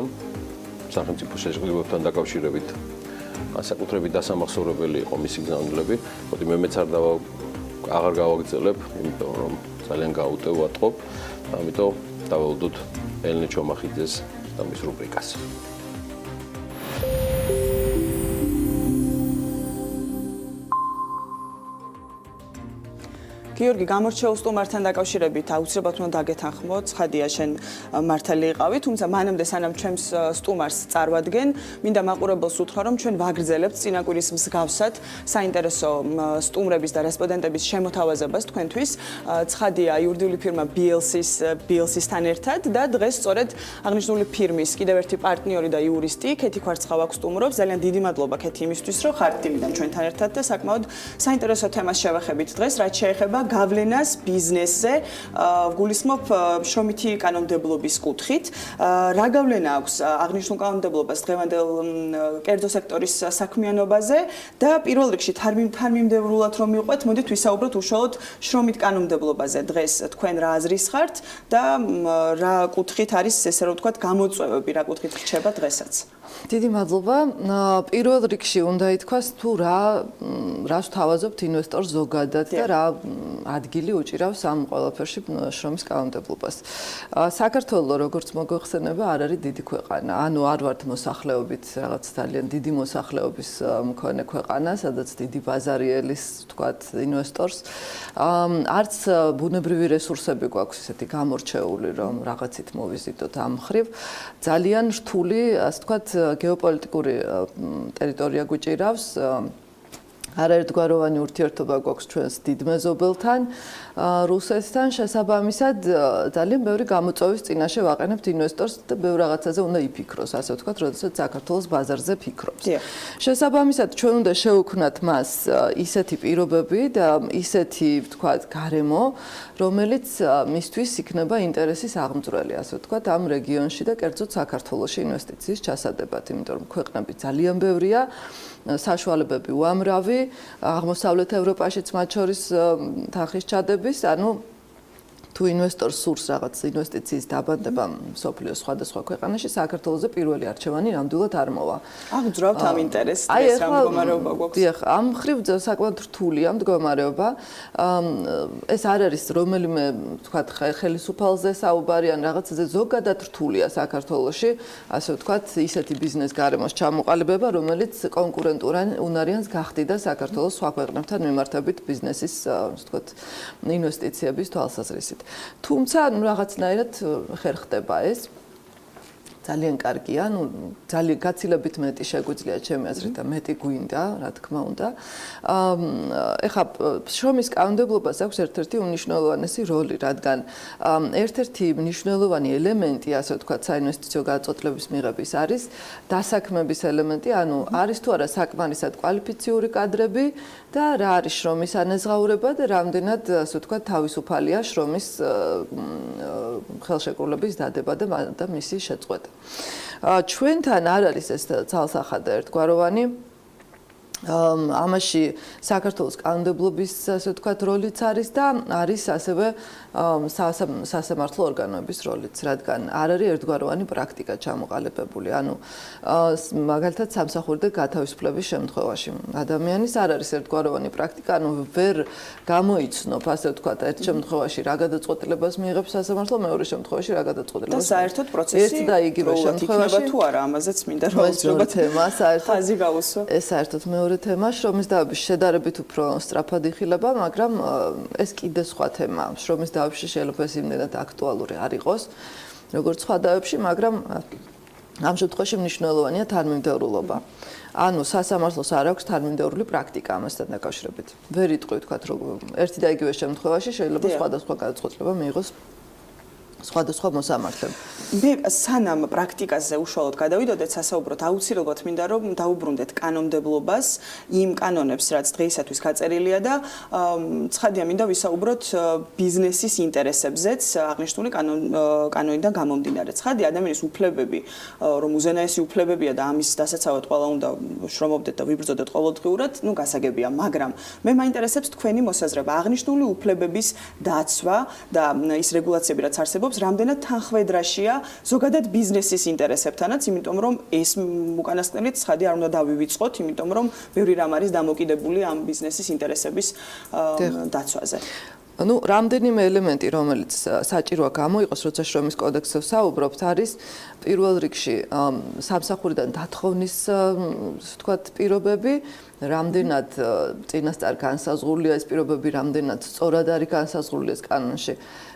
სახელმწიფო შეშლილობებთან დაკავშირებით. საკუთრებით დასამახსოვრებელი იყო მისი გზავნილები. მოდი მეც აღარ გავაგრძელებ, იმიტომ რომ ძალიან გაუტევატყობ. ამიტომ დაველოდოთ ელენე ჩომახიძეს და მის რუბრიკას. გიორგი, გამორჩეულ სტუმართან დაკავშირებით აუცილებლად უნდა დაგეთანხმო, ცხადია შენ მართალი იყავი, თუმცა მანამდე სანამ ჩვენს სტუმარს წარვადგენ, მინდა მაყურებელს უთხრა, რომ ჩვენ ვაგრძელებთ წინაკვირის მსგავსად საინტერესო სტუმრების და რესპონდენტების შემოთავაზებას თქვენთვის. ცხადია იურიდიული ფირმა BLC-სთან ერთად და დღეს სწორედ აღნიშნული ფირმის კიდევ ერთი პარტნიორი და იურისტი ქეთი ქვარცხავა გსტუმრობს. ძალიან დიდი მადლობა ქეთი იმისთვის, რომ ხართ დილიდან ჩვენთან ერთად და საკმაოდ საინტერესო თემას შევეხებით დღეს, რაც შეეხება გავლენას ბიზნესზე, გულისხმობ შრომითი კანონმდებლობის კუთხით. რა გავლენა აქვს აღნიშნულ კანონმდებლობას დღევანდელ კერძო სექტორის საქმიანობაზე და პირველ რიგში თანმიმდევრულად რომ მიყვეთ, მოდით ვისაუბროთ უშუალოდ შრომით კანონმდებლობაზე. დღეს თქვენ რა აზრის ხართ და რა კუთხით არის ესე რომ ვთქვათ გამოწვევები, რა კუთხით რჩება დღესაც? დიდი მადლობა. პირველ რიგში უნდა ითქვას თუ რას ვთავაზობთ ინვესტორს ზოგადად და რა ადგილი უჭირავს ამ ყველაფერში შრომის კანონმდებლობას. საქართველო, როგორც მოგეხსენება, არ არის დიდი ქვეყანა. ანუ არ ვართ მოსახლეობით რაღაც ძალიან დიდი მოსახლეობის მქონე ქვეყანა, სადაც დიდი ბაზარი ელის, ვთქვათ, ინვესტორს. არც ბუნებრივი რესურსები გვაქვს ესეთი გამორჩეული, რომ რაღაცით მოვიზიდოთ ამ მხრივ. ძალიან რთული, ასე ვთქვათ, გეოპოლიტიკური ტერიტორია გვიჭირავს. არაერთგვაროვანი ურთიერთობა გვაქვს ჩვენს დიდ მეზობელთან, რუსეთთან, შესაბამისად ძალიან ბევრი გამოწვევის წინაშე ვაყენებთ ინვესტორს და ბევრ რაღაცაზე უნდა იფიქროს, ასე ვთქვათ, როდესაც საქართველოს ბაზარზე ფიქრობს. შესაბამისად ჩვენ უნდა შევუქმნათ მას ისეთი პირობები და ისეთი, ვთქვათ, გარემო, რომელიც მისთვის იქნება ინტერესის აღმწვრელი, ასე ვთქვათ, ამ რეგიონში და კერძოდ საქართველოში ინვესტიციის ჩასადებად, იმიტომ რომ ქვეყნები ძალიან ბევრია, საშუალებები უამრავი, აღმოსავლეთ ევროპაშიც მათ შორის თანხის ჩადების, ანუ თუ ინვესტორს სურს რაღაც ინვესტიციის დაბანდება მსოფლიოს სხვადასხვა ქვეყანაში, საქართველოზე პირველი არჩევანი ნამდვილად არ მოვა. აღძრავთ ამ ინტერესს, ეს რა მდგომარეობა გვაქვს? დიახ, ამ მხრივ საკმაოდ რთულია მდგომარეობა. ეს არ არის რომელიმე, ვთქვათ, ხელისუფალზე საუბარი ან რაღაცაზე ზოგადად რთულია საქართველოში, ასე ვთქვათ, ისეთი ბიზნეს გარემოს ჩამოყალიბება, რომელიც კონკურენტუნარიანს გახდიდა საქართველოს სხვა ქვეყნებთან მიმართებით ბიზნესის, ვთქვათ, ინვესტიციების თვალსაზრისით. თუმცა რაღაცნაირად ხერხდება ეს. ძალიან კარგია, ძალიან გაცილებით მეტი შეგვიძლია ჩემი აზრით და მეტი გვინდა, რა თქმა უნდა. ეხლა შრომის კანონმდებლობას აქვს ერთ-ერთი უმნიშვნელოვანესი როლი, რადგან ერთ-ერთი მნიშვნელოვანი ელემენტი, ასე ვთქვათ, საინვესტიციო გადაწყვეტილების მიღების არის დასაქმების ელემენტი, ანუ არის თუ არა საკმარისად კვალიფიციური კადრები და რა არის შრომის ანაზღაურება და რამდენად, ასე ვთქვათ, თავისუფალია შრომის ხელშეკრულების დადება და მისი შეწყვეტა. ჩვენთან არ არის ეს ცალსახადა ერთგვაროვანი. ამაში საქართველოს კანონმდებლობის, ასე ვთქვათ, როლიც არის და არის ასევე სასამართლო ორგანოების როლიც, რადგან არ არის ერთგვაროვანი პრაქტიკა ჩამოყალიბებული. ანუ მაგალითად სამსახური და გათავისუფლების შემთხვევაში ადამიანის არ არის ერთგვაროვანი პრაქტიკა, ანუ ვერ გამოიცნობ, ასე ვთქვათ, ერთ შემთხვევაში რა გადაწყვეტილებას მიიღებს სასამართლო, მეორე შემთხვევაში რა გადაწყვეტილებას. და საერთოდ პროცესი და იგივე შემთხვევაში თუ არა, ამაზეც მინდა რომ ხაზი გავუსვა. ეს საერთოდ მეორე თემა, შრომის დავების შედარებით უფრო სწრაფად იხილება, მაგრამ ეს კიდე სხვა თემაა. შრომის დავებში შეიძლება ეს იმდენად აქტუალური არ იყოს, როგორც სხვა დავებში, მაგრამ ამ შემთხვევაში მნიშვნელოვანია თანმიმდევრულობა. ანუ სასამართლოს არ აქვს თანმიმდევრული პრაქტიკა ამასთან დაკავშირებით. ვერ იტყვი თქვათ რომ ერთი და იგივე შემთხვევაში შეიძლება სხვადასხვა გადაწყვეტილება მიიღოს სხვადასხვა მოსამართლემ. მე სანამ პრაქტიკაზე უშუალოდ გადავიდოდეთ, სასაუბროთ აუცილებლად მინდა რომ დაუბრუნდეთ კანონმდებლობას, იმ კანონებს, რაც დღეისათვის გაწერილია და ცხადია მინდა ვისაუბროთ ბიზნესის ინტერესებზეც აღნიშნული კანონიდან გამომდინარე. ცხადია ადამიანის უფლებები, რომ უზენაესი უფლებებია და ამის დასაცავად ყველა უნდა შრომობდეთ და ვიბრძოდეთ ყოველდღიურად, გასაგებია, მაგრამ მე მაინტერესებს თქვენი მოსაზრება აღნიშნული უფლებების დაცვა და ის რეგულაციები, რაც არსებობს რამდენად თანხმედრაშია ზოგადად ბიზნესის ინტერესებთანაც, იმიტომ რომ ეს უკანასკნელით ცხადია არ უნდა დავივიწყოთ, იმიტომ რომ ბევრი რამ არის დამოკიდებული ამ ბიზნესის ინტერესების დაცვაზე. Ну, რამდენიმე ელემენტი, რომელიც საჭიროა გამოიყოს, როცა შრომის კოდექსზე ვსაუბრობთ, არის პირველ რიგში სამსახურიდან დათხოვნის, ვთქვათ, პირობები, რამდენად წინასწარ განსაზღვრულია ეს პირობები, რამდენად სწორად არის განსაზღვრული ეს კანონში.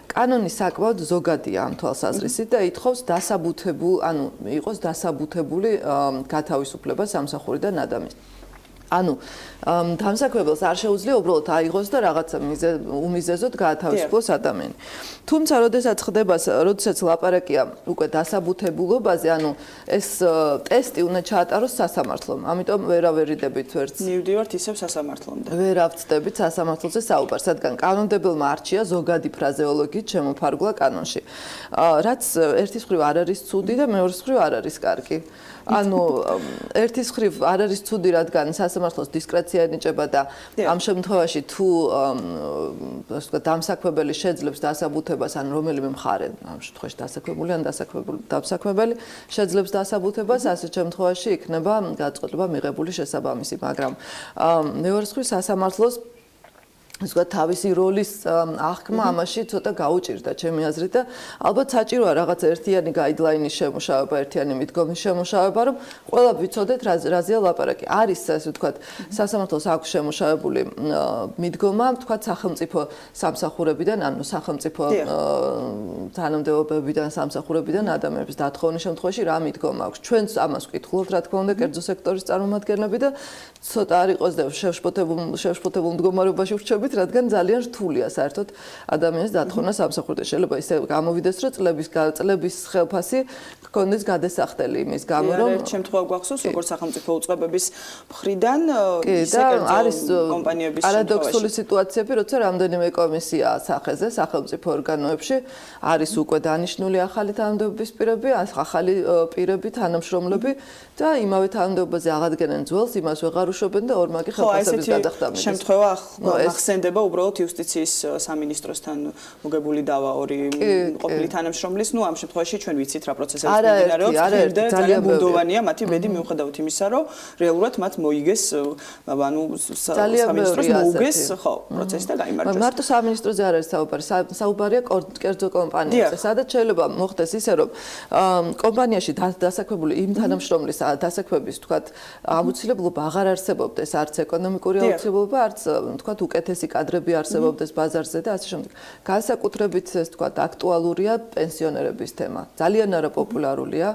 კანონი საკმაოდ ზოგადია ამ თვალსაზრისით და ითხოვს ანუ იყოს დასაბუთებული გათავისუფლება სამსახურიდან ადამიანს. ანუ დამსაქმებელს არ შეუძლია უბრალოდ აიღოს და რაღაცა უმიზეზოდ გაათავისუფლოს ადამიანი. თუმცა, როდესაც ლაპარაკია უკვე დასაბუთებულობაზე, ანუ ეს ტესტი უნდა ჩაატაროს სასამართლომ. ამიტომ ვერავერიდებით ვერც. მივდივართ ისევ სასამართლომდე. ვერ ავწდებით სასამართლოზე საუბარს, რადგან კანონმდებელმა არჩია ზოგადი ფრაზეოლოგიით შემოფარგლა კანონში. რაც ერთის მხრივ არ არის ცუდი და მეორის მხრივ არ არის კარგი. ანუ ერთის მხრივ არ არის ცუდი, რადგან სასამართლოს დისკრეცია ენიჭება და ამ შემთხვევაში თუ დამსაქმებელი შეძლებს დასაბუთებას, ან რომელიმე მხარე, ამ შემთხვევაში დასაქმებული ან დამსაქმებელი შეძლებს დასაბუთებას, ასეთ შემთხვევაში იქნება გადაწყვეტილება მიღებული შესაბამისი, მაგრამ მეორის მხრივ სასამართლოს თავისი როლის აღქმა ამაში ცოტა გაუჭირდა ჩემი აზრით და ალბათ საჭიროა რაღაც ერთიანი გაიდლაინის შემუშავება, ერთიანი მიდგომის შემუშავება, რომ ყველა ვიცოდეთ რაზეა ლაპარაკი. არის ასე ვთქვათ, სასამართლოს აქვს შემუშავებული მიდგომა, ვთქვათ, სახელმწიფო სამსახურებიდან, ანუ სახელმწიფო თანამდებობებიდან, სამსახურებიდან ადამიანების დათხოვნის შემთხვევაში რა მიდგომა აქვს. ჩვენც ამას ვკითხულობთ, რა თქმა უნდა, კერძო სექტორის წარმომადგენლები და ცოტა არ იყოს და შევშფოთებულ მდგომარეობაში ვრჩებით, რადგან ძალიან რთულია საერთოდ ადამიანის დათხოვნა სამსახურიდან. შეიძლება ისე გამოვიდეს, რომ წლების ხელფასი გქონდეს გადასახდელი იმის გამო, რომ ერთ შემთხვევა გვახსოვს, როგორც სახელმწიფო უწყებების მხრიდან ისე არის პარადოქსული სიტუაციები, როცა რამდენიმე კომისია სახეზე სახელმწიფო ორგანოებში არის უკვე დანიშნული ახალი თანამდებობის პირები, ახალი პირები, თანამშრომლები და იმავე თანამდებობაზე აღადგენენ ძველს, იმას ვეღარ უშობენ და ორმაგი ხელფასების გადახდა მიდის. შემთხვევა ახსენდება უბრალოდ იუსტიციის სამინისტროსთან მოგებული დავა ორი ყოფილი თანამშრომლის, ამ შემთხვევაში ჩვენ ვიცით რა პროცესები მიმდინარეობს, ძალიან ბუნდოვანია მათი ბედი მიუხედავად იმისა, რომ რეალურად მათ მოიგეს, სამინისტროს მოუგეს, პროცესი და გაიმარჯვეს. მარტო სამინისტროზე არ არის საუბარი, საუბარია კერძო კომპანიაზე, სადაც შეიძლება მოხდეს ისე, რომ კომპანიაში დასაქმებული იმ თანამშრომლის დასაქმების, თქვათ, აუცილებლობა აღარ არსებობდეს, არც ეკონომიკური აუცილებლობა, არც თქვათ უკეთესი კადრები არსებობდეს ბაზარზე და ასე შემდეგ. განსაკუთრებით ეს თქვათ აქტუალურია პენსიონერების თემა. ძალიან არაპოპულარულია,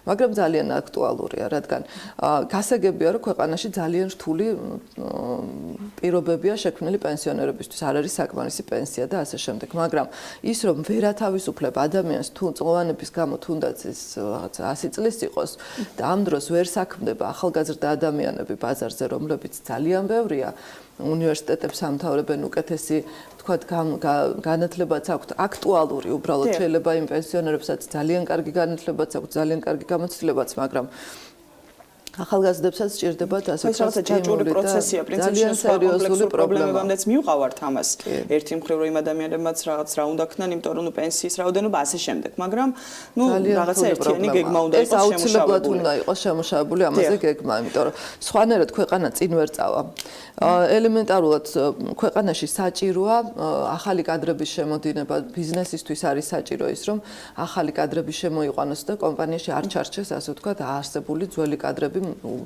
მაგრამ ძალიან აქტუალურია, რადგან გასაგებია, რომ ქვეყანაში ძალიან რთული პირობებია შექმნილი პენსიონერებისთვის, არ არის საკმარისი პენსია და ასე შემდეგ. მაგრამ ის რომ ვერ ათავისუფლებ ადამიანს თუ წლოვანების გამო თუნდაც ის რაღაც 100 წლის იყოს და ამ დროს ვერ საქმდება ახალგაზრდა ადამიანები ბაზარზე, რომლებიც ძალიან ბევრია, უნივერსიტეტებს ამთავრებენ უკეთესი, თქვათ, განათლებაც აქვთ, აქტუალური უბრალოდ შეიძლება იმ პენსიონერებსაც ძალიან კარგი განათლებაც აქვთ, ძალიან კარგი გამოცდილებაც, მაგრამ ახალგაზრდებსაც სჭირდებათ ასე რაღაცა ჯაჭვური პროცესია, პრინციპში სერიოზული პრობლემებამდეც მივყავართ ამას. ერთი მხრივ რომ იმ ადამიანებმაც რაღაც რა უნდა ქნან, იმიტომ რომ პენსიის რაოდენობა ასე შემდეგ, მაგრამ რაღაცა ერთიანი გეგმა უნდა იყოს შემუშავებული. ეს აუცილებლად უნდა იყოს შემუშავებული ამაზე გეგმა, იმიტომ რომ სხვანაირად ქვეყანა წინ ვერ წავა. ელემენტარულად ქვეყანაში საჭიროა ახალი კადრების შემოდინება, ბიზნესისთვის არის საჭირო ის, რომ ახალი კადრები შემოიყვანოს და კომპანიაში არ ჩარჩეს, ასე ვთქვათ, არსებული ძველი კადრები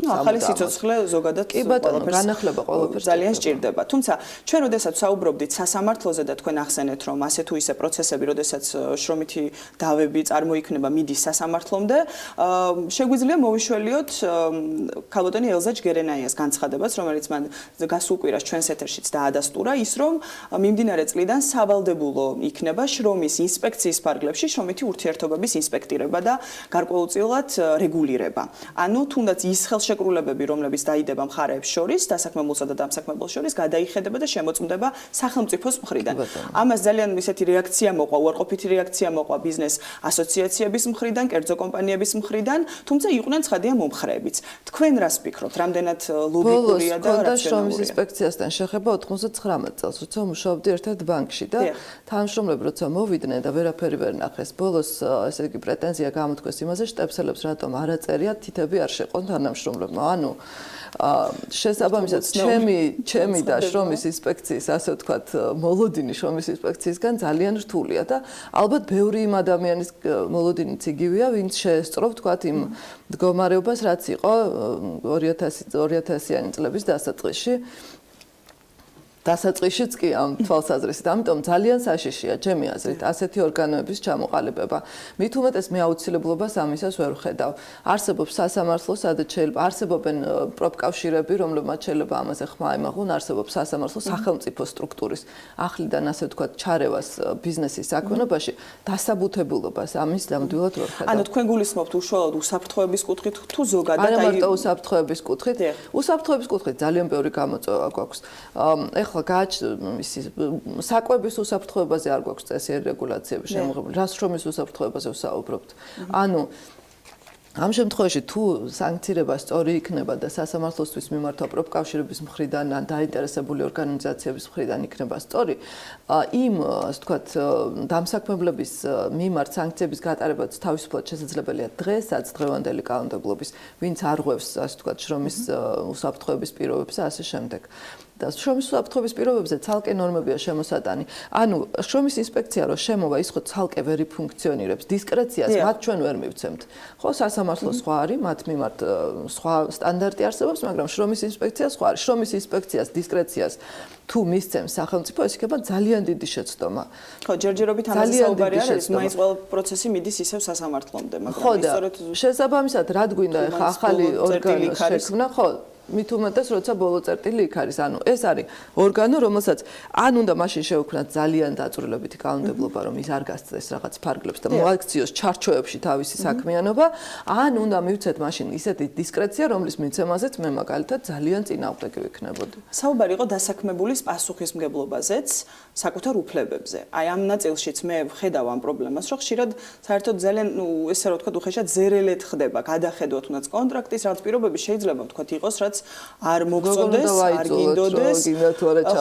ახალი სიცოცხლე ზოგადად კი ბატონო, განახლება ყველაფერს ძალიან სჭირდება. თუმცა ჩვენ როდესაც საუბრობდით სასამართლოზე და თქვენ ახსენეთ, რომ ასე თუ ისე პროცესები, როდესაც შრომითი დავები წარმოიქმნება, მიდის სასამართლომდე, შეგვიძლია მოვიშველიოთ ქალბატონი ელზა ჯგერენაიას განცხადებას, რომელიც მან გასულ კვირას ჩვენს ეთერშიც დაადასტურა, ის რომ მიმდინარე წლიდან სავალდებულო იქნება შრომის ინსპექციის ფარგლებში შრომითი ურთიერთობების ინსპექტირება და გარკვეულწილად რეგულირება. ანუ თუნდაც ის ხელშეკრულებები, რომლებიც დაიდება მხარეებს შორის, დასაქმებულსა და დამსაქმებელს შორის, გადაიხედება და შემოწმდება სახელმწიფოს მხრიდან. ამას ძალიან ისეთი რეაქცია მოყვა, უარყოფითი რეაქცია მოყვა ბიზნეს ასოციაციების მხრიდან, კერძო კომპანიების მხრიდან, თუმცა იყვნენ ცხადია მომხრეებიც. თქვენ რას ფიქრობთ, რამდენად ლოგიკურია და რაციონალურია? ბოლოს შრომის ინსპექციასთან შეხება 99 წელს, როცა მუშაობდი ერთ-ერთ ბანკში და თანამშრომლები როცა მოვიდნენ და ვერაფერი ვერ ნახეს. ბოლოს ესე იგი პრეტენზია გამოთქვეს იმაზე, შტებსელებს რატომ არ აწერია თითები არ შეყონ თანამშრომლებმა. ანუ შესაბამისად ჩემი და შრომის ინსპექციის ასე ვთქვათ მოლოდინი შრომის ინსპექციისგან ძალიან რთულია და ალბათ ბევრი იმ ადამიანის მოლოდინიც იგივეა, ვინც შეესწრო ვთქვათ იმ მდგომარეობას, რაც იყო 2000-იანი წლების დასაწყისში. დასაწყისშიც კი ამ თვალსაზრისით. ამიტომ ძალიან საშიშია ჩემი აზრით ასეთი ორგანოების ჩამოყალიბება. მით უმეტეს მე აუცილებლობას ამისას ვერ ვხედავ. არსებობს სასამართლო, სადაც შეიძლება არსებობენ პროფკავშირები, რომლებმაც შეიძლება ამაზე ხმა ემაღლონ, არსებობს სასამართლო სახელმწიფო სტრუქტურის ახლიდან ასე ვთქვათ ჩარევას ბიზნესის საქმიანობაში, დასაბუთებულობას ამის ნამდვილად ვერ ვხედავ. ანუ თქვენ გულისხმობთ უშუალოდ უსაფრთხოების კუთხით თუ ზოგადად არა მარტო უსაფრთხოების კუთხით, უსაფრთხოების კუთხით ძალიან ბევრი გამოწვევა გვაქვს. ეხლა საკვების უსაფრთხოებაზე არ გვაქვს წესიერი რეგულაციები შემოღებული. რას შრომის უსაფრთხოებაზე ვსაუბრობთ? ანუ ამ შემთხვევაში თუ სანქცირება სწორი იქნება და სასამართლოსთვის მიმართვა პროფკავშირების მხრიდან ან დაინტერესებული ორგანიზაციების მხრიდან იქნება სწორი, იმ ასე ვთქვათ დამსაქმებლების მიმართ სანქციების გატარებაც თავისუფლად შესაძლებელია დღესაც დღევანდელი კანონმდებლობის, ვინც არ ღვევს ასე ვთქვათ შრომის უსაფრთხოების პირობებს და ასე შემდეგ. და შრომის უსაფრთხოების პირობებზე ცალკე ნორმებია შემოსატანი. ანუ შრომის ინსპექცია რო შემოვა, ის ხო ცალკე ვერ ფუნქციონირებს. დისკრეციას მათ ჩვენ ვერ მივცემთ. ხო, სასამართლო სხვა არის, მათ მიმართ სხვა სტანდარტი არსებობს, მაგრამ შრომის ინსპექცია სხვა არის. შრომის ინსპექციას დისკრეციას თუ მისცემს სახელმწიფო, ეს იქნება ძალიან დიდი შეცდომა. ხო, ჯერჯერობით ამაზე საუბარი არ არის, მაინც ყველა პროცესი მიდის ისევ სასამართლომდე, მაგრამ სწორედ შესაბამისად, რად გვინდა ახლა ახალი ორგანო შექმნა, ხო? მით უმეტეს როცა ბოლო წერტილი იქ არის. ანუ ეს არის ორგანო, რომელსაც ან უნდა მაშინ შევქმნათ ძალიან დაწვრილებითი კანონმდებლობა, რომ ის არ გასცეს რაღაც ფარგლებს და მოაქციოს ჩარჩოებში თავისი საქმიანობა, ან უნდა მივცეთ მაშინ ისეთი დისკრეცია, რომლის მიცემაზეც მე მაგალითად ძალიან წინააღმდეგი ვიქნებოდი. საუბარი იყო დასაქმებულის პასუხისმგებლობაზეც, საკუთარ უფლებებზე. აი ამ ნაწილშიც მე ვხედავ ამ პრობლემას, რომ ხშირად საერთოდ ძალიან, ესე რა ვთქვათ, უხეშად ზერელეთ ხდება, გადახედვა თუნდაც კონტრაქტის რაღაც პირობები შეიძლება ვთქვათ იყოს, რაც არ მოგწონდეს, არ გინდოდეს.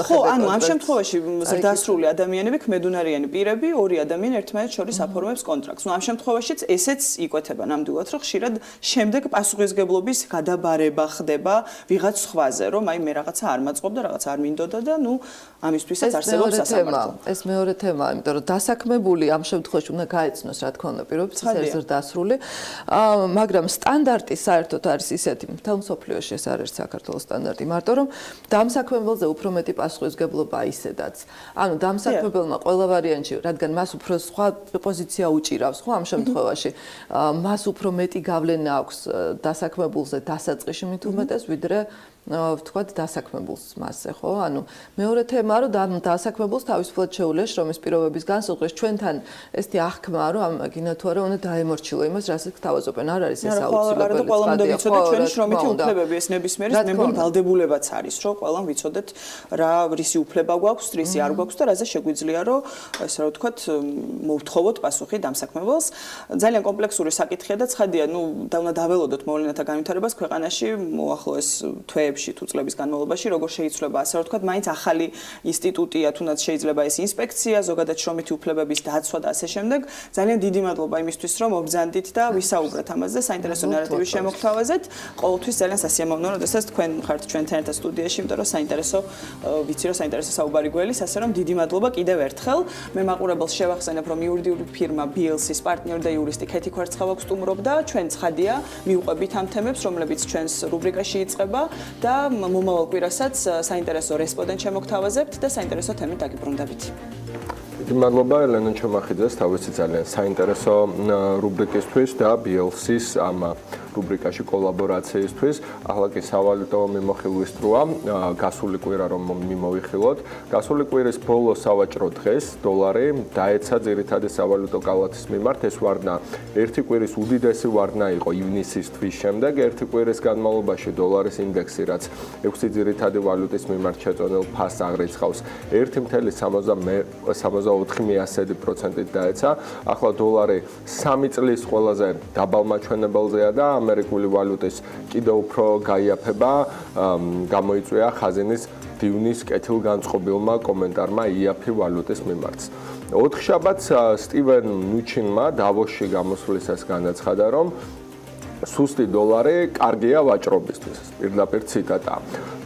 ხო, ანუ ამ შემთხვევაში ზრდასრული ადამიანები, ქმედუნარიანი პირები, ორი ადამიანი ერთმანეთს შორის აფორმებს კონტრაქტს. ნუ ამ შემთხვევაშიც ესეც იკვეთება ნამდვილად, რომ ხშირად შემდეგ პასუხისმგებლობის გადაბარება ხდება ვიღაც სხვაზე, რომ აი მე რაღაცა არ მაწყობ და რაღაც არ მინდოდა და ნუ ამისთვისაც არსებობს სასამართლო. ეს მეორე თემაა, იმიტომ რომ დასაქმებული ამ შემთხვევაში უნდა გაეცნოს რა თქმა უნდა პირობებს, ეს ზრდასრული. მაგრამ სტანდარტი საერთოდ არის ისეთი, მთელ მსოფლიოში ეს არის საქართველოს სტანდარტი, მარტო რომ დამსაქმებელზე უფრო მეტი პასუხისმგებლობა ისედაც. ანუ დამსაქმებელმა ყველა ვარიანტში, რადგან მას უფრო სხვა პოზიცია უჭირავს, ხო ამ შემთხვევაში, მას უფრო მეტი გავლენა აქვს დასაქმებულზე დასაწყისში მით უმეტეს, ვიდრე ვთქვათ დასაქმებულს მასზე, ხო? ანუ მეორე თემაა, რომ დასაქმებულს თავისუფლად შეუძლია შრომის პირობების განსაზღვრის. ჩვენთან ესეთი აღქმაა, რომ გინდა თუ არა უნდა დაემორჩილო იმას, რასაც თავაზობენ. არ არის ეს აუცილებელი. ყველა უნდა ვიცოდეთ ჩვენი შრომითი უფლებები, ეს ნებისმიერი მე მგონი ვალდებულებაც არის, რომ ყველამ ვიცოდეთ რა რისი უფლება გვაქვს, რისი არ გვაქვს და რაზე შეგვიძლია, რომ ესე რა ვთქვათ, მოვთხოვოთ პასუხი დამსაქმებელს. ძალიან კომპლექსური საკითხია და ცხადია, და უნდა დაველოდოთ მოვლენათა განვითარებას ქვეყანაში მოახლოეს თვეებში წლებში თუ წლების განმავლობაში როგორ შეიცვლება ასე რომ ვთქვათ მაინც ახალი ინსტიტუტია თუნდაც შეიძლება ეს ინსპექცია ზოგადად შრომითი უფლებების დაცვა და ასე შემდეგ ძალიან დიდი მადლობა იმისთვის რომ მობრძანდით და ვისაუბრეთ ამაზე საინტერესო ნარატივის შემოგთავაზეთ ყოველთვის ძალიან სასიამოვნოა როდესაც თქვენ ხართ ჩვენთან ერთად სტუდიაში იმიტომ რომ საინტერესო ვიცი რომ საინტერესო საუბარი გველის ასე რომ დიდი მადლობა კიდევ ერთხელ მე მაყურებელს შევახსენებ რომ იურიდიული ფირმა BLC-ის პარტნიორი და იურისტი ქეთი კვერცხავაქვს სტუმრობდა ჩვენ ცხადია მიუყვებით ამ თემებს რომლებიც ჩვენს რუბრიკაში იწყება და მომავალ კვირასაც საინტერესო რესპონდენტ შემოგთავაზებთ და საინტერესო თემით დაგიბრუნდებით მადლობა ელენა ჩომახიძეს თავისი ძალიან საინტერესო რუბრიკისთვის და BLC-ის ამ რუბრიკაში კოლაბორაციისთვის. ახლა კი სავალუტო მიმოხილვის დროა. გასული კვირა რომ მიმოვიხილოთ. გასული კვირის ბოლო სავაჭრო დღეს დოლარი დაეცა ძირითადი სავალუტო კალათის მიმართ. ეს ვარდნა ერთი კვირის უდიდესი ვარდნა იყო ივნისის თვის შემდეგ. ერთი კვირის განმავლობაში დოლარის ინდექსი რაც 6 ძირითადი ვალუტის მიმართ შეწონილ ფასს აღრიცხავს 1.74%-ით დაეცა. ახლა დოლარი 3 წლის ყველაზე დაბალ მაჩვენებელზეა და ამერიკული ვალუტის კიდევ უფრო გაიაფება გამოიწვია ხაზინის დივნის კეთილგანწყობილმა კომენტარმა იაფი ვალუტის მიმართ. 4 შაბათს სტივენ ნუჩინმა დავოსში გამოსვლისას განაცხადა რომ სუსტი დოლარი კარგია ვაჭრობისთვის. პირდაპირ ციტატა.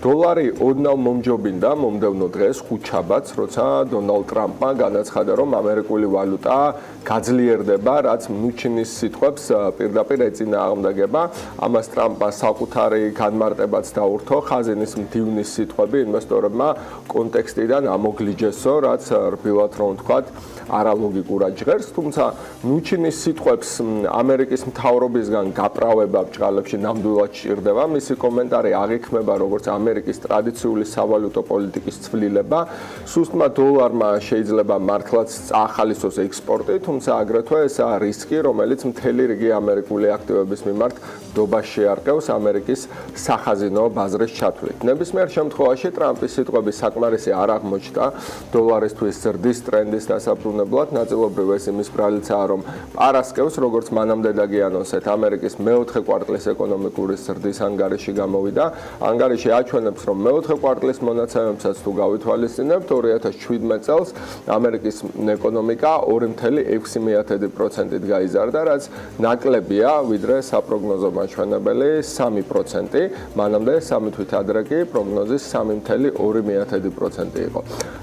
დოლარი ოდნავ მომჯობინდა მომდევნო დღეს 5 შაბათს, როცა დონალდ ტრამპმა განაცხადა, რომ ამერიკული ვალუტა გაძლიერდება, რაც ნუჩინის სიტყვებს პირდაპირ ეწინააღმდეგება. ამას ტრამპმა საკუთარი განმარტებაც დაურთო, ხაზინის მდივნის სიტყვები ინვესტორებმა კონტექსტიდან ამოგლიჯესო, რაც რბილად რომ ვთქვათ, არალოგიკურად ჟღერს, თუმცა ნუჩინის სიტყვებს ამერიკის მთავრობისგან გაправება ბჭყალებში ნამდვილად სჭირდება. მისი კომენტარი აღიქმება როგორც ამერიკის ტრადიციული სავალუტო პოლიტიკის ცვლილება. სუსტმა დოლარმა შეიძლება მართლაც წაახალისოს ექსპორტი, თუმცა აგრეთვე ესაა რისკი, რომელიც მთელი რიგი ამერიკული აქტივების მიმართ დობას შეარყევს ამერიკის სახაზინო ბაზრის ჩათვლით. ნებისმიერ შემთხვევაში ტრამპის სიტყვები საკმარისი არ აღმოჩნდა დოლარისთვის ზრდის ტრენდის დასაბრუნებლად. ნაწილობრივ ეს იმის ბრალიცაა, რომ პარასკევს, როგორც მანამდე დაგიანონსეთ, ამერიკის მეოთხე კვარტლის ეკონომიკური ზრდის ანგარიში გამოვიდა. ანგარიში აჩვენებს, რომ მეოთხე კვარტლის მონაცემებსაც თუ გავითვალისწინებთ, 2017 წელს ამერიკის ეკონომიკა 2.6%-ით გაიზარდა, რაც ნაკლებია, ვიდრე საპროგნოზო მაჩვენებელი 3%. მანამდე 3 თვით ადრე კი პროგნოზის 3.2% იყო.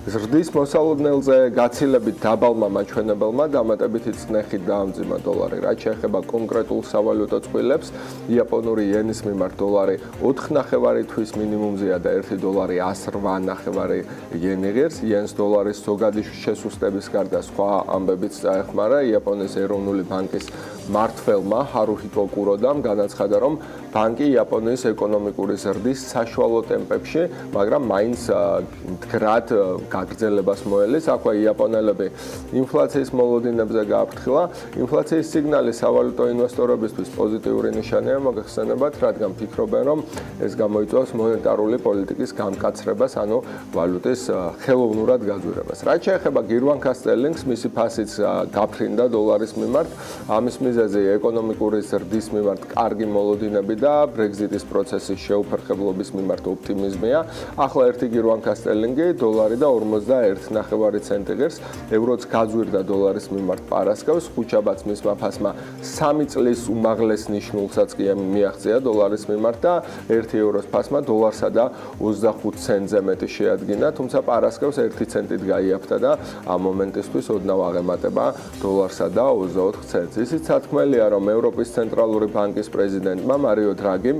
ზრდის მოსალოდნელზე გაცილებით დაბალმა მაჩვენებელმა დამატებითი წნეხით დაამძიმა დოლარი. რაც შეეხება კონკრეტულ სავალუტო წყვილებს, იაპონური იენის მიმართ დოლარი 4.5 თვის მინიმუმზეა და 1 დოლარი 108.5 იენი ღირს. იენს დოლარის ზოგადი შესუსტების გარდა სხვა ამბებიც წაეხმარა. იაპონიის ეროვნული ბანკის მმართველმა ჰარუჰიტო კუროდამ განაცხადა, რომ ბანკი იაპონიის ეკონომიკური ზრდის საშუალო ტემპებში, მაგრამ მაინც მდგრად გაგრძელებას მოელის. აქვე იაპონელები ინფლაციის მოლოდინებზე გააფრთხილა. ინფლაციის სიგნალი სავალუტო ინვესტორებისთვის პოზიტიური ნიშანია, მოგეხსენებათ, რადგან ფიქრობენ, რომ ეს გამოიწვევს მონეტარული პოლიტიკის გამკაცრებას, ანუ ვალუტის ხელოვნურად გაძვირებას. რაც შეეხება გირვანქა სტერლინგს, მისი ფასიც დაფრინდა დოლარის მიმართ. ამის მიზეზი ეკონომიკური ზრდის მიმართ კარგი მოლოდინები და ბრეგზიტის პროცესის შეუფერხებლობის მიმართ ოპტიმიზმია. ახლა ერთი გირვანქა სტერლინგი დოლარი და 41.5 ცენტი ღირს. ევროც გაძვირდა დოლარის მიმართ პარასკევს. 5 შაბათს მისმა ფასმა 3 წლის უმაღლეს ნიშნულსაც კი მიაღწია დოლარის მიმართ და 1 ევროს ფასმა დოლარსა და 25 ცენტზე მეტი შეადგინა, თუმცა პარასკევს 1 ცენტით გაიაფთა და ამ მომენტისთვის ოდნავ აღემატება დოლარსა და 24 ცენტს. ისიც სათქმელია, რომ ევროპის ცენტრალური ბანკის პრეზიდენტმა მარიო დრაგიმ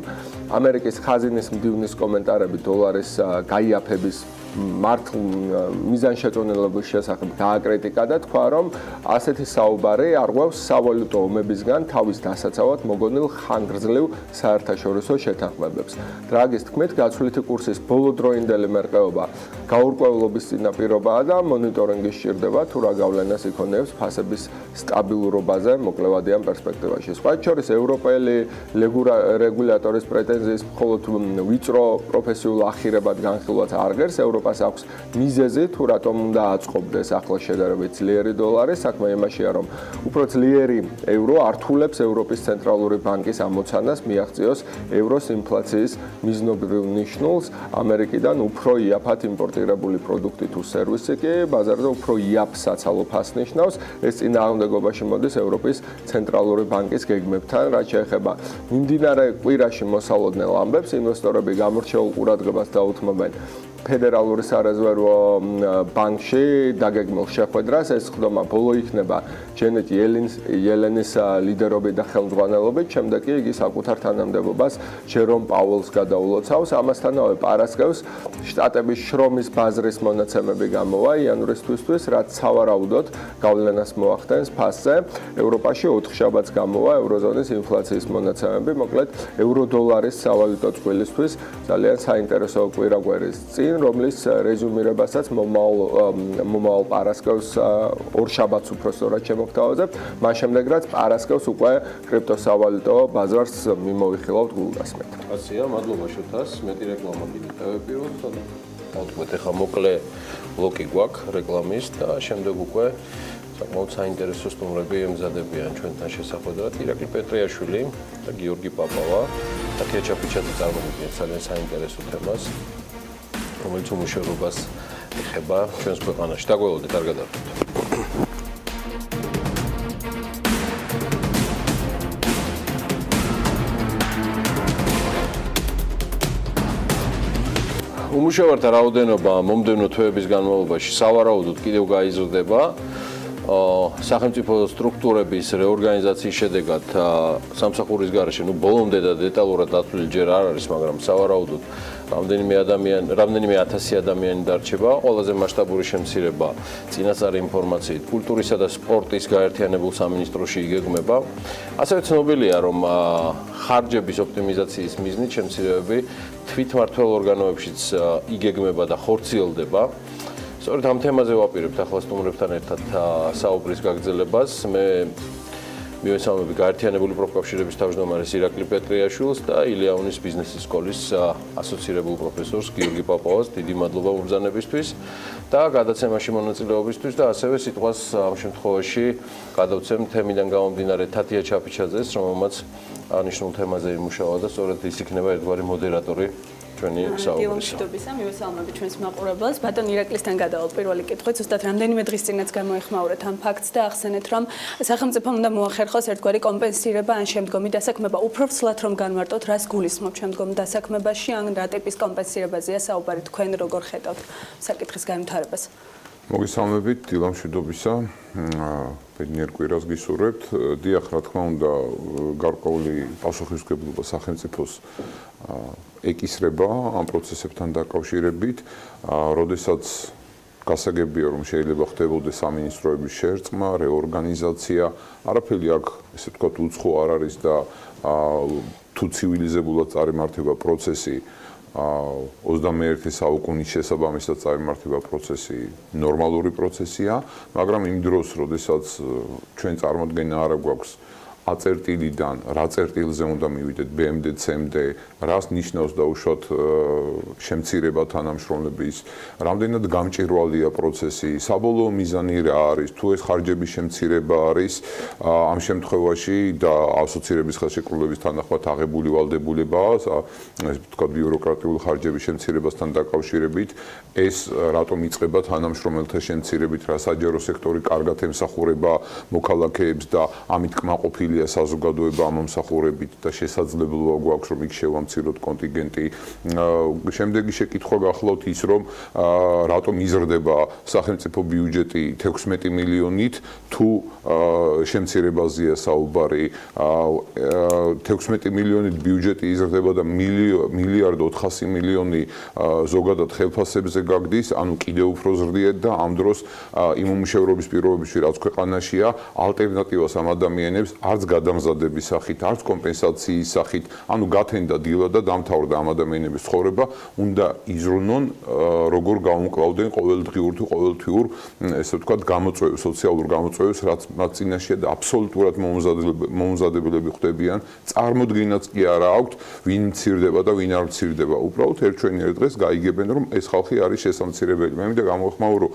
ამერიკის ხაზინის მდივნის კომენტარები დოლარის გაიაფების მიზანშეწონილობის შესახებ დააკრიტიკა და თქვა, რომ ასეთი საუბარი არღვევს სავალუტო ომებისგან თავის დასაცავად მოგონილ ხანგრძლივ საერთაშორისო შეთანხმებებს. დრაგის თქმით, გაცვლითი კურსის ბოლოდროინდელი მერყეობა გაურკვევლობის წინაპირობაა და მონიტორინგი სჭირდება თუ რა გავლენას იქონებს ფასების სტაბილურობაზე მოკლევადიან პერსპექტივაში. სხვათა შორის ევროპელი რეგულატორის პრეტენზიის მხოლოდ ვიწრო პროფესიულ ახირებად განხილვაც არ ღერს. ევროპას აქვს მიზეზი თუ რატომ უნდა აწყობდეს ახლა შედარებით ძლიერი დოლარი. საქმე იმაშია, რომ უფრო ძლიერი ევრო ართულებს ევროპის ცენტრალური ბანკის ამოცანას მიაღწიოს ევროს ინფლაციის მიზნობრივ ნიშნულს. ამერიკიდან უფრო იაფად იმპორტირებული პროდუქტი თუ სერვისი კი ბაზარზე უფრო იაფ საცალო ფასს ნიშნავს. ეს წინააღმდეგობაში მოდის ევროპის ცენტრალური ბანკის გეგმებთან, რაც შეეხება მიმდინარე კვირაში მოსალოდნელ ამბებს. ინვესტორები გამორჩეულ ყურადღებას დაუთმობენ ფედერალური სარეზერვო ბანკში დაგეგმილ შეხვედრას. ეს ხდომა ბოლო იქნება ჯენეტ იელენის ლიდერობით და ხელმძღვანელობით. შემდეგ კი იგი საკუთარ თანამდებობას ჯერომ პაუელს გადაულოცავს. ამასთანავე პარასკევს შტატების შრომის ბაზრის მონაცემები გამოვა იანვრისთვისთვის, რაც სავარაუდოდ გავლენას მოახდენს ფასზე. ევროპაში 4 შაბათს გამოვა ევროზონის ინფლაციის მონაცემები. მოკლედ ევროდოლარის სავალუტო წყვილისთვის ძალიან საინტერესო კვირა გვერის წინ, რომლის რეზუმირებასაც მომავალ პარასკევს ორ შაბათს უფრო სწორად შემოგთავაზებთ. მას შემდეგ რაც პარასკევს უკვე კრიპტოსავალუტო ბაზარს მიმოვიხილავთ გულდასმით. კაცია, მადლობა შუთას. მეტი რეკლამა კიდე დავეპიროთ. ავთქვათ, ახლა მოკლე ბლოკი გვაქვს რეკლამის და შემდეგ უკვე საკმაოდ საინტერესო სტუმრები ემზადებიან ჩვენთან შესახვედრად. ირაკლი პეტრიაშვილი და გიორგი პაპავა და ქეჩაფიჩაძე წარმოგვიდგენთ ძალიან საინტერესო თემას, რომელიც უმუშევრობას ეხება ჩვენს ქვეყანაში. დაგველოდეთ, არ გადავდეთ. უმუშევართა რაოდენობა მომდევნო თვეების განმავლობაში სავარაუდოდ კიდევ გაიზრდება. სახელმწიფო სტრუქტურების რეორგანიზაციის შედეგად სამსახურის გარეშე, ბოლომდე და დეტალურად დათვლილი ჯერ არ არის, მაგრამ სავარაუდოდ რამდენიმე ათასი ადამიანი დარჩება. ყველაზე მასშტაბური შემცირება წინასწარი ინფორმაციით კულტურისა და სპორტის გაერთიანებულ სამინისტროში იგეგმება. ასევე ცნობილია, რომ ხარჯების ოპტიმიზაციის მიზნით შემცირებები თვითმმართველ ორგანოებშიც იგეგმება და ხორციელდება. სწორედ ამ თემაზე ვაპირებთ ახლა სტუმრებთან ერთად საუბრის გაგრძელებას. მე მივესალმები გაერთიანებული პროფკავშირების თავმჯდომარეს ირაკლი პეტრიაშვილს და ილიაუნის ბიზნესის სკოლის ასოცირებულ პროფესორს გიორგი პაპავას. დიდი მადლობა მობრძანებისთვის და გადაცემაში მონაწილეობისთვის და ასევე სიტყვას ამ შემთხვევაში გადავცემ თემიდან გამომდინარე თათია ჩაფიჩაძეს, რომელმაც აღნიშნულ თემაზე იმუშავა და სწორედ ის იქნება ერთგვარი მოდერატორი ჩვენი საუბრისა. დილა, მივესალმები ჩვენს მაყურებელს. ბატონ ირაკლისთან გადავალ პირველი კითხვით. ზუსტად რამდენიმე დღის წინაც გამოეხმაურეთ ამ ფაქტს და ახსენეთ, რომ სახელმწიფომ უნდა მოახერხოს ერთგვარი კომპენსირება ან შემდგომი დასაქმება. უფრო ვცლად რომ განმარტოთ, რას გულისხმობთ შემდგომ დასაქმებაში, ან რა ტიპის კომპენსირებაზეა საუბარი, თქვენ როგორ ხედავთ საკითხის განვითარებას? მოგესალმებით, დილა მშვიდობისა. ბედნიერ კვირას გისურვებთ. დიახ, რა თქმა უნდა, გარკვეული პასუხისმგებლობა სახელმწიფოს ეკისრება ამ პროცესებთან დაკავშირებით, როდესაც გასაგებია, რომ შეიძლება ხდებოდეს სამინისტროების შერწყმა, რეორგანიზაცია, არაფერი აქ, ესე ვთქვათ, უცხო არ არის და თუ ცივილიზებულად წარიმართება პროცესი 21 საუკუნის შესაბამისად წარიმართება პროცესი ნორმალური პროცესია, მაგრამ იმ დროს, როდესაც ჩვენ წარმოდგენა არ გვაქვს აწერტილიდან, რა წერტილზე უნდა მივიდეთ B-მდე, C-მდე, რას ნიშნავს დაუშვათ შემცირება თანამშრომლების, რამდენად გამჭვირვალეა პროცესი, საბოლოო მიზანი რა არის, თუ ეს ხარჯების შემცირება არის, ამ შემთხვევაში და ასოცირების ხელშეკრულების თანახმად აღებული ვალდებულებაა, ასე ვთქვათ, ბიუროკრატიული ხარჯების შემცირებასთან დაკავშირებით, ეს რატომ იწყება თანამშრომელთა შემცირებით, რა საჯარო სექტორი კარგად ემსახურება მოქალაქეებს და ამით კმაყოფილი საზოგადოება ამომსახურებით და შესაძლებლობა გვაქვს რომ იქ შევამციროთ კონტინგენტი. შემდეგი შეკითხვა გახლავთ ის რომ რატომ იზრდება სახელმწიფო ბიუჯეტი 16 მილიონით თუ შემცირებაზეა საუბარი. 16 მილიონით ბიუჯეტი იზრდება და მილიარდ 400 მილიონი ზოგადად ხელფასებზე გაგდის, ანუ კიდევ უფრო ზრდიეთ და ამ დროს იმ უმუშევრობის პირობებში რაც ქვეყანაშია ალტერნატივას ამ ადამიანებს არც გადამზადების სახით, არც კომპენსაციის სახით, ანუ გათენდა დილა და დამთავრდა ამ ადამიანების ცხოვრება, უნდა იზრუნონ როგორ გაუმკლავდნენ ყოველდღიურ თუ ყოველთვიურ, ესე ვთქვათ, გამოწვევებს, სოციალურ გამოწვევებს, რაც მათ წინაშეა და აბსოლუტურად მომზადებელები ხდებიან, წარმოდგენაც კი არა აქვთ, ვინ მცირდება და ვინ არ მცირდება. უბრალოდ ერთჩვენიერ დღეს გაიგებენ, რომ ეს ხალხი არის შესამცირებელი. მე მინდა გამოვხმაურო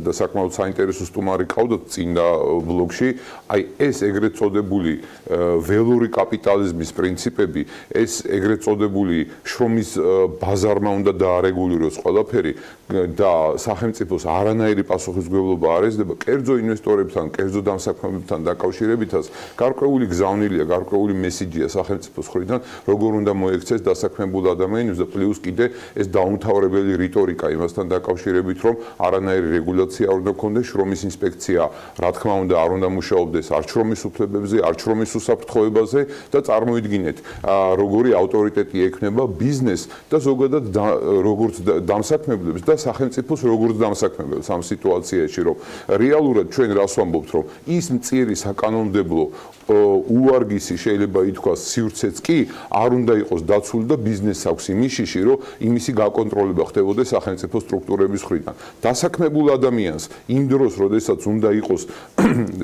და საკმაოდ საინტერესო სტუმარი ყავდათ წინდა ბლოგში, აი ეს ეგრეთ წოდებული ველური კაპიტალიზმის პრინციპები, ეს ეგრეთ წოდებული შრომის ბაზარმა უნდა დაარეგულიროს ყველაფერი და სახელმწიფოს არანაირი პასუხისმგებლობა არ ეძება კერძო ინვესტორებთან, კერძო დამსაქმებლებთან დაკავშირებითაც, გარკვეული გზავნილია, გარკვეული მესიჯია სახელმწიფოს მხრიდან, როგორ უნდა მოექცეს დასაქმებულ ადამიანებს და პლუს კიდე ეს დაუმთავრებელი რიტორიკა იმასთან დაკავშირებით, რომ არანაირი რეგულაცია არ უნდა ქონდეს, შრომის ინსპექცია, რა თქმა უნდა, არ უნდა მუშაობდეს არც შრომის უფლებებზე, არც შრომის უსაფრთხოებაზე და წარმოიდგინეთ, როგორი ავტორიტეტი ექნება ბიზნესს და ზოგადად როგორც დამსაქმებლებს და სახელმწიფოს როგორც დამსაქმებელს ამ სიტუაციაში, რომ რეალურად ჩვენ რას ვამბობთ, რომ ის მწირი საკანონმდებლო უვარგისი შეიძლება ითქვას სივრცეც კი არ უნდა იყოს დაცული და ბიზნესს აქვს იმიშიში, რომ იმისი გაკონტროლება ხდებოდეს სახელმწიფო სტრუქტურების მხრიდან. დასაქმებულ ადამიანს იმ დროს, როდესაც უნდა იყოს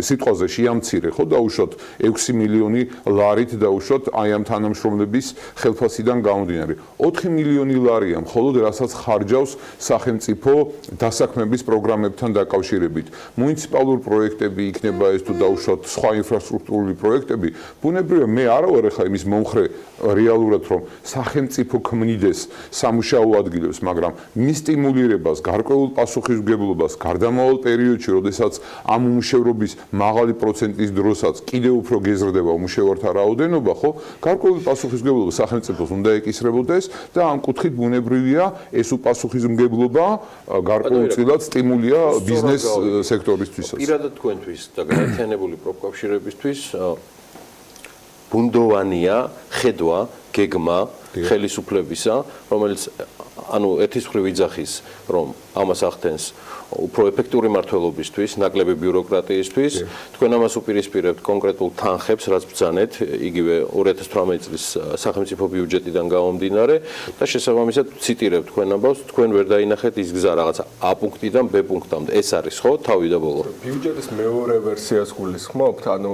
სიტყვაზე შეამცირე, ხო დაუშვათ 6 მილიონი ლარით დაუშვათ აი ამ თანამშრომლების ხელფასიდან გამომდინარე. 4 მილიონი ლარია მხოლოდ რასაც ხარჯავს სახელმწიფო დასაქმების პროგრამებთან დაკავშირებით. მუნიციპალურ პროექტები იქნება ეს თუ დაუშვათ სხვა ინფრასტრუქტურული პროექტები, ბუნებრივია მე არ ვარ ახლა იმის მომხრე რეალურად რომ სახელმწიფო ქმნიდეს სამუშაო ადგილებს, მაგრამ მის სტიმულირებას, გარკვეულ პასუხისმგებლობას გარდამავალ პერიოდში, როდესაც ამ უმუშევრობის მაღალი პროცენტის დროსაც კიდევ უფრო გეზრდება უმუშევართა რაოდენობა, ხო? გარკვეული პასუხისმგებლობა სახელმწიფოს უნდა ეკისრებოდეს და ამ კუთხით ბუნებრივია ეს უპასუხისმგებლობა გარკვეულწილად სტიმულია ბიზნეს სექტორისთვისაც. პირადად თქვენთვის და გაერთიანებული პროფკავშირებისთვის ბუნდოვანია ხედვა, გეგმა ხელისუფლებისა, რომელიც ანუ ერთის მხრივ იძახის, რომ ამას ახდენს უფრო ეფექტური მართლობისთვის, ნაკლები ბიუროკრატიისთვის, თქვენ ამას უპირისპირებთ კონკრეტულ თანხებს, რაც ბრძანეთ, იგივე 2018 წლის სახელმწიფო ბიუჯეტიდან გამომდინარე და შესაბამისად ციტირებ თქვენ ამბავს, თქვენ ვერ დაინახეთ ის გზა რაღაცა A პუნქტიდან B პუნქტამდე. ეს არის ხო, თავი და ბოლო. ბიუჯეტის მეორე ვერსიას გულისხმობთ, ანუ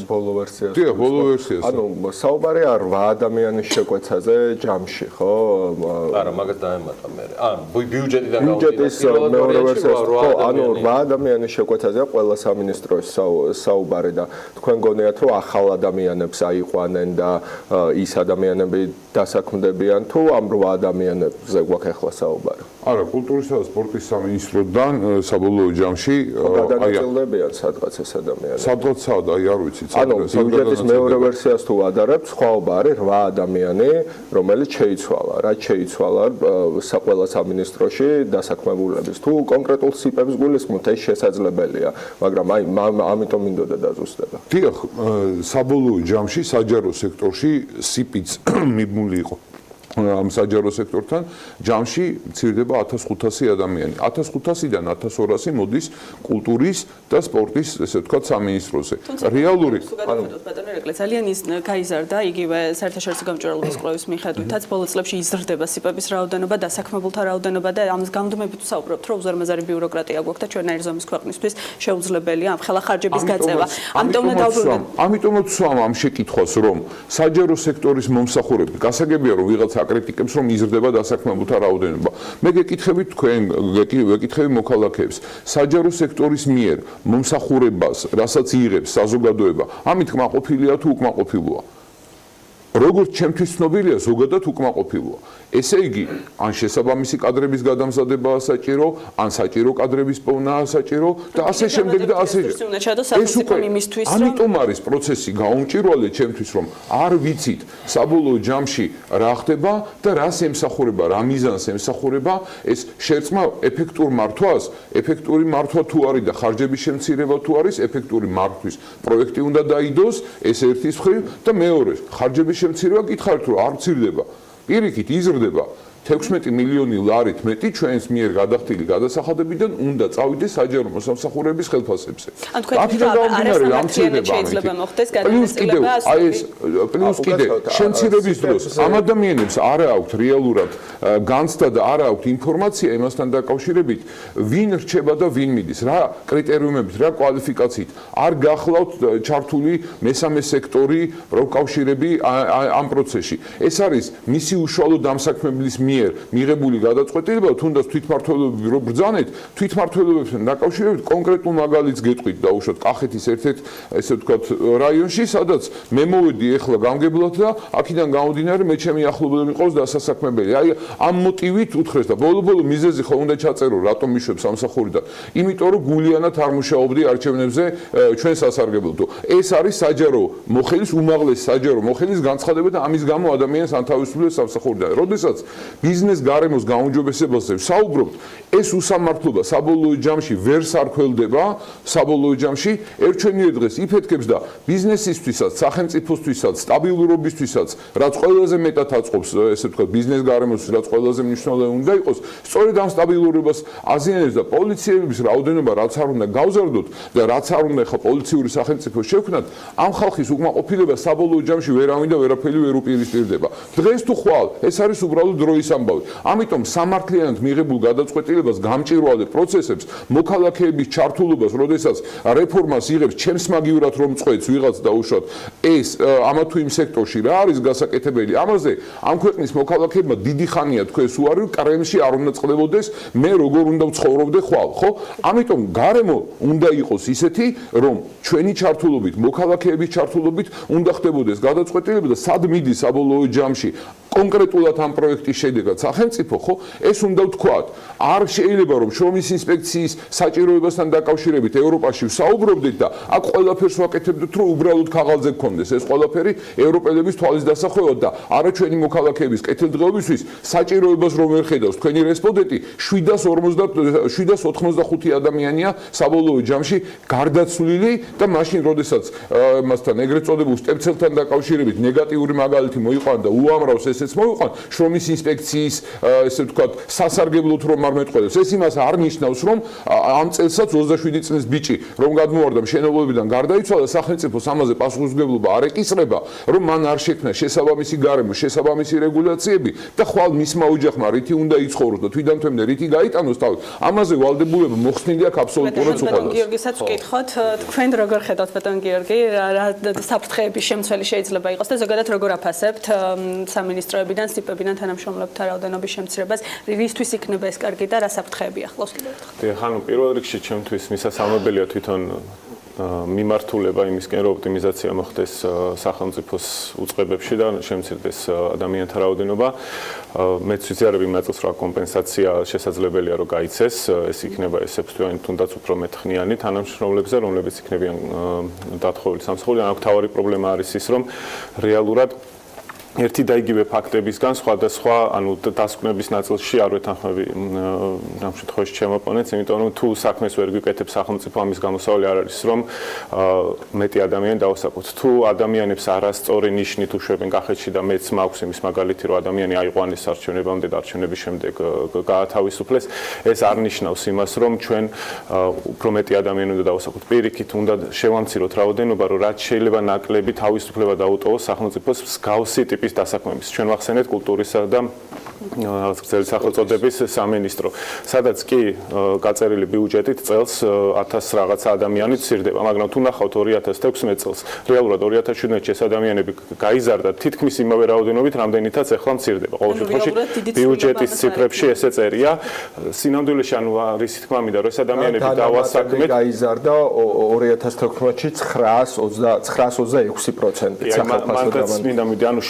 ბოლო ვერსიას. დიახ, ბოლო ვერსიას. ანუ საუბარი არ 8 ადამიანის შეკვეცაზე ჯამში, ხო? არა, მაგას დაემატა მე. ბიუჯეტიდან ბიუჯეტის მეორე ვერსია ხო, ანუ 8 ადამიანის შეკვეცაზეა ყველა სამინისტროს საუბარი და თქვენ გონიათ, რომ ახალ ადამიანებს აიყვანენ და ის ადამიანები დასაქმდებიან თუ ამ 8 ადამიანებზე გვაქვს ახლა საუბარი? არა, კულტურისა და სპორტის სამინისტროდან საბოლოო ჯამში გადანაწილდებიან სადღაც ეს ადამიანები. სადღაცაა და აი არ ვიცი. ანუ ბიუჯეტის მეორე ვერსიას თუ ვადარებთ, სხვაობა არის 8 ადამიანი, რომელიც შეიცვალა. რაც შეიცვალა ყველა სამინისტროში დასაქმებულების. თუ კონკრეტულ სიპებს გულისხმობთ, ეს შესაძლებელია, მაგრამ აი ამიტომ მინდოდა დაზუსტება. დიახ, საბოლოო ჯამში საჯარო სექტორში სიპიც მიბმული იყო. ამ საჯარო სექტორთან ჯამში მცირდება 1500 ადამიანი. 1500-დან 1200 მოდის კულტურის და სპორტის, ესე ვთქვათ, სამინისტროზე. რეალური ძალიან გაიზარდა იგივე საერთაშორისო გამჭვირვალობის კვლევის მიხედვითაც ბოლო წლებში იზრდება სიპების რაოდენობა, დასაქმებულთა რაოდენობა და ამის გამომდინებით ვსაუბრობთ, რომ უზარმაზარი ბიუროკრატია გვაქვს და ჩვენაირი ზომის ქვეყნისთვის შეუძლებელია ამ ხელახარჯების გაწევა. ამიტომ უნდა დავბრუნდეთ. ამიტომაც ვსვამ ამ შეკითხვას, რომ საჯარო სექტორის მომსახურები, გასაგებია რომ ვიღაცა აკრიტიკებს, რომ იზრდება დასაქმებულთა რაოდენობა. მე გეკითხებით თქვენ, გეკითხები მოქალაქეებს, საჯარო სექტორის მიერ მომსახურებას, რასაც იღებს საზოგადოება, ამით კმაყოფილია თუ უკმაყოფილოა? როგორც ჩემთვის ცნობილია, ზოგადად უკმაყოფილოა. ესე იგი, ან შესაბამისი კადრების გადამზადებაა საჭირო, ან საჭირო კადრების პოვნაა საჭირო და ასე შემდეგ და ასე. ამიტომ არის პროცესი გაუმჭირვალე ჩემთვის, რომ არ ვიცით საბოლოო ჯამში რა ხდება და რას ემსახურება, რა მიზანს ემსახურება ეს შერწყმა ეფექტურ მართვას, ეფექტური მართვა თუ არის და ხარჯების შემცირება თუ არის, ეფექტური მართვის პროექტი უნდა დაიდოს, ეს ერთის მხრივ და მეორე, ხარჯების შემცირება გითხარით, რომ არ მცირდება. პირიქით იზრდება 16 მილიონი ლარით მეტი ჩვენს მიერ გადახდილი გადასახადებიდან უნდა წავიდეს საჯარო მოსამსახურეების ხელფასებზე. აქედან გამომდინარე ამცირდება შეიძლება მოხდეს გადაწყვეტილება პლუს კიდე შემცირების დროს ამ ადამიანებს არ აქვთ რეალურად განცდა და არ აქვთ ინფორმაცია იმასთან დაკავშირებით ვინ რჩება და ვინ მიდის რა კრიტერიუმებით რა კვალიფიკაციით არ გახლავთ ჩართული მესამე სექტორი პროკავშირები ამ პროცესში ეს არის მისი უშუალო დამსაქმებლის მიერ მიღებული გადაწყვეტილება თუნდაც თვითმმართველობები რო ბრძანეთ თვითმმართველობებთან დაკავშირებით კონკრეტულ მაგალითს გეტყვით დაუშვათ კახეთის ერთ-ერთ ესე ვთქვათ რაიონში სადაც მე მოვედი ეხლა გამგებლად და აქედან გამომდინარე მე ჩემი ახლობელი მიყავს დასასაქმებელი აი ამ მოტივით უთხრეს და ბოლო-ბოლო მიზეზი ხო უნდა ჩაწერო რატომ მიშვებს სამსახურიდან იმიტომ რომ გულიანად არ მუშაობდი არჩევნებზე ჩვენ სასარგებლოდო ეს არის საჯარო მოხელის უმაღლესი საჯარო მოხელის განცხადება და ამის გამო ადამიანს ანთავისუფლებს სამსახურიდან როდესაც ბიზნეს გარემოს გაუმჯობესებაზე ვსაუბრობთ ეს უსამართლობა საბოლოო ჯამში ვერ სარქველდება საბოლოო ჯამში ერჩვენიერ დღეს იფეთქებს და ბიზნესისთვისაც სახელმწიფოსთვისაც სტაბილურობისთვისაც რაც ყველაზე მეტად აწყობს ესე ვთქვათ ბიზნეს გარემოს რაც ყველაზე მნიშვნელოვანი უნდა იყოს სწორედ ამ სტაბილურობას აზიანებს და პოლიციების რაოდენობა რაც არ უნდა გავზარდოთ და რაც არ უნდა ხა პოლიციური სახელმწიფო შევქმნათ ამ ხალხის უკმაყოფილება საბოლოო ჯამში ვერავინ და ვერაფერი ვერ უპირისპირდება დღეს თუ ხვალ ეს არის უბრალოდ დროის ამბავი ამიტომ სამართლიანად მიღებულ გადაწყვეტილებას გამჭირვალე პროცესებს მოქალაქეების ჩართულობას როდესაც რეფორმას იღებს ჩემს მაგივრად რომ წყვეტს ვიღაც დაუშვათ ეს ამა თუ იმ სექტორში რა არის გასაკეთებელი ამაზე ამ ქვეყნის მოქალაქეებმა დიდი ხანია თქვენს უარი კრემლში არ უნდა წყდებოდეს მე როგორ უნდა ვცხოვრობდე ხვალ ხო ამიტომ გარემო უნდა იყოს ისეთი რომ ჩვენი ჩართულობით მოქალაქეების ჩართულობით უნდა ხდებოდეს გადაწყვეტილება და სად მიდის საბოლოო ჯამში კონკრეტულად ამ პროექტის შედეგად სახელმწიფო ხო ეს უნდა ვთქვათ არ შეიძლება რომ შრომის ინსპექციის საჭიროებასთან დაკავშირებით ევროპაში ვსაუბრობდეთ და აქ ყველაფერს ვაკეთებდით რომ უბრალოდ ქაღალდზე გქონდეს ეს ყველაფერი ევროპელების თვალის დასახვევად და არა ჩვენი მოქალაქეების კეთილდღეობისთვის საჭიროებას რომ ვერ ხედავს თქვენი რესპონდენტი 785 ადამიანია საბოლოო ჯამში გარდაცვლილი და მაშინ როდესაც მასთან ეგრეთ წოდებულ სტეპცელთან დაკავშირებით ნეგატიური მაგალითი მოიყვანა და უამრავს ესეც მოიყვანა შრომის ინსპექციის ესე ვთქვათ სასარგებლოდ რომ არ მეტყველებს ეს იმას არ ნიშნავს რომ ამ წელსაც 27 წლის ბიჭი რომ გადმოვარდა მშენებლობიდან გარდაიცვალა სახელმწიფოს ამაზე პასუხისმგებლობა არ ეკისრება რომ მან არ შექმნა შესაბამისი გარემო შესაბამისი რეგულაციები და ხვალ მისმა ოჯახმა რითი უნდა იცხოვროს და თვითონ თემდე რითი გაიტანოს თავი ამაზე ვალდებულება მოხსნილი აქვს აბსოლუტურად უყურებს გიორგისაც ვკითხოთ თქვენ როგორ ხედავთ ბატონ გიორგი რა საფრთხეების შემცველი შეიძლება იყოს და ზოგადად როგორ აფასებთ სამინისტროებიდან სტიპებიდან თანამშრომლებთა რაოდენობის შემცირებას რისთვის იქნება ეს კარგი და რა საფრთხეები ახლავს კიდევ ერთხელ ხანუ პირველ რიგში ჩემთვის მისასალმებელია თვითონ მიმართულება იმისკენ რომ ოპტიმიზაცია მოხდეს სახელმწიფოს უწყებებში და შემცირდეს ადამიანთა რაოდენობა მეც ვიზიარებ იმ ნაწილს რა კომპენსაცია შესაძლებელია რომ გაიცეს ეს იქნება ესეფსტუენი თუნდაც უფრო მეტხნიანი თანამშრომლებზე რომლებიც იქნებიან დათხოვილი სამსახურიდან აქ თავარი პრობლემა არის ის რომ რეალურად ერთი და იგივე ფაქტებისგან სხვადასხვა ანუ დასკვნების ნაწილში არ ვეთანხმები ამ შემთხვევაში ჩემ ოპონენტს, იმიტომ რომ თუ საქმეს ვერ გვიკეთებს სახელმწიფო ამის გამოსავალი არ არის რომ მეტი ადამიანი დავასაკუთროთ. თუ ადამიანებს არასწორი ნიშნით უშვებენ კახეთში და მეც მაქვს იმის მაგალითი რომ ადამიანი აიყვანეს არჩევნებამდე და არჩევნების შემდეგ გაათავისუფლეს, ეს არ ნიშნავს იმას რომ ჩვენ უფრო მეტი ადამიანი უნდა დავასაკუთროთ. პირიქით უნდა შევამციროთ რაოდენობა, რომ რაც შეიძლება ნაკლები თავისუფლება დაუტოვოს სახელმწიფოს მსგავსი ტიპის დასაქმების. ჩვენ ვახსენეთ კულტურისა და გრძელი სახელწოდების სამინისტრო, სადაც კი გაწერილი ბიუჯეტით წელს 1000 რაღაცა ადამიანი ცირდება, მაგრამ თუ ნახავთ 2016 წელს, რეალურად 2017-ში ეს ადამიანები გაიზარდა თითქმის იმავე რაოდენობით, რამდენითაც ახლა მცირდება. ყოველ შემთხვევაში ბიუჯეტის ციფრებში ესე წერია. სინამდვილეში ანუ არის თქმა მინდა რომ ეს ადამიანები დავასაქმეთ გაიზარდა 2016-ში 926%. სახელმწიფოს მინდა ანუ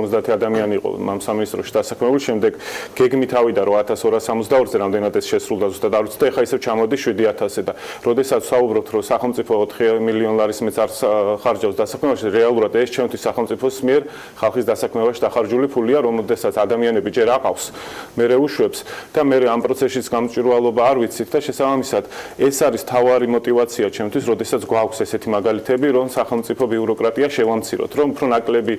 7250 ადამიანი იყო ამ სამინისტროში დასაქმებული, შემდეგ გეგმით ავიდა რომ 1262-ზე რამდენად ეს შესრულდა ზუსტად არ ვიცი და ეხლა ისევ ჩამოდის 7000-ზე და როდესაც ვსაუბრობთ რომ სახელმწიფო 4 მილიონ ლარის მეც არ ხარჯავს დასაქმებაში, რეალურად ეს ჩემთვის სახელმწიფოს მიერ ხალხის დასაქმებაში დახარჯული ფულია, რომელსაც ადამიანები ჯერ აყავს, მერე უშვებს და მერე ამ პროცესის გამჭვირვალობა არ ვიცით და შესაბამისად ეს არის თავარი мотиваცია ჩემთვის, როდესაც გვაქვს ესეთი მაგალითები, რომ სახელმწიფო ბიუროკრატია შევამციროთ, რომ უფრო ნაკლები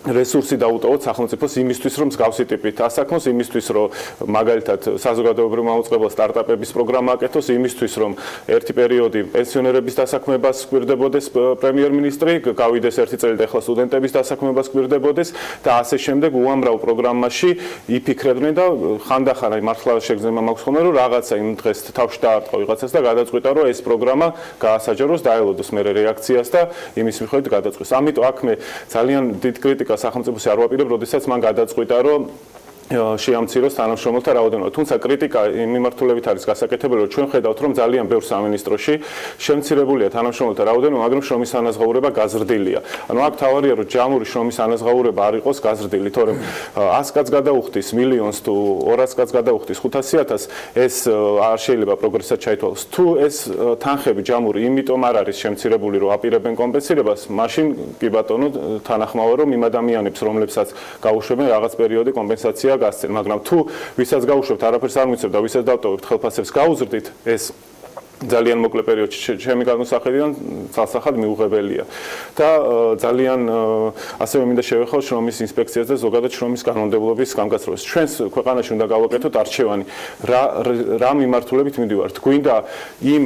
რესურსი დაუტოვოთ სახელმწიფოს იმისთვის, რომ მსგავსი ტიპით ასაქმოს, იმისთვის, რომ მაგალითად საზოგადოებრივ მაუწყებელ სტარტაპების პროგრამა აკეთოს, იმისთვის, რომ ერთი პერიოდი პენსიონერების დასაქმებას გვირდებოდეს პრემიერ-მინისტრი, გავიდეს ერთი წელი და ახლა სტუდენტების დასაქმებას გვირდებოდეს და ასე შემდეგ უამრავ პროგრამაში იფიქრებდნენ და ხანდახან აი მართლა შეგრძნება მაქვს ხოლმე, რომ რაღაცა იმ დღეს თავში დაარტყა ვიღაცას და გადაწყვიტა, რომ ეს პროგრამა გაასაჯაროს, დაელოდოს მერე რეაქციას და იმის მიხედვით გადაწყვიტეს. ამიტომ აქ მე ძალიან დიდ კრიტიკას სახელმწიფოს არ ვაპირებ, როდესაც მან გადაწყვიტა, რომ შეამციროს თანამშრომელთა რაოდენობა. თუმცა კრიტიკა იმ მიმართულებით არის გასაკეთებელი, რომ ჩვენ ხედავთ, რომ ძალიან ბევრ სამინისტროში შემცირებულია თანამშრომელთა რაოდენობა, მაგრამ შრომის ანაზღაურება გაზრდილია. ანუ აქ თავარია, რომ ჯამური შრომის ანაზღაურება არ იყოს გაზრდილი, თორემ 100 კაცს გადაუხდის მილიონს თუ 200 კაცს გადაუხდის 500.000, ეს არ შეიძლება პროგრესად ჩაითვალოს. თუ ეს თანხები ჯამური იმიტომ არ არის შემცირებული, რომ აპირებენ კომპენსირებას, მაშინ კი ბატონო თანახმაურა, რომ იმ ადამიანებს, რომლებსაც გაუშვებენ რაღაც პერიოდი კომპენსაცია გასცენ, მაგრამ თუ ვისაც გაუშვებთ არაფერს არ მიცევთ და ვისაც დავტოვებთ ხელფასებს გაუზრდით, ეს ძალიან მოკლე პერიოდში ჩემი განმოსახედიდან ცალსახად მიუღებელია. და ძალიან ასევე მინდა შევეხო შრომის ინსპექციას და ზოგადად შრომის კანონმდებლობის გამგაცრობას. ჩვენს ქვეყანაში უნდა გავაკეთოთ არჩევანი, რა მიმართულებით მივდივართ. გვინდა იმ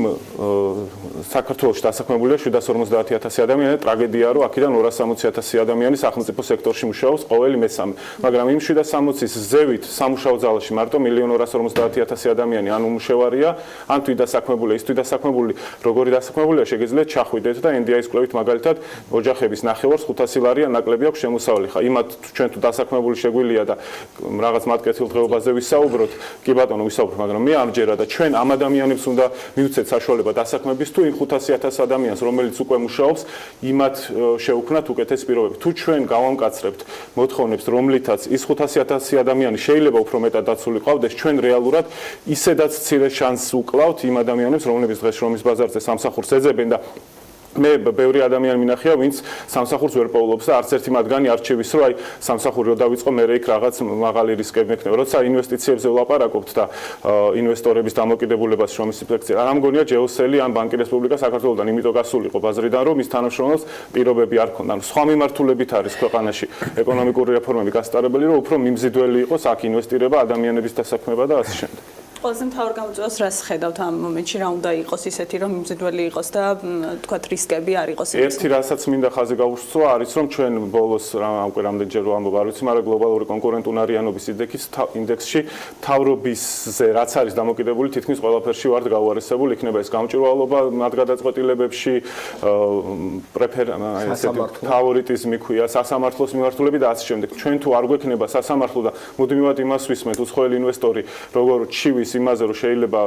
საქართველოში დასაქმებულია 750.000 ადამიანი, ტრაგედია რომ აქედან 260.000 ადამიანი სახელმწიფო სექტორში მუშაობს ყოველი მესამე. მაგრამ იმ 760-ის ზევით სამუშაო ძალაში მარტო 1.250.000 ადამიანი ან უმუშევარია, ან თვით დასაქმებულია თუ დასაქმებული, როგორი დასაქმებულია, შეგიძლიათ ჩახვიდეთ და NDI-ის კვლევით მაგალითად ოჯახების 900-500 ლარია ნაკლები აქვს შემოსავალი. ხა იმათ ჩვენ თუ დასაქმებული შეგვილია და რაღაც მათ კეთილდღეობაზე ვისაუბროთ, კი ბატონო ვისაუბროთ, მაგრამ მე ამჯერად და ჩვენ ამ ადამიანებს უნდა მივცეთ საშუალება დასაქმების თუ იმ 500.000 ადამიანს, რომელიც უკვე მუშაობს, იმათ შევქმნათ უკეთეს პირობები. თუ ჩვენ გავამკაცრებთ მოთხოვნებს, რომლითაც ის 500.000 ადამიანი შეიძლება უფრო მეტად დაცული ყავდეს, ჩვენ რეალურად ისედაც მცირე შანსს უკლავთ იმ ადამიანებს, რომლებიც დღეს შრომის ბაზარზე სამსახურს ეძებენ და მე ბევრი ადამიანი მინახია, ვინც სამსახურს ვერ პოულობს და არც ერთი მათგანი არ რჩევის, რომ აი სამსახური რო დავიწყო, მე იქ რაღაც მაღალი რისკები მექნება. როცა ინვესტიციებზე ვლაპარაკობთ და ინვესტორების დამოკიდებულებას შრომის ინსპექცია, არ ამგონია ჯეოსელი ან ბანკი რესპუბლიკა საქართველოსთან იმიტომ გასულიყო ბაზრიდან, რომ ის თანამშრომელს პირობები არ ქონდა. ანუ სხვა მიმართულებით არის ქვეყანაში ეკონომიკური რეფორმები გასტარებელი, რომ უფრო მიმზიდველი იყოს აქ ინვესტირება, ადამიანების დასაქმება და ასე შემდეგ. ყველაზე მთავარ გამოწვევას რას ხედავთ ამ მომენტში, რა უნდა იყოს ისეთი, რომ მიმზიდველი იყოს და თქვათ რისკები არ იყოს? ერთი რასაც მინდა ხაზი გავუსწრო არის, რომ ჩვენ ბოლოს რამდენჯერ ვამბობ, არ ვიცი, მაგრამ გლობალური კონკურენტუნარიანობის ინდექსში თავრობისზე რაც არის დამოკიდებული, თითქმის ყველაფერში ვართ გაუარესებული, იქნება ეს გამჭვირვალობა მათ გადაწყვეტილებებში, ფავორიტიზმი ქვია, სასამართლოს მიმართულები და ასე შემდეგ. ჩვენ თუ არ გვექნება სასამართლო და მუდმივად იმას ვისმენთ, უცხოელი ინვესტორი როგორ ჩივის იმაზე, რომ შეიძლება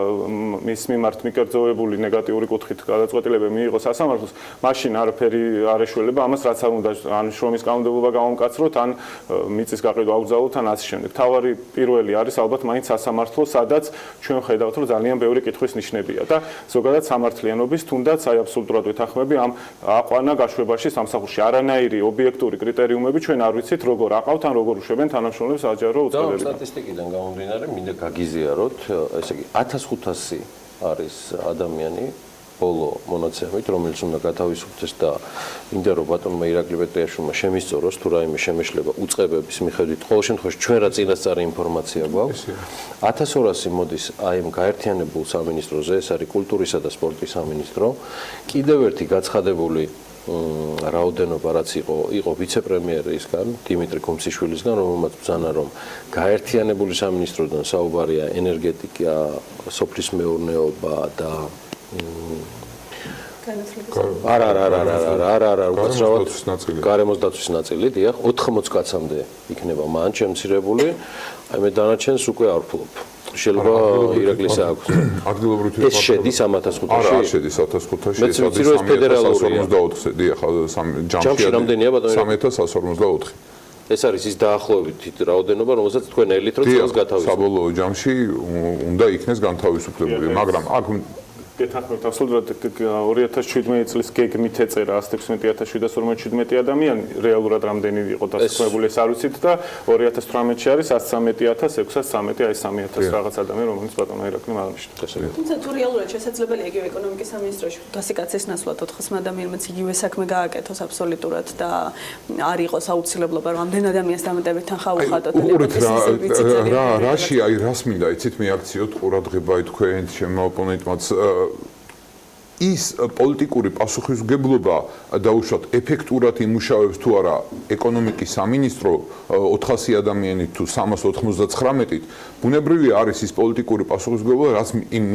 მის მიმართ მიკერძოებული ნეგატიური კუთხით გადაწყვეტილებები მიიღოს სასამართლოს, მაშინ არაფერი არ ეშველება ამას, რაც არ უნდა ან შრომის კანონმდებლობა გავამკაცროთ, ან მიწის გაყიდვა აუგზავნოთ, ან ასე შემდეგ. თავარი პირველი არის ალბათ მაინც სასამართლო, სადაც ჩვენ ხედავთ, რომ ძალიან ბევრი კითხვის ნიშნებია და ზოგადად სამართლიანობის თუნდაც აი აბსოლუტურად ვეთანხმები ამ აყვანა გაშვებაში სამსახურში. არანაირი ობიექტური კრიტერიუმები ჩვენ არ ვიცით, როგორ აყავთ ან როგორ უშვებენ თანამშრომლებს საჯარო უწყებებიდან. და სტატისტიკიდან გამომდინარე, მინდა გაგიზიაროთ, ესე იგი 1500 არის ადამიანი ბოლო მონაცემით, რომელიც უნდა გათავისუფლდეს და მინდა რომ ბატონმა ირაკლი პეტრიაშვილმა შემისწოროს თუ რაიმე შემეშლება უწყებების მიხედვით. ყოველ შემთხვევაში ჩვენ რა წინასწარი ინფორმაცია გვაქვს. 1200 მოდის აი ამ გაერთიანებულ სამინისტროზე, ეს არის კულტურისა და სპორტის სამინისტრო. კიდევ ერთი გაცხადებული რაოდენობა რაც იყო ვიცე-პრემიერისგან, დიმიტრი კუმციშვილისგან, რომელმაც ბრძანა რომ გაერთიანებული სამინისტროდან საუბარია ენერგეტიკა, სოფლის მეურნეობა და არა, უკაცრავად გარემოს დაცვის ნაწილი, დიახ, 80 კაცამდე იქნება მან შემცირებული, აი მე დანარჩენს უკვე არ ვფლობ. შეიძლება ირაკლისა აქვს. ადგილობრივი ეს შედის 1500-ში? არა, შედის 1500-ში. მეც ვიცი რომ ეს ფედერალურია. 144-ზე, დიახ, ჯამში რამდენია ბატონო? 3144. ეს არის ის დაახლოებით რაოდენობა, რომელსაც თქვენ ელით რო წელს გათავისუფლებთ. საბოლოო ჯამში უნდა იქნეს განთავისუფლებული, მაგრამ აქ გეთანხმებთ აბსოლუტურად 2017 წლის გეგმით ეწერა 116757 ადამიანი, რეალურად რამდენი იყო დასაქმებული ეს არ ვიცით და 2018-ში არის 113613, აი 3000 რაღაც ადამიანი, რომელიც ბატონო ირაკლიმ აღნიშნავს. თუმცა თუ რეალურად შესაძლებელია იგივე ეკონომიკის სამინისტროში 500 კაცის ნაცვლად 400 ადამიანს იგივე საქმე გააკეთოს აბსოლუტურად და არ იყოს აუცილებლობა რომ ამდენ ადამიანს დამატებით თანხა უხადოთ რაში აი რას მინდა იცით მე აქციოთ ყურადღება თქვენ ჩემო ოპონენტმაც ის პოლიტიკური პასუხისმგებლობა დაუშვათ ეფექტურად იმუშავებს თუ არა ეკონომიკის სამინისტრო 400 ადამიანით თუ 399-ით ბუნებრივია არის ის პოლიტიკური პასუხისმგებლობა რაც იმ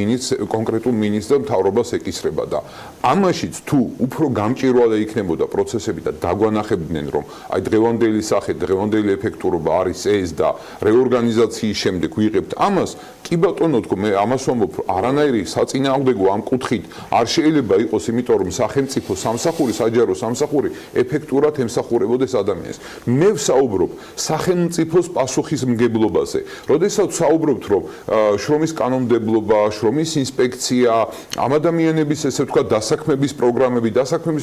კონკრეტულ მინისტრს და მთავრობას ეკისრება და ამაშიც თუ უფრო გამჭირვალე იქნებოდა პროცესები და დაგვანახებდნენ რომ აი დღევანდელი სახე დღევანდელი ეფექტურობა არის ეს და რეორგანიზაციის შემდეგ ვიღებთ ამას კი ბატონო თქო მე ამას ვამბობ არანაირი საწინააღმდეგო ამ კუთხით არ შეიძლება იყოს იმიტომ რომ სახელმწიფო სამსახური საჯარო სამსახური ეფექტურად ემსახურებოდეს ადამიანს მე ვსაუბრობ სახელმწიფოს პასუხისმგებლობაზე როდესაც ვსაუბრობთ რომ შრომის კანონმდებლობა შრომის ინსპექცია ამ ადამიანების ესე ვთქვათ დასაქმების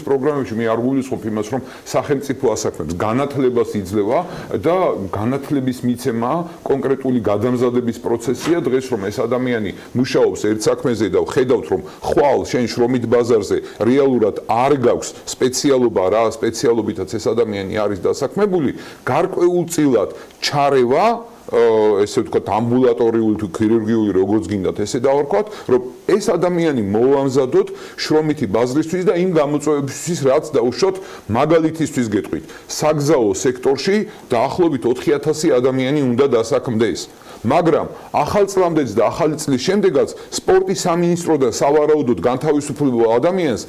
პროგრამებში მე არ გულისხმობ იმას რომ სახელმწიფო ასაქმებს განათლებას იძლევა და განათლების მიცემა კონკრეტული გადამზადების პროცესია დღეს რომ ეს ადამიანი მუშაობს ერთ საქმეზე და ხედავთ რომ ხვალ შენ შრომით ბაზარზე რეალურად არ გაქვს სპეციალობა რა სპეციალობითაც ეს ადამიანი არის დასაქმებული გარკვეულწილად ჩარევა ესე ვთქვათ ამბულატორიული თუ ქირურგიული როგორც გინდათ ესე დავარქვათ რომ ეს ადამიანი მოამზადოთ შრომითი ბაზრისთვის და იმ გამოწვევებისთვის რაც დაუშვათ მაგალითისთვის გეტყვით საგზაო სექტორში დაახლოებით 4000 ადამიანი უნდა დასაქმდეს მაგრამ ახალ წლამდეც და ახალი წლის შემდეგაც სპორტის სამინისტროდან სავარაუდოდ განთავისუფლებულ ადამიანს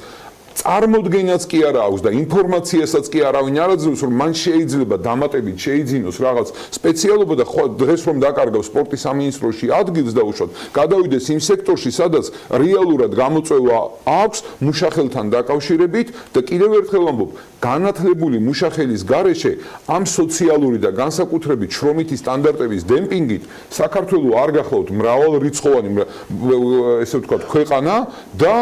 წარმოდგენაც კი არა აქვს და ინფორმაციასაც კი არავინ არ აძლევს რომ მან შეიძლება დამატებით შეიძინოს რაღაც სპეციალობა და დღეს რომ დაკარგავს სპორტის სამინისტროში ადგილს დაუშვათ გადავიდეს იმ სექტორში სადაც რეალურად გამოწვევა აქვს მუშახელთან დაკავშირებით და კიდევ ერთხელ ვამბობ განათლებული მუშახელის გარეშე ამ სოციალური და განსაკუთრებით შრომითი სტანდარტების დემპინგით საქართველოს არ გახლავთ მრავალრიცხოვანი ესე ვთქვათ ქვეყანა და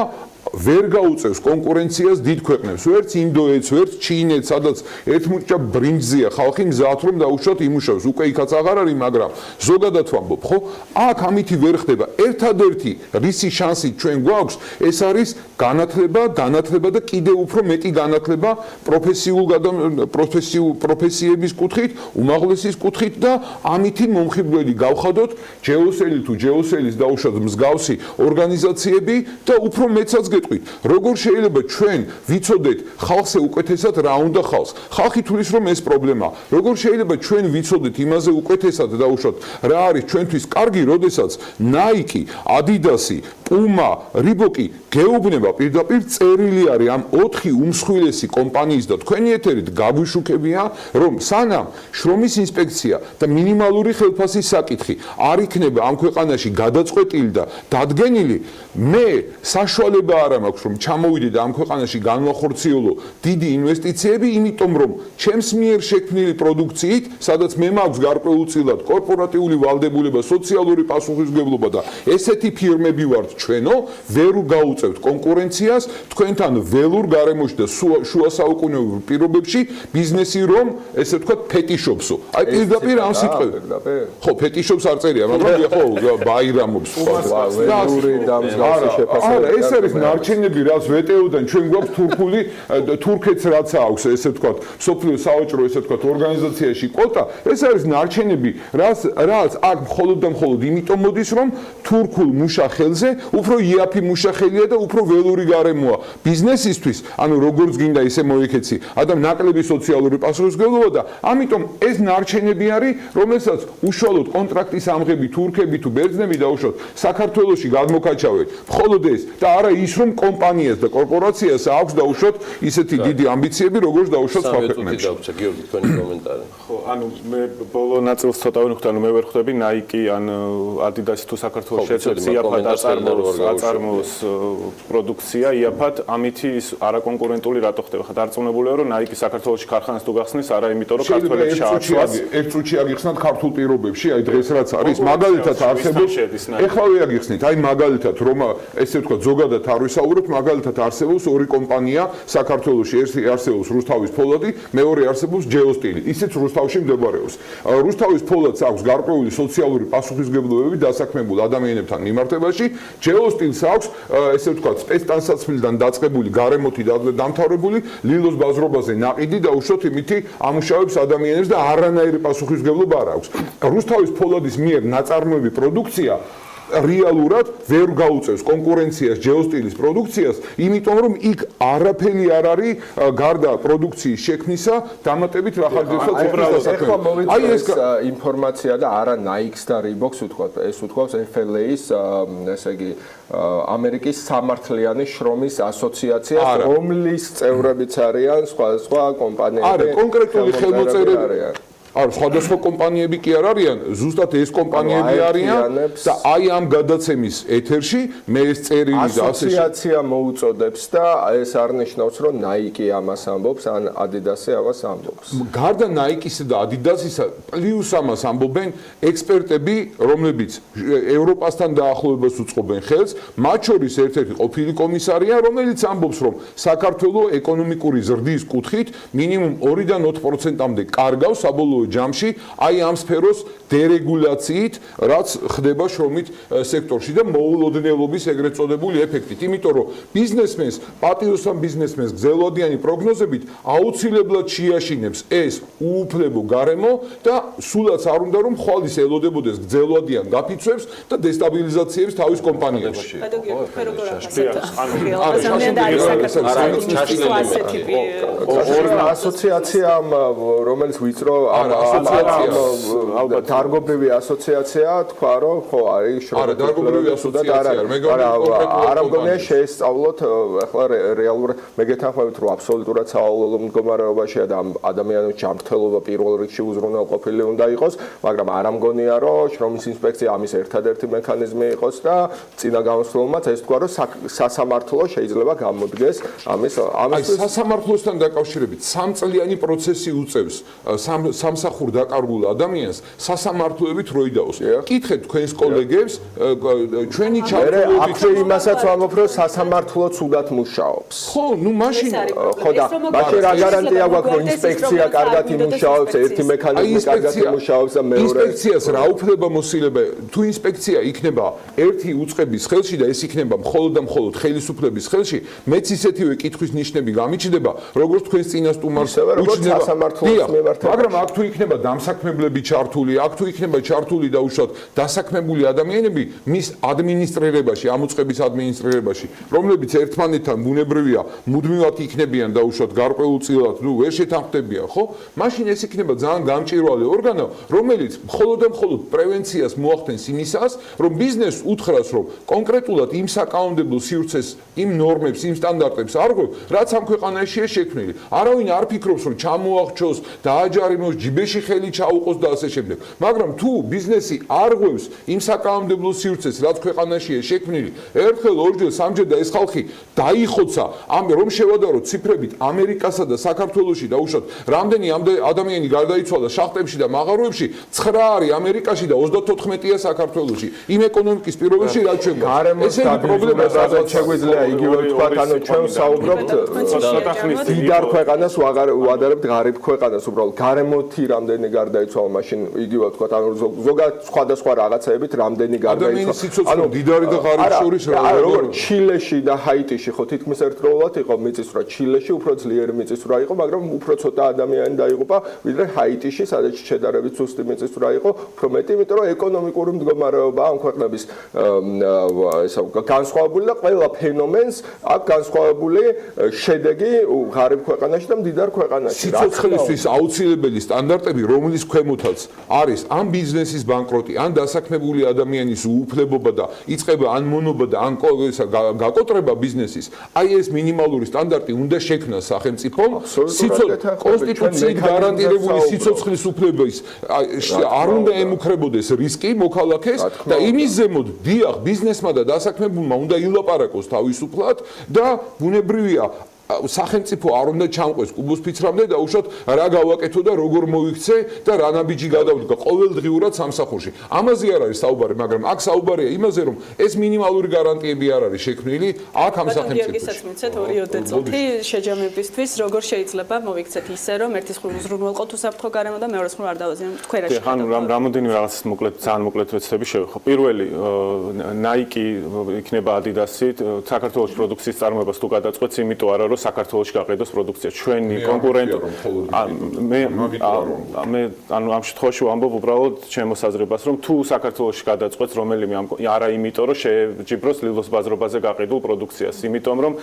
ვერ გაუწევს კონკურენციას დიდ ქვეყნებს, ვერც ინდოეთს, ვერც ჩინეთს, სადაც ერთმუჭა ბრინჯზეა ხალხი მზად რომ დაუშვათ იმუშავოს. უკვე იქაც აღარ არის, მაგრამ ზოგადად ვამბობ, ხო? აქ ამითი ვერ ხდება. ერთადერთი რისი შანსი ჩვენ გვაქვს, ეს არის განათლება, განათლება და კიდევ უფრო მეტი განათლება პროფესიების კუთხით, უმაღლესის კუთხით და ამითი მომხიბვლელი გავხადოთ ჯეოსელი თუ ჯეოსელის დაუშვათ მსგავსი ორგანიზაციები და უფრო მეცაც როგორ შეიძლება ჩვენ ვიცოდეთ ხალხზე უკეთესად რა უნდა ხალხს ხალხი თulis რომ ეს პრობლემა როგორ შეიძლება ჩვენ ვიცოდეთ იმაზე უკეთესად დაუშვათ რა არის ჩვენთვის კარგი როდესაც Nike, Adidas, Puma, Reebok გეუბნება პირდაპირ წერილი არის ამ 4 უმსხვილესი კომპანიის და თქვენი ეთერით გაგვიშუქებია რომ სანამ შრომის ინსპექცია და მინიმალური ხელფასის საკითხი არ იქნება ამ ქვეყანაში გადაწყვეტილი და დადგენილი მე საშუალება არ მაქვს რომ ჩამოვიდე და ამ ქვეყანაში განვახორციელო დიდი ინვესტიციები იმიტომ რომ ჩემს მიერ შექმნილი პროდუქციით სადაც მე მაქვს გარკვეულწილად კორპორატიული ვალდებულება სოციალური პასუხისმგებლობა და ესეთი ფირმები ვართ ჩვენო ვერ გაუწევთ კონკურენციას თქვენთან ველურ გარემოში და შუა საუკუნეობრივ პირობებში ბიზნესი რომ ესე ვთქვათ ფეტიშობსო აი პირდაპირ ამ სიტყვებს ხო ფეტიშობს არ წერია მაგრამ ხო ბაირამობს არა ეს არის ნარჩენები რაც ვეტეოდან ჩვენ გვაქვს თურქული თურქეთს რაც აქვს ესე ვთქვათ სოფლიო სავაჭრო ესე ვთქვათ ორგანიზაციაში კვოტა ეს არის ნარჩენები რაც აქ მხოლოდ და მხოლოდ იმიტომ მოდის რომ თურქულ მუშახელზე უფრო იაფი მუშახელია და უფრო ველური გარემოა ბიზნესისთვის ანუ როგორც გინდა ისე მოიქეცი ადამ ნაკლები სოციალური პასუხისმგებლობა და ამიტომ ეს ნარჩენები არის რომელსაც უშუალოდ კონტრაქტის ამღები თურქები თუ ბერძნები დაუშვათ საქართველოში გადმოკაჩავენ მხოლოდ ეს და არა ის რომ კომპანიას და კორპორაციას აქვს დაუშვათ ისეთი დიდი ამბიციები, როგორც დაუშვათ სხვა ქვეყნებში. დაუჩა გიორგი თქვენი კომენტარი. ხო, ანუ მე ბოლო ნაწილს ცოტა ვერ ხვდები, ანუ მე ვერ ხვდები Nike ან Adidas თუ საქართველოს შეეცებს იაფად აწარმოოს პროდუქცია, იაფად ამითი ის არაკონკურენტული რატო ხდება? ხა დარწმუნებულია რომ Nike საქართველოში ქარხანას თუ გახსნის, არა იმიტომ რომ ქართველებს ჩააცვას. ერთ წუთში აგიხსნათ ქართულ პირობებში, აი დღეს რაც არის, მაგალითად არსებობს. ეხლავე აგიხსნით, აი მაგალითად რომ ესე ვთქვათ, ზოგადად არ ვისაუბროთ, მაგალითად არსებობს ორი კომპანია საქართველოში, ერთი არსებობს რუსთავის ფოლადი, მეორე არსებობს ჯეოსტილი. ისიც რუსთავში მდებარეობს. რუსთავის ფოლადს აქვს გარკვეული სოციალური პასუხისმგებლობები დასაქმებულ ადამიანებთან მიმართებაში, ჯეოსტილს აქვს ესე ვთქვათ, სპეცტანსაცმლიდან დაწყებული გარემოთი დამთავრებული ლილოს ბაზრობაზე ნაყიდი და უშუალოდ იმითი ამუშავებს ადამიანებს და არანაირი პასუხისმგებლობა არ აქვს. რუსთავის ფოლადის მიერ ნაწარმოები პროდუქცია რეალურად ვერ გაუწევს კონკურენციას ჯეოსტილის პროდუქციას, იმიტომ რომ იქ არაფერი არ არის გარდა პროდუქციის შექმნისა, დამატებით რა ხარჯებსაც უბრალოდ ეხლა მოვიწევს ინფორმაცია და არა Nike-ს და Reebok-ს უთქვათ, ეს უთქვავს FLA-ის, ესე იგი ამერიკის სამართლიანი შრომის ასოციაციას, რომლის წევრებიც არიან სხვადასხვა კომპანიები. არა, კონკრეტული ხელმოწერები არ სხვადასხვა კომპანიები კი არ არიან, ზუსტად ეს კომპანიები არიან და აი ამ გადაცემის ეთერში მე ეს წერილი და ასოციაცია მოუწოდებს და ეს არ ნიშნავს რომ Nike ამას ამბობს ან Adidas-ი ამას ამბობს. გარდა Nike-ისა და Adidas-ისა პლუს ამას ამბობენ ექსპერტები, რომლებიც ევროპასთან დაახლოებას უწყობენ ხელს, მათ შორის ერთ-ერთი ყოფილი კომისარია, რომელიც ამბობს რომ საქართველოს ეკონომიკური ზრდის კუთხით მინიმუმ 2-დან 4%-მდე კარგავს საბოლოო ჯამში აი ამ სფეროს დერეგულაციით, რაც ხდება შრომით სექტორში და მოულოდნელობის ეგრეთ წოდებული ეფექტით. იმიტომ რომ ბიზნესმენს, პატიოსან ბიზნესმენს გრძელვადიანი პროგნოზებით აუცილებლად შეაშინებს ეს უუფლებო გარემო და სულაც არ უნდა რომ ხვალის ელოდებოდეს გრძელვადიან გაფიცვებს და დესტაბილიზაციებს თავის კომპანიაში. ასოციაცია, რომელიც ვიწრო დარგობრივი ასოციაცია თქვა რომ ხო არის დარგობრივი ასოციაცია არ მგონია შეესწავლოთ ახლა რეალურად მე გეთანხმებით რომ აბსოლუტურად საავადმყოფო მდგომარეობაშია და ადამიანის ჯანმრთელობა პირველ რიგში უზრუნველყოფილი უნდა იყოს, მაგრამ არ მგონია რომ შრომის ინსპექცია ამის ერთადერთი მექანიზმი იყოს და წინა გამოსვლელმაც ეს თქვა რომ სასამართლო შეიძლება გამოდგეს ამის სასამართლოსთან დაკავშირებით სამწლიანი პროცესი უწევს სამსახურ დაკარგულ ადამიანს სასამართლოებით რო იდაოს. კითხეთ თქვენს კოლეგებს, ჩვენი ჩართულობით აქ იმასაც ვამბობ, რომ სასამართლოც უდათ მუშაობს. ხო, ნუ მაშინ ხო და მაშინ რა გარანტია გვაქვს, რომ ინსპექცია კარგად იმუშაობს, ერთი მექანიზმი კარგად იმუშაობს და მეორე ინსპექციას რა უფლება მოსილება, თუ ინსპექცია იქნება ერთი უწყების ხელში და ეს იქნება მხოლოდ და მხოლოდ ხელისუფლების ხელში, მეც ისეთივე კითხვის ნიშნები გამიჩნდება, როგორც თქვენს წინა სტუმარს უჩნდება სასამართლოს მიმართებაში. მაგრამ აქ თუ იქნება დამსაქმებლები ჩართული, აქ თუ იქნება ჩართული და უშუალოდ დასაქმებული ადამიანები მის ადმინისტრირებაში, ამ უწყების ადმინისტრირებაში, რომლებიც ერთმანეთთან ბუნებრივია, მუდმივად იქნებიან და უშუალოდ გარკვეულწილად, ნუ ვერ შეთანხმდებიან, ხო? მაშინ ეს იქნება ძალიან გამჭვირვალე ორგანო, რომელიც მხოლოდ და მხოლოდ პრევენციას მოახდენს იმისას, რომ ბიზნესს უთხრას, რომ კონკრეტულად იმ საკანონმდებლო სივრცეს, იმ ნორმებს, იმ სტანდარტებს არღვევ, რაც ამ ქვეყანაშია შექმნილი. არავინ არ ფიქრობს, რომ ჩამოახჩოს, დააჯარიმოს, ჯიბეში ხელი ჩაუყოს და ასე შემდეგ. მაგრამ თუ ბიზნესი არღვევს იმ საკანონმდებლო სივრცეს, რაც ქვეყანაშია შექმნილი, ერთხელ, ორჯერ, სამჯერ და ეს ხალხი დაიხოცა, რომ შევადაროთ ციფრებით ამერიკასა და საქართველოში და უშუალოდ რამდენი ადამიანი გარდაიცვალა შახტებში და მაღაროებში, 9 არის ამერიკაში და 34-ია საქართველოში. იმ ეკონომიკის პირობებში რაც ჩვენ გარემოს პრობლემას შეგვიძლია იგივე ვთქვათ, ანუ ჩვენ საუბრობთ დიდარ ქვეყანას ვადარებთ ღარიბ ქვეყანას, უბრალოდ გარემოთი რამდენი გარდაიცვალა, მაშინ იგივე ვთქვათ, ანუ ზოგადად სხვადასხვა რაღაცეებით რამდენი გარდაიცვალა. ანუ დიდარი და ღარიბი შორის როგორც ჩილეში და ჰაიტიში ხო თითქმის ერთდროულად იყო მიწისძვრა, ჩილეში უფრო ძლიერი მიწისძვრა იყო, მაგრამ უფრო ცოტა ადამიანი დაიღუპა, ვიდრე ჰაიტიში, სადაც შედარებით სუსტი მიწისძვრა იყო, უფრო მეტი, იმიტომ რომ ეკონომიკური მდგომარეობა ამ ქვეყნების განსხვავებული და ყველა ფენომენს აქ განსხვავებული შედეგი ღარიბ ქვეყანაში და მდიდარ ქვეყანაში. სიცოცხლისთვის აუცილებელი სტანდარტი სტანდარტები, რომლის ქვემოთაც არის ან ბიზნესის ბანკროტი, ან დასაქმებული ადამიანის უუფლებობა და იწყება ან მონობა და ან გაკოტრება ბიზნესის, აი ეს მინიმალური სტანდარტი უნდა შექმნას სახელმწიფომ, კონსტიტუციით გარანტირებული სიცოცხლის უფლების არ უნდა ემუქრებოდეს რისკი მოქალაქეს და იმის ზემოთ დიახ ბიზნესმა და დასაქმებულმა უნდა ილაპარაკოს თავისუფლად და ბუნებრივია სახელმწიფო არ უნდა ჩამყვეს კუბოს ფიცრამდე და უშოთ რა გავაკეთო და როგორ მოიქცე და რა ნაბიჯი გადავდგა ყოველდღიურად სამსახურში. ამაზე არ არის საუბარი, მაგრამ აქ საუბარია იმაზე, რომ ეს მინიმალური გარანტიები არ არის შექმნილი აქ ამ სახელმწიფოში. მიცეთ 2 წუთი შეჯამებისთვის, როგორ შეიძლება მოვიქცეთ ისე, რომ ერთის მხრივ უზრუნველყოთ უსაფრთხო გარემო და მეორეს მხრივ არ დავაზიანოთ თქვერაში. ხან რამოდენიმე რაღაც მოკლედ ძალიან მოკლედ ვეცდები შევეხო. პირველი Nike იქნება Adidas-ი საქართველოს პროდუქციის წარმოებას თუ გადაწყვეტს, იმიტომ არა რომ საქართველოში გაყიდოს პროდუქცია. ჩვენი კონკურენტი მე ანუ ამ შემთხვევაში ვამბობ უბრალოდ ჩემს აზრებას, რომ თუ საქართველოში გადაწყვეტს რომელიმე არა იმიტომ რომ შეჯიბროს ლილოს ბაზრობაზე გაყიდულ პროდუქციას, იმიტომ რომ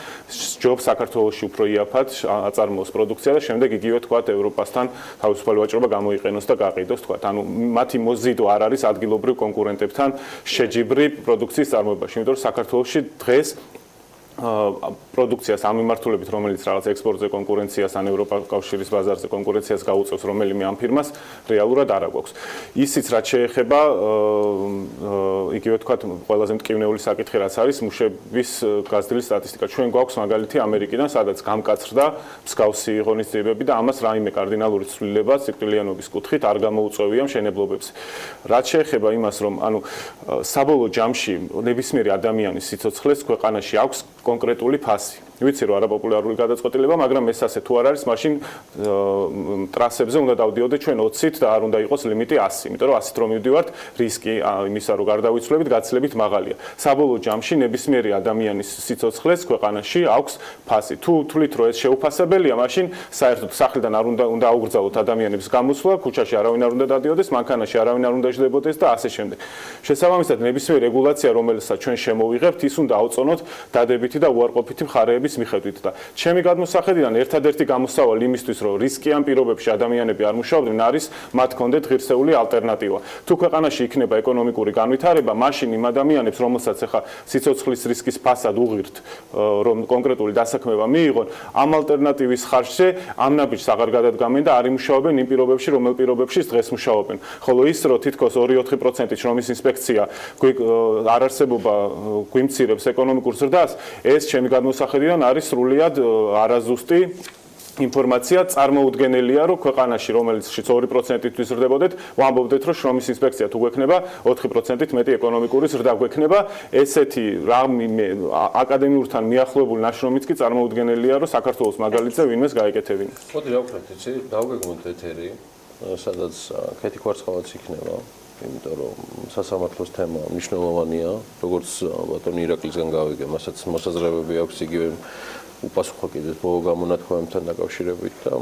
ჯობს საქართველოში უფრო იაფად აწარმოოს პროდუქცია და შემდეგ იგივე თქვა ევროპასთან თავისუფალი ვაჭრობა გამოიყენოს და გაყიდოს თქვა. ანუ მათი მოზიდვა არ არის ადგილობრივ კონკურენტებთან შეჯიბრი პროდუქციის წარმოებაში, იმიტომ რომ საქართველოში დღეს პროდუქციას ამ მიმართულებით, რომელიც რაღაც ექსპორტზე კონკურენციას ან ევროკავშირის ბაზარზე კონკურენციას გაუწევს რომელიმე ამ ფირმას, რეალურად არ აქვს. ისიც რაც შეეხება იგივე თქვა ყველაზე მტკივნეული საკითხი რაც არის მუშების გაზრდილი სტატისტიკა. ჩვენ გვაქვს მაგალითი ამერიკიდან, სადაც გამკაცრდა მსგავსი ღონისძიებები და ამას რაიმე კარდინალური ცვლილება სიკვდილიანობის კუთხით არ გამოუწევია მშენებლობებს. რაც შეეხება იმას, რომ ანუ საბოლოო ჯამში ნებისმიერი ადამიანის სიცოცხლეს ქვეყანაში აქვს კონკრეტული ფასი. ვიცი რომ არაპოპულარული გადაწყვეტილება, მაგრამ ეს ასე თუ არ არის, მაშინ ტრასებზე უნდა დავდიოდეთ ჩვენ 20-ით და არ უნდა იყოს ლიმიტი 100, იმიტომ რომ 100-ით რომ მივდივართ, რისკი იმისა რომ გარდავიცვლებით გაცილებით მაღალია. საბოლოო ჯამში ნებისმიერი ადამიანის სიცოცხლეს ქვეყანაში აქვს ფასი. თუ თვლით რომ ეს შეუფასებელია, მაშინ საერთოდ სახლიდან არ უნდა აუგრძალოთ ადამიანებს გამოსვლა, ქუჩაში არავინ არ უნდა დადიოდეს, მანქანაში არავინ არ უნდა ჟდებოდეს და ასე შემდეგ. შესაბამისად, ნებისმიერი რეგულაცია, რომელსაც ჩვენ შემოვიღებთ, ის უნდა აუწონოთ დადებითი და უარყოფითი მხარეების მიხედვით და ჩემი გადმოსახედიდან ერთადერთი გამოსავალი იმისთვის, რომ რისკიან პირობებში ადამიანები არ მუშაობდნენ, არის მათ კონდეთ ღირსეული ალტერნატივა. თუ ქვეყანაში იქნება ეკონომიკური განვითარება, მაშინ იმ ადამიანებს, რომელსაც ახლა სიცოცხლის რისკის ფასად უღირთ, რომ კონკრეტული დასაქმება მიიღონ, ამ ალტერნატივის ხარჯზე ამ ნაბიჯს აღარ გადადგამენ და არ იმუშაობენ იმ პირობებში, რომელ პირობებში დღეს მუშაობენ. ხოლო ის, რომ თითქოს 2-4% შრომის ინსპექცია არარსებობა გვიმცირებს ეკონომიკურ ზრდას, ეს ჩემი გადმოსახედიდან არის სრულიად არაზუსტი ინფორმაცია. წარმოუდგენელია, რომ ქვეყანაში, რომელშიც 2%-ით ვიზრდებოდეთ, ვამბობდეთ, რომ შრომის ინსპექცია თუ გვექნება 4%-ით მეტი ეკონომიკური ზრდა გვექნება. ესეთი აკადემიურთან მიახლოებული ნაშრომიც კი წარმოუდგენელია, რომ საქართველოს მაგალითზე ვინმეს გაეკეთებინა. მოდი დავუხმეთ, იცი, დავგეგმოთ ეთერი, სადაც ქეთი კვარცხალაც იქნება. იმიტომ რომ სასამართლოს თემა მნიშვნელოვანია, როგორც ბატონი ირაკლისგან გავიგე, მასაც მოსაზრებები აქვს იგივე უპასუხო კიდეც ბოლო გამონათქვამებთან დაკავშირებით და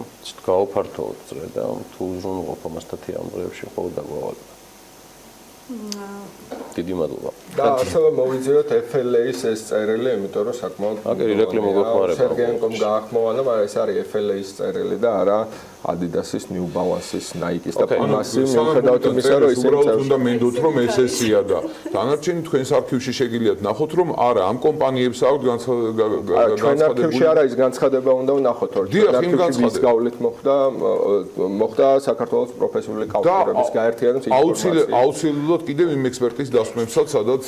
გავაფართოვოთ წრე და თუ უზრუნველყოფ ამასთათი ამ დღეებში მხოლოდ დაგვავალება. დიდი მადლობა. და ასევე მოვიძიოთ FLA-ის ეს წერილი, იმიტომ რომ საკმაოდ ირაკლი მოგეხმარება. სერგეენკომ გაახმოვანა, მაგრამ ეს არის FLA-ის წერილი და არა Adidas-ის, New Balance-ის, Nike-ის და Puma-ის. მიუხედავად იმისა, რომ ისინი უბრალოდ უნდა მენდოთ, რომ ეს ესია და დანარჩენი თქვენს არქივში შეგიძლიათ ნახოთ, რომ არა, ამ კომპანიებს აქვს განცხადებული. ჩვენ არქივში არა ის განცხადება უნდა ვნახოთ, რომ არქივში გავლით მოხდა საქართველოს პროფესიული კავშირების გაერთიანების ინფორმაცია. აუცილებლად კიდევ იმ ექსპერტის დასვენებსაც, სადაც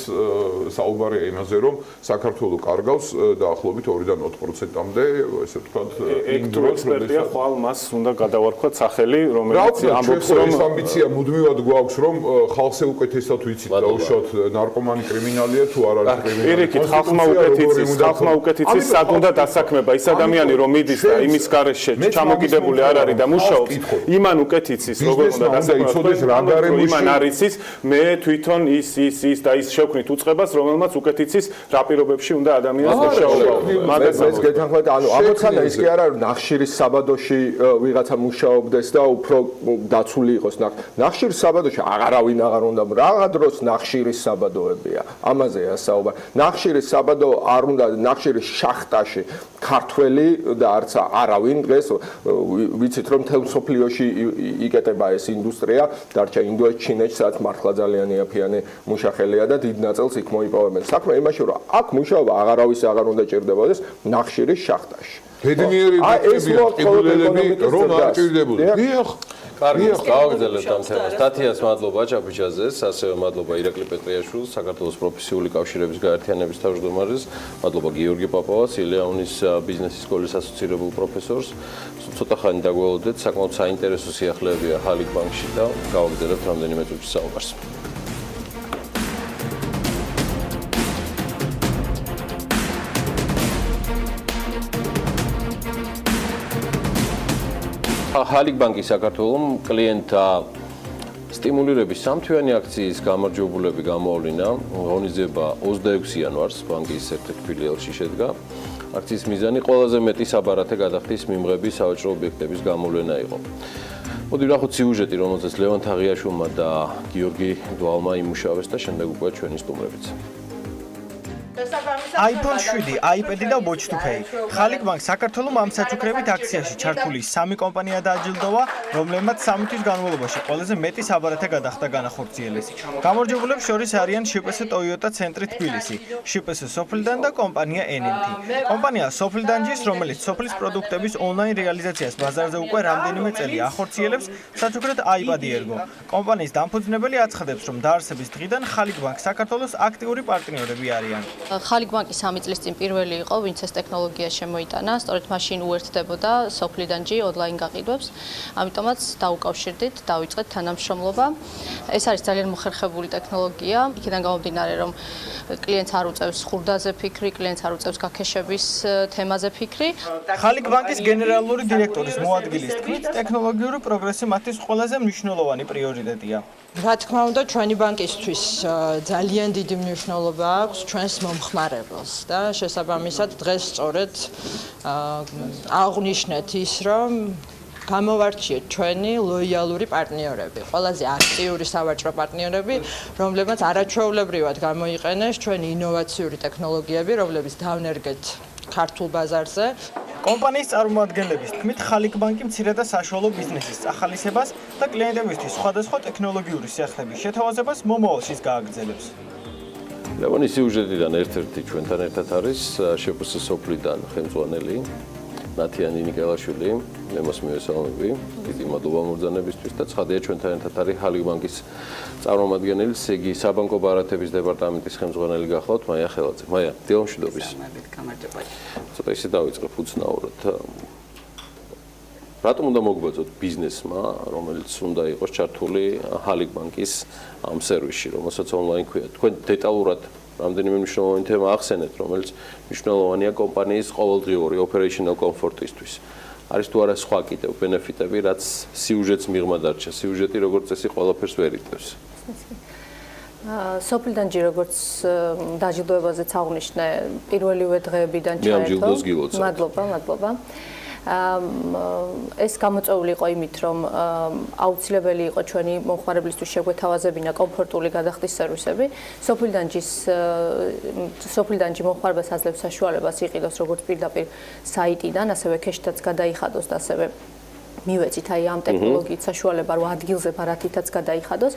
საუბარია იმაზე, რომ საქართველო კარგავს დაახლოებით 2-დან 4%-მდე, ესე ვთქვათ, ეგ თუ ექსპერტია, ხვალ მას უნდა გადავარქვათ სახელი, რომელიც ამბობს, რომ ეს ამბიცია მუდმივად გვაქვს, რომ ხალხზე უკეთესად ვიცით და უშოთ ნარკომანი კრიმინალია თუ არ არის კრიმინალი. პირიქით, ხალხმა უკეთ იცის, სად უნდა დასაქმება. ის ადამიანი რომ მიდის და იმის გარეშე ჩამოკიდებული არ არის და მუშაობს, იმან უკეთ იცის, როგორ უნდა დასაქმება. იმან არ იცის, მე თვითონ ის და ის შევქმნით უწყებას, რომელმაც უკეთ იცის, რა პირობებში უნდა ადამიანს მუშაობა. მაგას გეთანხმებით, ანუ ამოცანა ის კი არა, რომ ნახშირის საბადოში ვიღაცა მუშაობდეს და უფრო დაცული იყოს. ნახშირის საბადოში აღარავინ აღარ უნდა, რაღა დროს ნახშირის საბადოებია. ამაზეა საუბარი. ნახშირის საბადო არ უნდა, ნახშირის შახტაში ქართველი და არც არავინ დღეს ვიცით რომ თელ სოფლიოში იკეტება ეს ინდუსტრია, დარჩა ინდოეთში, ჩინეთში, სადაც მართლა ძალიან იაფიანი მუშახელია და დიდ ნაწილს იქ მოიპოვებენ. საქმე იმაში რომ აქ მუშაობა აღარავის აღარ უნდა ჭირდებოდეს ნახშირის შახტაში. ბედნიერი დაწებია რომ არ ჭირდებოდეს. დიახ. კარგი, გავაგრძელებთ ამ თემას. სტათიას მადლობა ჩაფიჩაძეს, ასევე მადლობა ირაკლი პეტრიაშვილს, საქართველოს პროფესიული კავშირების გაერთიანების თავმჯდომარეს, მადლობა გიორგი პაპავას, ილეონის ბიზნესის სკოლის ასოცირებულ პროფესორს. ცოტა ხანი დაგველოდეთ, საკმაოდ საინტერესო სიახლეებია ჰალიგ ბანკში და გავაგრძელებთ რამდენიმე წუთში საუბარს. ჰალიგ ბანკი საქართველოს კლიენტთა სტიმულირების სამთვიანი აქციის გამარჯვებულები გამოავლინა. ღონისძიება 26 იანვარს ბანკის ერთ-ერთ ფილიალში შედგა. აქციის მიზანი ყველაზე მეტი საბარათე გადახდის მიმღები სავაჭრო ობიექტების გამოვლენა იყო. მოდი ვნახოთ სიუჟეტი, რომელზეც ლევან თაღიაშვილმა და გიორგი დვალმა იმუშავეს და შემდეგ უკვე ჩვენი სტუმრებიც. iPhone 7, iPad და Watch to Pay. ხალიგ ბანკ საქართველოს ამ საჩუქრებით აქციაში ჩართული 3 კომპანია დააჯილდოვა, რომლებმაც 3 თვის განმავლობაში ყველაზე მეტი საბარათე გადახდა განახორციელეს. გამარჯვებულებს შორის არიან შიპეს Toyota ცენტრი თბილისი, შიპეს სოფლიდან და კომპანია NMT. კომპანია სოფლიდანჯის, რომელიც სოფლის პროდუქტების ონლაინ რეალიზაციას ბაზარზე უკვე რამდენიმე წელი ახორციელებს, საჩუქრად iPad ერგო. კომპანიის დამფუძნებელი აცხადებს, რომ დაარსების დღიდან ხალიგ ბანკ საქართველოს აქტიური პარტნიორები არიან. ხალიგ ბანკი 3 წლის წინ პირველი იყო, ვინც ეს ტექნოლოგია შემოიტანა, სწორედ მაშინ უერთდებოდა სოფლიდანჯი ონლაინ გაყიდვებს. ამიტომაც დაუკავშირდით, დავიწყეთ თანამშრომლობა. ეს არის ძალიან მოხერხებული ტექნოლოგია. იქიდან გამომდინარე, რომ კლიენტს არ უწევს ხურდაზე ფიქრი, კლიენტს არ უწევს გაქეშების თემაზე ფიქრი. ხალიგ ბანკის გენერალური დირექტორის მოადგილის თქმით, ტექნოლოგიური პროგრესი მათთვის ყველაზე მნიშვნელოვანი პრიორიტეტია. რა თქმა უნდა, ჩვენი ბანკისთვის ძალიან დიდი მნიშვნელობა აქვს ჩვენს მომხმარებელს და შესაბამისად დღეს სწორედ აღვნიშნეთ ის, რომ გამოვარჩიეთ ჩვენი ლოიალური პარტნიორები, ყველაზე აქტიური სავაჭრო პარტნიორები, რომლებმაც არაჩვეულებრივად გამოიყენეს ჩვენი ინოვაციური ტექნოლოგიები, რომლებიც დავნერგეთ ქართულ ბაზარზე. კომპანიის წარმომადგენლების თქმით, ხალიგ ბანკი მცირე და საშუალო ბიზნესის წახალისებას და კლიენტებისთვის სხვადასხვა ტექნოლოგიური სიახლეების შეთავაზებას მომავალშიც გააგრძელებს. ლევონის სიუჟეტიდან ერთ-ერთი ჩვენთან ერთად არის შპს სოფლიდან ხელმძღვანელი ნათიანი ნიკელაშვილი, მემოს მივესალმები, დიდი მადლობა მობრძანებისთვის და ცხადია ჩვენთან ერთად არის ხალიგ ბანკის წარმომადგენელი, იგი საბანკო ბარათების დეპარტამენტის ხელმძღვანელი გახლავთ, მაია ხელაძე. მაია, დილამშვიდობის. ცოტა ისე დავიწყებ უცნაურად. რატომ უნდა მოგვაწოთ ბიზნესმა, რომელიც უნდა იყოს ჩართული ხალიგ ბანკის ამ სერვისში, რომელსაც ონლაინ ქვია. თქვენ დეტალურად რამდენიმე მნიშვნელოვანი თემა ახსენეთ, რომელიც მნიშვნელოვანია კომპანიის ყოველდღიური operational comfort-ისთვის. არის თუ არა სხვა კიდევ ბენეფიტები, რაც სიუჟეტს მიღმა დარჩა. სიუჟეტი როგორც წესი ყველაფერს ვერ იტევს. სოფლიდანჯი როგორც დაჯილდოებაზეც აღვნიშნე, პირველივე დღეებიდან მე ამ ჯილდოს გილოცავ. მადლობა. ეს გამოწვეული იყო იმით, რომ აუცილებელი იყო ჩვენი მომხმარებლისთვის შეგვეთავაზებინა კომფორტული გადახდის სერვისები. სოფლიდანჯი მომხმარებელს აძლევს საშუალებას იყიდოს როგორც პირდაპირ საიტიდან, ასევე ქეშთაც გადაიხადოს და ასევე მივეცით აი ამ ტექნოლოგიით საშუალება რომ ადგილზე ბარათითაც გადაიხადოს.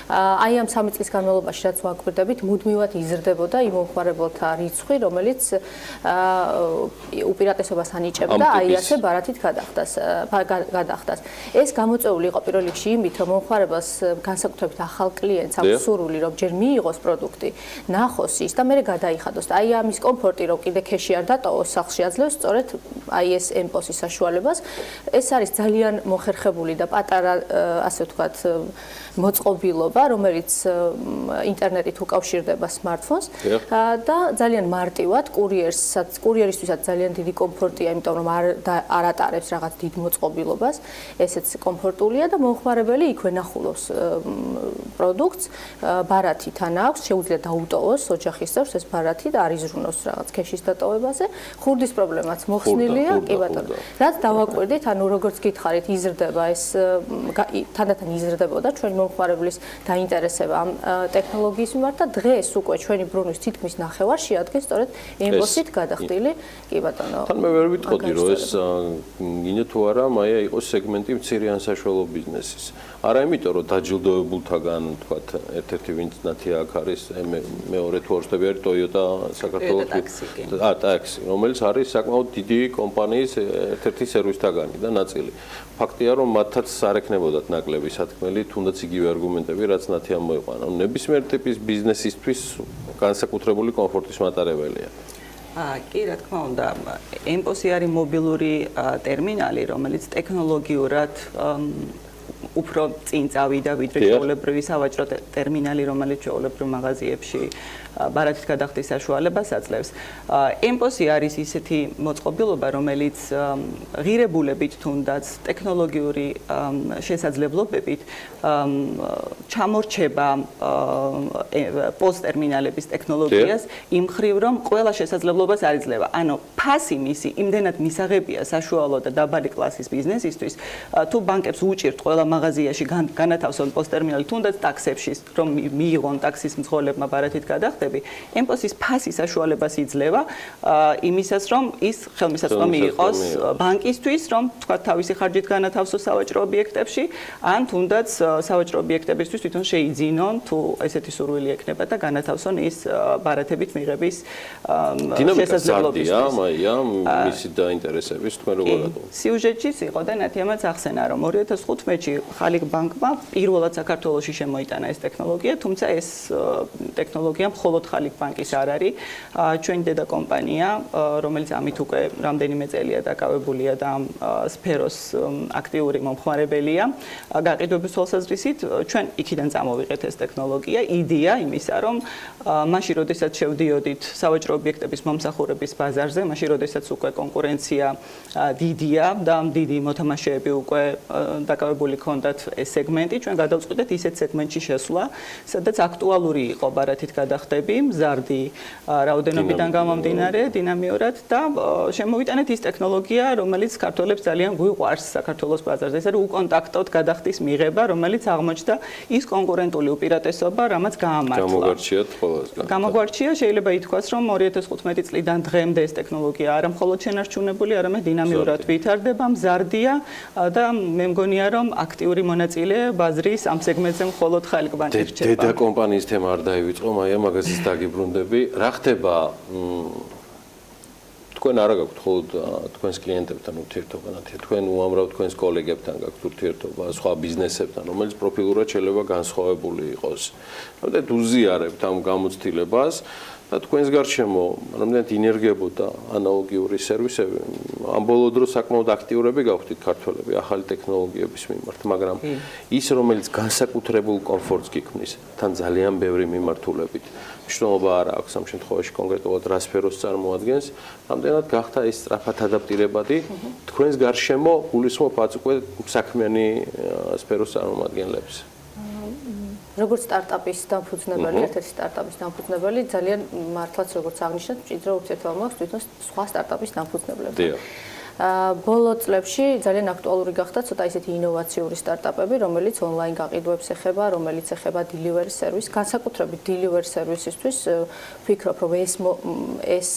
აი ამ 3 წლის განმავლობაში რაც ვაკვირდებით, მუდმივად იზრდებოდა იმ მომხმარებელთა რიცხვი, რომელიც უპირატესობას ანიჭებდა აი ასე ბარათით გადახდას. ეს გამოწვეული იყო პირველ რიგში იმით, რომ მომხმარებელს განსაკუთრებით ახალ კლიენტს აქვს სურვილი, რომ ჯერ მიიღოს პროდუქტი, ნახოს ის და მერე გადაიხადოს. აი ამის კომფორტი, რომ კიდე ქეში არ დატოვოს, სახლში აძლევს სწორედ აი ეს ემპოსის საშუალებას. ეს არის ძალიან მოხერხებული და პატარა, ასე ვთქვათ, მოწყობილობა, რომელიც ინტერნეტით უკავშირდება smartphones და ძალიან მარტივად კურიერისთვისაც ძალიან დიდი კომფორტია, იმიტომ რომ არ ატარებს რაღაც დიდ მოწყობილობას, ესეც კომფორტულია და მომხმარებელი იქვე ნახულობს პროდუქტს, ბარათით ან აქვს, შეუძლია დაუტოვოს ოჯახის წევრს ეს ბარათი და არ იზრუნოს რაღაც ქეშის დატოვებაზე. ხურდის პრობლემაც მოხსნილია, კი ბატონო. რაც დავაკვირდით, ანუ როგორც გითხრათ მითხარით იზრდება ეს თანდათან იზრდებოდა ჩვენი მომხმარებლის დაინტერესება ამ ტექნოლოგიის მიმართ და დღეს უკვე ჩვენი ბრუნვის თითქმის ნახევარ შეადგენს სწორედ ემბოსით გადახდილი კი ბატონო. თან მე ვერ ვიტყოდი რომ ეს გინდა თუ არა მაია იყოს სეგმენტი მცირე ან საშუალო ბიზნესის. არა იმიტომ რომ დაჯილდოებულთაგან თქვათ ერთ-ერთი ვინც ნათი აქ არის მეორე თუ არ ვშტები არის Toyota საქართველოს ტაქსი რომელიც არის საკმაოდ დიდი კომპანიის ერთ-ერთი სერვისთაგანი და ნაწილი. ფაქტია რომ მათაც არ ექნებოდათ ნაკლები სათქმელი თუნდაც იგივე არგუმენტები რაც ნათი ამ მოიყვანა. ნებისმიერ ტიპის ბიზნესისთვის განსაკუთრებული კომფორტის მატარებელია. კი, რა თქმა უნდა, ემპოსი არის მობილური ტერმინალი, რომელიც ტექნოლოგიურად უფრო წინ წავიდა ვიდრე ჩვეულებრივი სავაჭრო ტერმინალი, რომელიც ჩვეულებრივ მაღაზიებში ბარათით გადახდის საშუალებას აძლევს. ემპოსი არის ისეთი მოწყობილობა, რომელიც ღირებულებით თუნდაც ტექნოლოგიური შესაძლებლობებით ჩამორჩება პოსტერმინალების ტექნოლოგიას იმ მხრივ, რომ ყველა შესაძლებლობას არ იძლევა. ანუ ფასი მისი იმდენად მისაღებია საშუალო და დაბალი კლასის ბიზნესისთვის, თუ ბანკებს უჭირთ ყველა მაღაზიაში განათავსონ პოსტერმინალი, თუნდაც ტაქსებში, რომ მიიღონ ტაქსის მძღოლებმა ბარათით გადახდები, ემპოსის ფასი საშუალებას იძლევა იმისას, რომ ის ხელმისაწვდომი იყოს ბანკისთვის, რომ თქვა თავისი ხარჯით განათავსოს სავაჭრო ობიექტებში, ან თუნდაც სავაჭრო ობიექტებისთვის თვითონ შეიძინონ, თუ ესეთი სურვილი ექნება და განათავსონ ის ბარათებით მიღების შესაძლებლობისთვის. დინამიკა მაია მისი დაინტერესების თქვენ როგორ ატყობთ? სიუჟეტშიც იყო და ნათიამაც ახსენა, რომ 2015-ში ხალიქ ბანკმა პირველად საქართველოში შემოიტანა ეს ტექნოლოგია, თუმცა ეს ტექნოლოგია მხოლოდ ხალიქ ბანკის არ არის. ჩვენი დედა კომპანია, რომელიც ამით უკვე რამდენიმე წელია დაკავებულია და ამ სფეროს აქტიური მომხმარებელია, გაყიდვების თვალსაზრისით ჩვენ იქიდან წამოვიღეთ ეს ტექნოლოგია. იდეა იმისა, რომ მაშინ როდესაც შევდიოდით სავაჭრო ობიექტების მომსახურების ბაზარზე, მაშინ როდესაც უკვე კონკურენცია დიდია და დიდი მოთამაშეები უკვე დაკავებული ჰქონდათ ეს სეგმენტი, ჩვენ გადავწყვიტეთ ისეთ სეგმენტში შესვლა, სადაც აქტუალური იყო ბარათით გადახდები, მზარდი რაოდენობიდან გამომდინარე, დინამიურად და შემოვიტანეთ ის ტექნოლოგია, რომელიც ქართველებს ძალიან გვიყვარს საქართველოს ბაზარზე. ეს არის უკონტაქტოდ გადახდის მიღება, რომელიც აღმოჩნდა ის კონკურენტული უპირატესობა, რამაც გაამართლა. გამოგვარჩიათ ყველაზე. გამოგვარჩია, შეიძლება ითქვას, რომ 2015 წლიდან დღემდე ეს ტექნოლოგია არა მხოლოდ შენარჩუნებული, არამედ დინამიურად ვითარდება, მზარდია და მე მგონია, რომ აქტიური მონაწილე ბაზრის ამ სეგმენტზე მხოლოდ ხალიქ ბანკი რჩება. დედა კომპანიის თემა არ დაივიწყო, მაია მაგაზის დაგიბრუნდები. რა ხდება თქვენ არა გაქვთ ხოლმე თქვენს კლიენტებთან ურთიერთობა, თქვენ უამრავ თქვენს კოლეგებთან გაქვთ ურთიერთობა, სხვა ბიზნესებთან, რომელიც პროფილურად შეიძლება განსხვავებული იყოს. რამდენად უზიარებთ ამ გამოცდილებას და თქვენს გარშემო რამდენად ინერგებოდა ანალოგიური სერვისები, ამ ბოლო დროს საკმაოდ აქტიურები გავხდით ქართველები ახალი ტექნოლოგიების მიმართ, მაგრამ ის რომელიც განსაკუთრებულ კომფორტს გიქმნის, თან ძალიან ბევრი მიმართულებით მნიშვნელობა არ აქვს ამ შემთხვევაში კონკრეტულად რა სფეროს წარმოადგენს, რამდენად გახდა ეს სწრაფად ადაპტირებადი თქვენს გარშემო გულისხმობ უკვე საქმიანი სფეროს წარმომადგენლებს. როგორც სტარტაპის დამფუძნებელი, ერთ-ერთი სტარტაპის დამფუძნებელი, ძალიან მართლაც როგორც აღნიშნეთ, მჭიდრო ურთიერთობა მაქვს თვითონ სხვა სტარტაპის დამფუძნებლებთან. ბოლო წლებში ძალიან აქტუალური გახდა ცოტა ისეთი ინოვაციური სტარტაპები, რომელიც ონლაინ გაყიდვებს ეხება, რომელიც ეხება delivery service, განსაკუთრებით delivery service-ისთვის ვფიქრობ, რომ ეს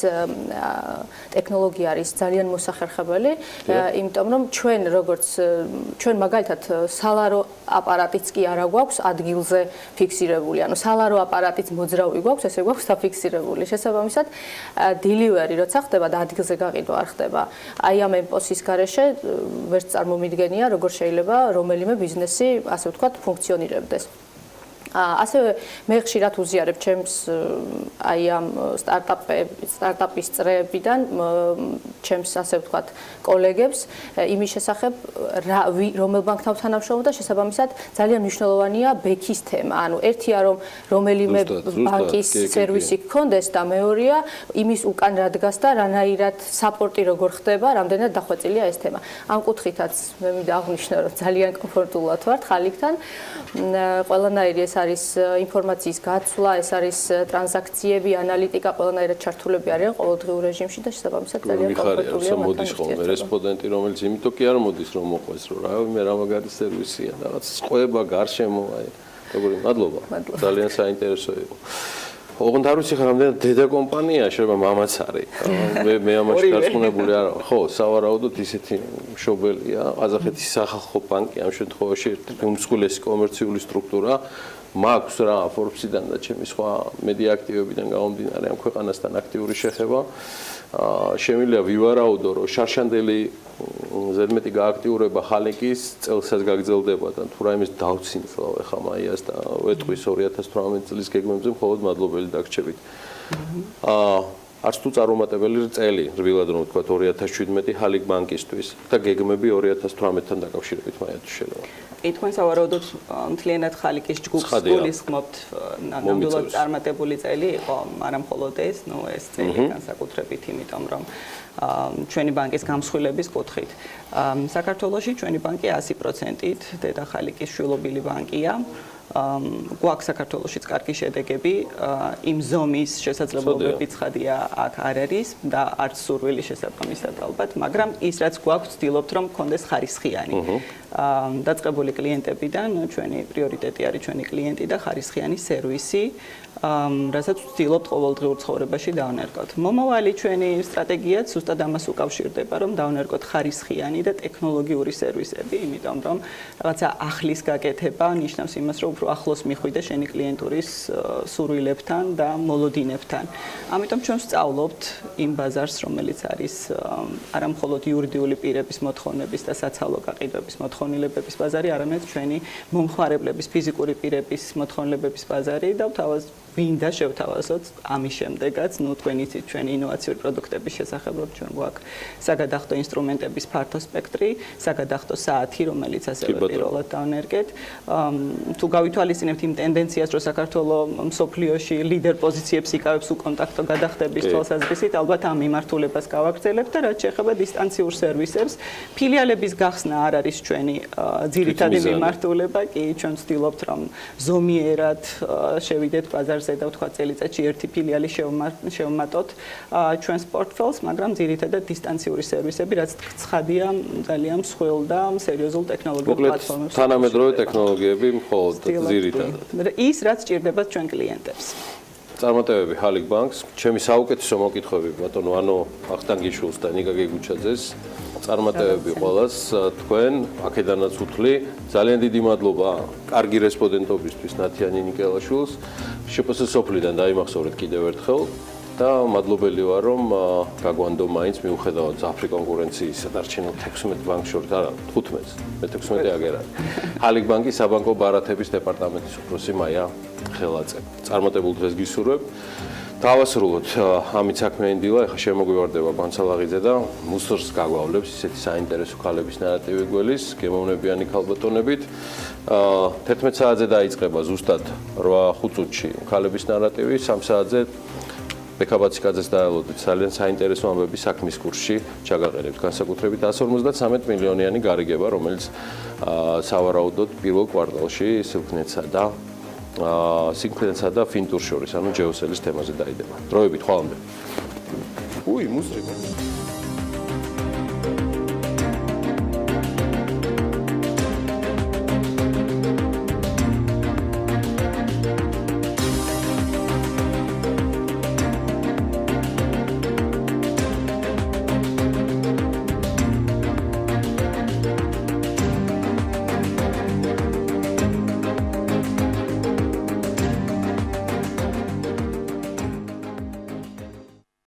ტექნოლოგია არის ძალიან მოსახერხებელი, იმიტომ რომ ჩვენ მაგალითად სალარო აპარატიც კი არა გვაქვს ადგილზე ფიქსირებული, ანუ სალარო აპარატიც მოძრავი გვაქვს, ესე გვაქვს დაფიქსირებული. შესაბამისად, delivery როცა ხდება და ადგილზე გაყიდვა არ ხდება, აი ამ ემპოსის გარეშე ვერც წარმომიდგენია, როგორ შეიძლება რომელიმე ბიზნესი, ასე ვთქვათ, ფუნქციონირებდეს. ასევე მე ხშირად უზიარებ ჩემს აი ამ სტარტაპის წრეებიდან ჩემს ასე ვთქვათ კოლეგებს იმის შესახებ რომელ ბანკთან თანამშრომლობ და შესაბამისად ძალიან მნიშვნელოვანია ბექის თემა. ანუ ერთია რომ რომელიმე ბანკის სერვისი გქონდეს და მეორეა იმის უკან რა დგას და რანაირად საპორტი როგორ ხდება, რამდენად დახვეწილია ეს თემა. ამ კუთხითაც მე მინდა აღვნიშნო რომ ძალიან კომფორტულად ვართ ხალიქთან. ყველანაირი ეს არის ინფორმაციის გაცვლა, ეს არის ტრანზაქციები, ანალიტიკა, ყველანაირად ჩართულები არიან ყოველდღიურ რეჟიმში და შესაბამისად ძალიან კომფორტულია მათთან მოდის ხოლმე რესპონდენტი, რომელიც იმიტომ კი არ მოდის, რომ მოყვეს, რომ მე რა მაგარი სერვისია, რაღაც სყვება, გარშემო, აი, როგორი მადლობა. ძალიან საინტერესო იყო. ოღონდ არ ვიცი ხარ რამდენად დედა კომპანია, შეიძლება მამაც არის. მე ამაში დარწმუნებული არ ვარ. ხო, სავარაუდოდ ისეთი მშობელია, ყაზახეთის სახალხო ბანკი ამ შემთხვევაში ერთ-ერთი უმსხვილესი კომერციული სტრუქტურა მაქვს რა Forbes-იდან და ჩემი სხვა მედია აქტივებიდან გამომდინარე ამ ქვეყანასთან აქტიური შეხება. შემიძლია ვივარაუდო, რომ შარშანდელი ზედმეტი გააქტიურება ხალიკის წელსაც გაგრძელდება და თუ რაიმეს დავცინწლავ ახლა მაიას და ვეტყვის 2018 წლის გეგმებზე მხოლოდ მადლობელი დაგრჩებით. არც თუ წარუმატებელი წელი, რბილად რომ ვთქვა 2017 ხალიკ ბანკისთვის და გეგმები 2018-თან დაკავშირებით მაია თუ შეიძლება. თქვენ სავარაუდოდ მთლიანად ხალიკის ჯგუფს გულისხმობთ, ნამდვილად წარმატებული წელი იყო, არა მხოლოდ ეს, ეს წელი განსაკუთრებით, იმიტომ რომ ჩვენი ბანკის გამსხვილების კუთხით. საქართველოში ჩვენი ბანკი 100%-ით დედა ხალიკის შვილობილი ბანკია. გვაქვს საქართველოშიც კარგი შედეგები, იმ ზომის შესაძლებლობები ცხადია აქ არ არის და არც სურვილი შესაბამისად ალბათ, მაგრამ ის რაც გვაქვს ვცდილობთ რომ გქონდეს ხარისხიანი. დაწყებული კლიენტებიდან ჩვენი პრიორიტეტი არის ჩვენი კლიენტი და ხარისხიანი სერვისი, რასაც ვცდილობთ ყოველდღიურ ცხოვრებაში დავნერგოთ. მომავალი ჩვენი სტრატეგიაც ზუსტად ამას უკავშირდება, რომ დავნერგოთ ხარისხიანი და ტექნოლოგიური სერვისები, იმიტომ რომ რაღაცა ახლის გაკეთება ნიშნავს იმას, რომ უფრო ახლოს მიხვიდე შენი კლიენტურის სურვილებთან და მოლოდინებთან. ამიტომ ჩვენ ვსწავლობთ იმ ბაზარს, რომელიც არის არა მხოლოდ იურიდიული პირების მოთხოვნების და საცალო გაყიდვების მოთხოვნილებების ბაზარი, არამედ ჩვენი მომხმარებლების, ფიზიკური პირების მოთხოვნილებების ბაზარი და ვინდა შევთავაზოთ ამის შემდეგაც, თქვენ იცით ჩვენი ინოვაციური პროდუქტების შესახებ, რომ ჩვენ გვაქვს საგადახდო ინსტრუმენტების ფართო სპექტრი, საგადახდო საათი, რომელიც ასევე პირველად დავნერგეთ. თუ გავითვალისწინებთ იმ ტენდენციას, რომ საქართველოს მსოფლიოში ლიდერ პოზიციებს იკავებს უკონტაქტო გადახდების თვალსაზრისით, ალბათ ამ მიმართულებას გავაგრძელებთ და რაც შეეხება დისტანციურ სერვისებს, ფილიალების გახსნა არ არის ჩვენი ძირითადი მიმართულება, კი ჩვენ ვცდილობთ, რომ ზომიერად შევიდეთ ბაზარზე და ვთქვა წელიწადში ერთი ფილიალი შევმატოთ ჩვენს პორტფელს, მაგრამ ძირითადად დისტანციური სერვისები, რაც ცხადია ძალიან მსხვილ და სერიოზულ ტექნოლოგიურ პლატფორმებს. თანამედროვე ტექნოლოგიები მხოლოდ ძირითადად. ის რაც ჭირდებათ ჩვენ კლიენტებს. წარმატებები ხალიკ ბანკს. ჩემი საუკეთესო მოკითხვები ბატონო ანო ახტანგიშვილს და ნიკა გეგუჩაძეს. წარმატებები ყველას თქვენ აქედანაც უთვლი. ძალიან დიდი მადლობა კარგი რესპონდენტობისთვის ნათიანი ნიკელაშვილს. შპს სოფლიდან დაიმახსოვრეთ კიდევ ერთხელ და მადლობელი ვარ რომ გაგვანდო მაინც მიუხედავად ძაფრი კონკურენციისა დარჩენილ 16 ბანკს შორის არა 15-ს მე 16 აგერა. ხალიკ ბანკის საბანკო ბარათების დეპარტამენტის უფროსი მაია ხელაძე. წარმატებულ დღეს გისურვებ. დავასრულოთ ამით საქმიანი დილა, ეხლა შემოგვივარდება ბანცალაღიძე და მუსორს გაგვავლებს ისეთი საინტერესო ქალების ნარატივი გველის, გემოვნებიანი ქალბატონებით. 11 საათზე დაიწყება ზუსტად 8-5 წუთში ქალების ნარატივი, 3 საათზე ბექაბაციკაძეს დაელოდეთ ძალიან საინტერესო ამბები საქმის კურსში ჩაგაყენებთ განსაკუთრებით 153 მილიონიანი გარიგება, რომელიც სავარაუდოდ პირველ კვარტალში სინქლენსა და ფინტურს შორის, ანუ ჯეოსელის თემაზე დაიდება. დროებით ხვალამდე. მუსრიბო.